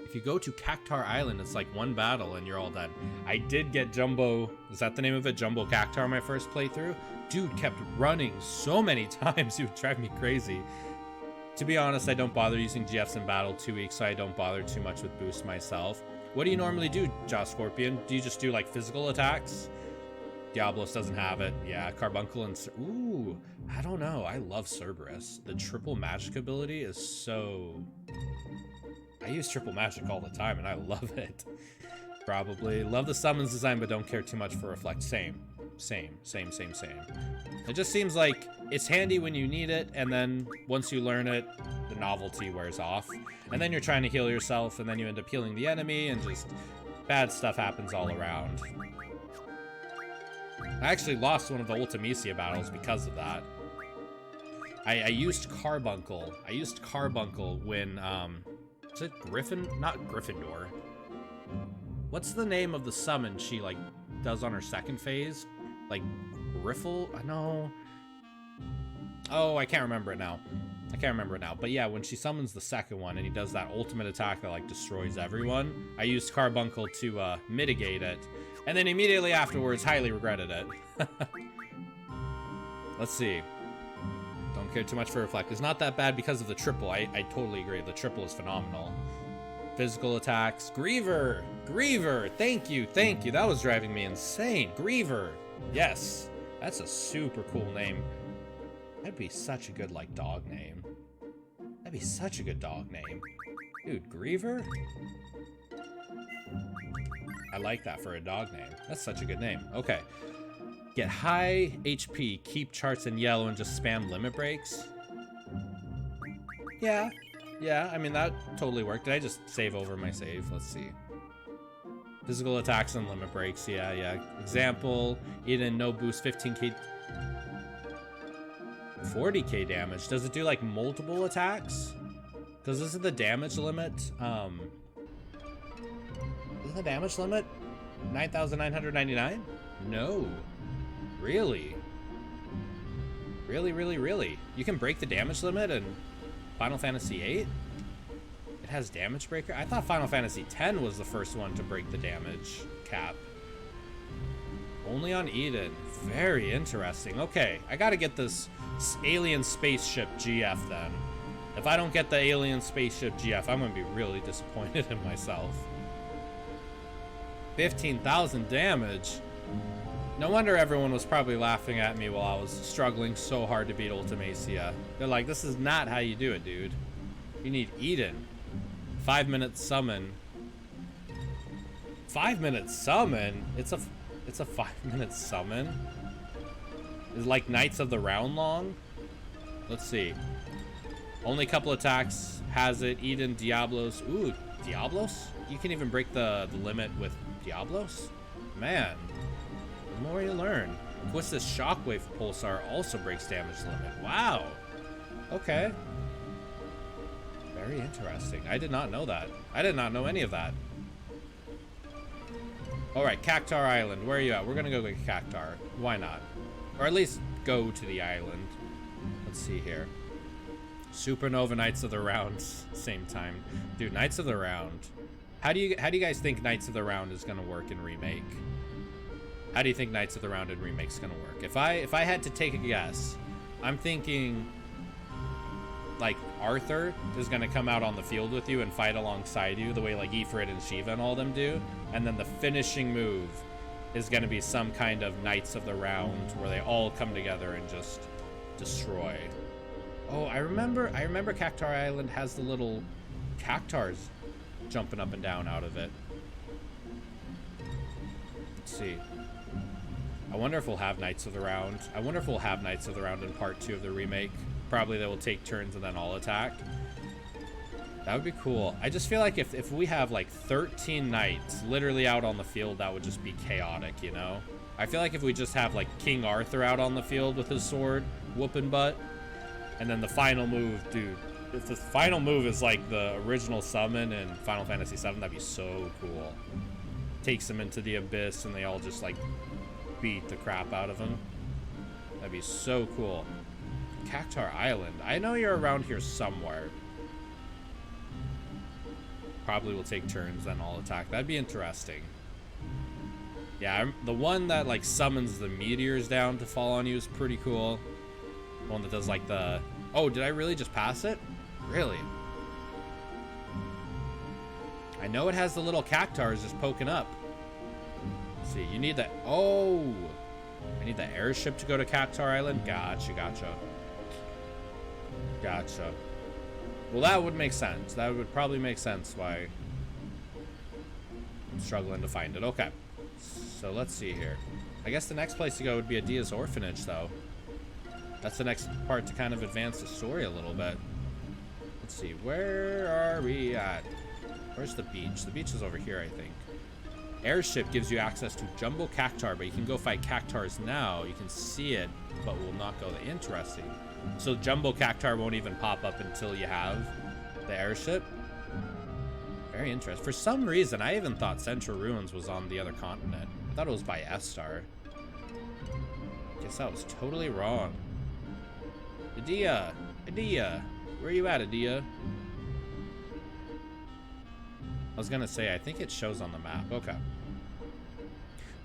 Speaker 1: If you go to Cactar Island, it's like one battle and you're all done. I did get Jumbo, is that the name of it? Jumbo Cactar my first playthrough? Dude kept running so many times, it would drive me crazy. To be honest, I don't bother using GFs in battle 2 weeks, so I don't bother too much with boost myself. What do you normally do, Jaw Scorpion? Do you just do like physical attacks? Diablos doesn't have it. Yeah, Carbuncle and... Ooh, I don't know. I love Cerberus. The triple magic ability is so... I use triple magic all the time and I love it. Probably. Love the summons design, but don't care too much for reflect. Same. It just seems like it's handy when you need it, and then once you learn it, the novelty wears off. And then you're trying to heal yourself, and then you end up healing the enemy, and just bad stuff happens all around. I actually lost one of the Ultimecia battles because of that. I used Carbuncle. I used Carbuncle when, is it not Gryffindor. What's the name of the summon she, like, does on her second phase? Like, Griffle? No. Oh, I can't remember it now. But yeah, when she summons the second one and he does that ultimate attack that, like, destroys everyone, I used Carbuncle to, mitigate it. And then immediately afterwards, highly regretted it. Let's see. Don't care too much for Reflect. It's not that bad because of the triple. I totally agree. The triple is phenomenal. Physical attacks. Griever! Thank you. That was driving me insane. Griever! Yes. That's a super cool name. That'd be such a good, like, dog name. Dude, Griever? I like that for a dog name. That's such a good name. Okay. Get high HP, keep charts in yellow, and just spam limit breaks. Yeah, I mean, that totally worked. Did I just save over my save? Let's see. Physical attacks and limit breaks. Yeah. Example, Eden, no boost, 15k... 40k damage. Does it do, like, multiple attacks? Because this is the damage limit. Is the damage limit 9,999? No. Really? Really? You can break the damage limit in Final Fantasy VIII? It has damage breaker? I thought Final Fantasy X was the first one to break the damage cap. Only on Eden. Very interesting. Okay, I gotta get this alien spaceship GF then. If I don't get the alien spaceship GF, I'm gonna be really disappointed in myself. 15,000 damage. No wonder everyone was probably laughing at me while I was struggling so hard to beat Ultimecia. They're like, this is not how you do it, dude. You need Eden. 5-minute summon. 5-minute summon? It's a 5-minute summon? Is like Knights of the Round long? Let's see. Only couple attacks has it. Eden, Diablos. Ooh, Diablos? You can even break the limit with Diablos? Man, the more you learn. Twisted Shockwave Pulsar also breaks damage limit. Wow. Okay. Very interesting. I did not know that. I did not know any of that. Alright, Cactar Island. Where are you at? We're gonna go get Cactar. Why not? Or at least go to the island. Let's see here. Supernova Knights of the Round. Same time. Dude, Knights of the Round. How do you guys think Knights of the Round is gonna work in Remake? How do you think Knights of the Round in Remake's gonna work? If I had to take a guess, I'm thinking like Arthur is gonna come out on the field with you and fight alongside you the way like Ifrit and Shiva and all them do, and then the finishing move is gonna be some kind of Knights of the Round where they all come together and just destroy. Oh, I remember Cactar Island has the little cactars jumping up and down out of it. Let's see. I wonder if we'll have Knights of the Round. I wonder if we'll have Knights of the Round in part 2 of the remake. Probably they will take turns and then all attack. That would be cool. I just feel like if we have like 13 knights literally out on the field, that would just be chaotic, you know? I feel like if we just have like King Arthur out on the field with his sword, whooping butt, and then the final move, dude. If the final move is like the original summon in Final Fantasy VII, that'd be so cool. Takes them into the abyss and they all just like beat the crap out of him. That'd be so cool. Cactar Island. I know you're around here somewhere. Probably will take turns, then all attack. That'd be interesting. Yeah, the one that like summons the meteors down to fall on you is pretty cool. The one that does like the... Oh, did I really just pass it? Really? I know it has the little cactars just poking up. Let's see, you need that... Oh! I need the airship to go to Cactar Island? Gotcha. Well, that would make sense. That would probably make sense why I'm struggling to find it. Okay. So let's see here. I guess the next place to go would be Adia's Orphanage, though. That's the next part to kind of advance the story a little bit. Let's see. Where are we at? Where's the beach? The beach is over here, I think. Airship gives you access to Jumbo Cactar, but you can go fight Cactars now. You can see it, but will not go there. Interesting. So Jumbo Cactar won't even pop up until you have the airship. Very interesting. For some reason, I even thought Central Ruins was on the other continent. I thought it was by Estar. Guess I was totally wrong. Adia! Where are you at, Adia? I was gonna say, I think it shows on the map. Okay.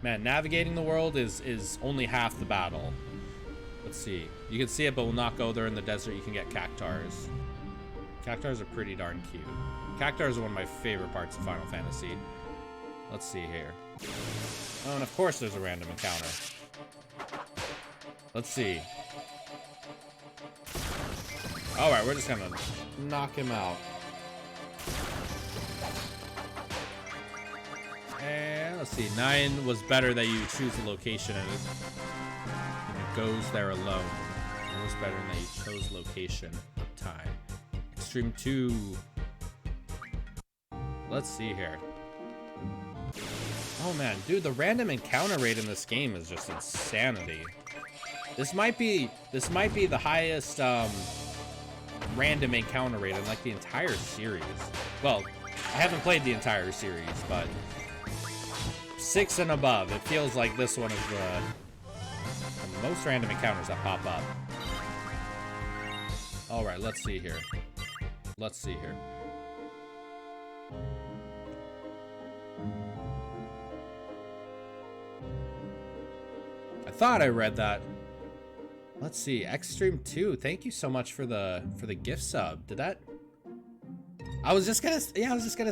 Speaker 1: Man, navigating the world is only half the battle. Let's see. You can see it, but will not go there in the desert. You can get cactars. Cactars are pretty darn cute. Cactars are one of my favorite parts of Final Fantasy. Let's see here. Oh, and of course there's a random encounter. Let's see. Alright, we're just gonna knock him out. And let's see. 9 was better that you choose the location and it goes there alone. It was better that you chose location of time. Extreme 2. Let's see here. Oh man, dude, the random encounter rate in this game is just insanity. This might be the highest random encounter rate in like the entire series. Well, I haven't played the entire series, but 6 and above, it feels like this one is the most random encounters that pop up. Alright, let's see here. Let's see here. I thought I read that. Let's see. Extreme 2, thank you so much for the gift sub. Did that... I was just gonna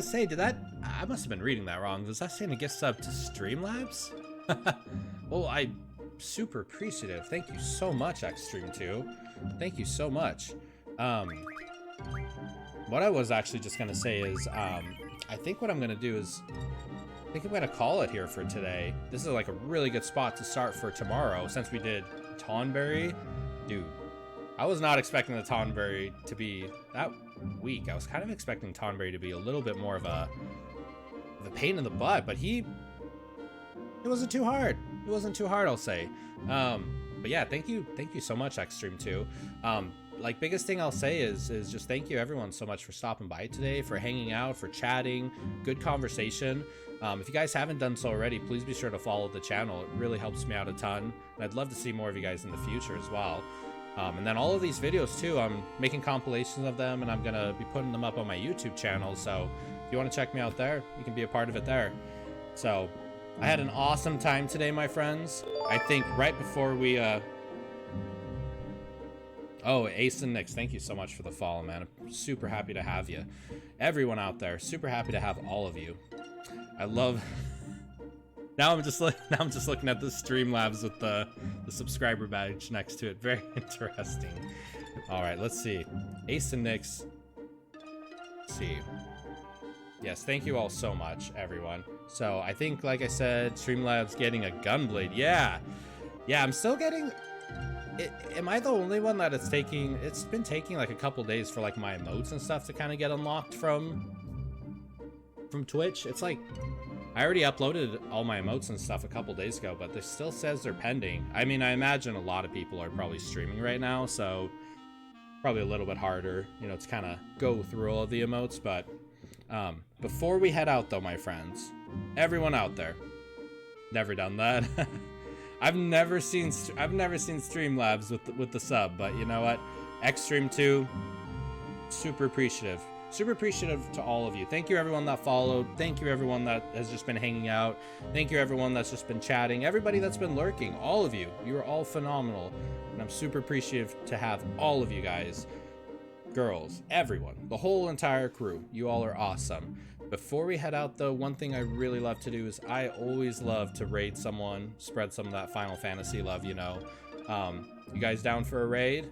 Speaker 1: say, did that... I must have been reading that wrong. Was that saying a gift sub to Streamlabs? Well, I'm super appreciative. Thank you so much, Extreme 2. Thank you so much. What I was actually just gonna say is, I think what I'm gonna do is, I think I'm gonna call it here for today. This is like a really good spot to start for tomorrow, since we did Tonberry. Dude, I was not expecting the Tonberry to be that weak. I was kind of expecting Tonberry to be a little bit more of a pain in the butt, but it wasn't too hard. It wasn't too hard, I'll say. But yeah, thank you so much, Xstream2. Like, biggest thing I'll say is just thank you everyone so much for stopping by today, for hanging out, for chatting, good conversation. If you guys haven't done so already, please be sure to follow the channel. It really helps me out a ton, and I'd love to see more of you guys in the future as well. And then all of these videos too, I'm making compilations of them, and I'm gonna be putting them up on my YouTube channel, so if you want to check me out there, you can be a part of it there. So I had an awesome time today, my friends. I think right before we oh, Ace and Nix, thank you so much for the follow, man. I'm super happy to have you. Everyone out there, super happy to have all of you. I love... Now I'm just looking at the Streamlabs with the subscriber badge next to it. Very interesting. All right, let's see. Ace and Nix. Let's see. Yes, thank you all so much, everyone. So I think, like I said, Streamlabs getting a Gunblade. Yeah, I'm still getting... am I the only one that it's been taking like a couple days for like my emotes and stuff to kind of get unlocked from Twitch? It's like, I already uploaded all my emotes and stuff a couple days ago, but it still says they're pending. I mean, I imagine a lot of people are probably streaming right now, so probably a little bit harder, you know, to kind of go through all of the emotes. But before we head out though, my friends, everyone out there, never done that. I've never seen Streamlabs with the sub, but you know what? Xstream2, super appreciative. Super appreciative to all of you. Thank you everyone that followed. Thank you everyone that has just been hanging out. Thank you everyone that's just been chatting. Everybody that's been lurking. All of you. You are all phenomenal. And I'm super appreciative to have all of you guys. Girls, everyone. The whole entire crew. You all are awesome. Before we head out though, one thing I really love to do is I always love to raid someone, spread some of that Final Fantasy love, you know. You guys down for a raid?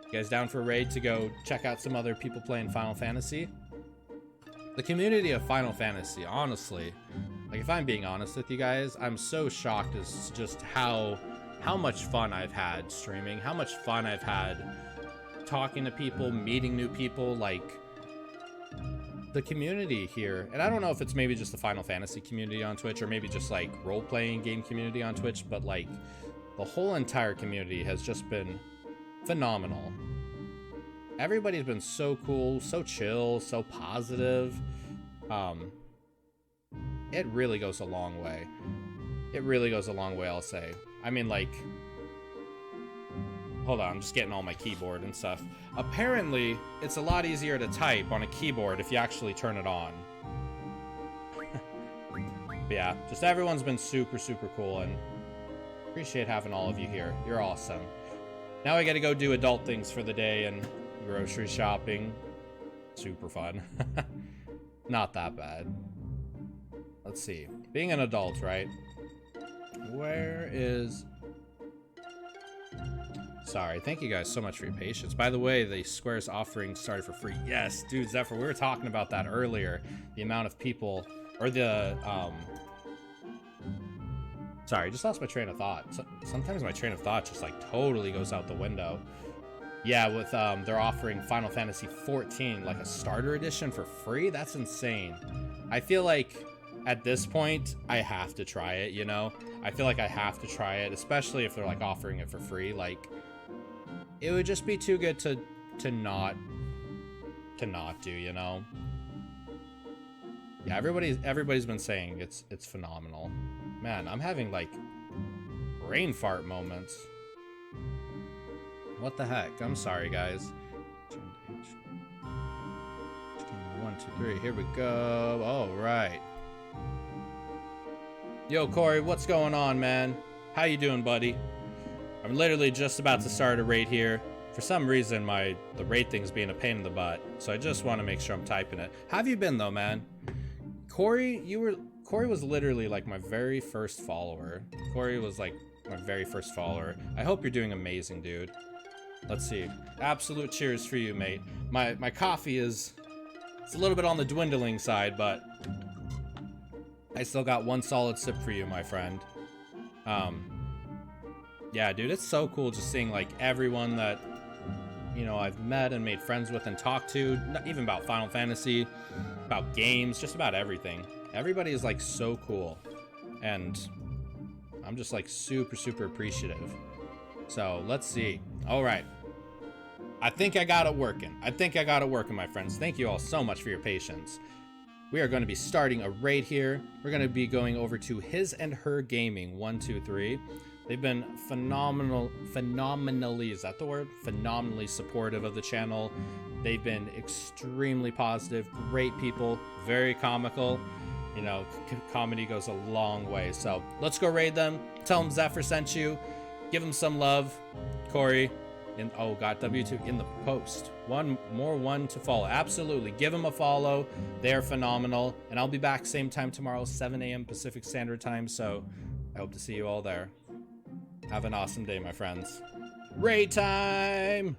Speaker 1: You guys down for a raid to go check out some other people playing Final Fantasy? The community of Final Fantasy, honestly, like if I'm being honest with you guys, I'm so shocked as to just how much fun I've had streaming, how much fun I've had talking to people, meeting new people, like the community here. And I don't know if it's maybe just the Final Fantasy community on Twitch or maybe just like role-playing game community on Twitch, but like the whole entire community has just been phenomenal. Everybody's been so cool, so chill, so positive. It really goes a long way. It really goes a long way, I'll say. I mean, like, hold on, I'm just getting all my keyboard and stuff. Apparently, it's a lot easier to type on a keyboard if you actually turn it on. But yeah, just everyone's been super, super cool, and appreciate having all of you here. You're awesome. Now I gotta go do adult things for the day and grocery shopping. Super fun. Not that bad. Let's see. Being an adult, right? Where is... Sorry, thank you guys so much for your patience. By the way, the Squares offering started for free. Yes, dude, Zephyr, we were talking about that earlier. The amount of people, or the, sorry, just lost my train of thought. Sometimes my train of thought just like totally goes out the window. Yeah, with, they're offering Final Fantasy 14, like a starter edition for free? That's insane. I feel like at this point, I have to try it, you know? I feel like I have to try it, especially if they're like offering it for free. Like, it would just be too good to not do, you know? Yeah, everybody's been saying it's phenomenal. Man, I'm having like brain fart moments. What the heck? I'm sorry, guys. 1, 2, 3. Here we go. All right. Yo, Corey, what's going on, man? How you doing, buddy? I'm literally just about to start a raid here. For some reason, the raid thing's being a pain in the butt, so I just want to make sure I'm typing it. How have you been, though, man? Corey was literally like my very first follower. Corey was like my very first follower. I hope you're doing amazing, dude. Let's see. Absolute cheers for you, mate. My coffee it's a little bit on the dwindling side, but I still got one solid sip for you, my friend. Yeah, dude, it's so cool just seeing like everyone that you know, I've met and made friends with and talked to, not even about Final Fantasy, about games, just about everything. Everybody is like so cool, and I'm just like super appreciative. So let's see. All right, I think I got it working. My friends. Thank you all so much for your patience. We are going to be starting a raid here. We're going to be going over to His and Her Gaming 123. They've been phenomenally, is that the word? Phenomenally supportive of the channel. They've been extremely positive, great people, very comical. You know, comedy goes a long way. So let's go raid them. Tell them Zephyr sent you. Give them some love. Corey, oh, got W2 in the post. One to follow. Absolutely. Give them a follow. They're phenomenal. And I'll be back same time tomorrow, 7 a.m. Pacific Standard Time. So I hope to see you all there. Have an awesome day, my friends. Raid time!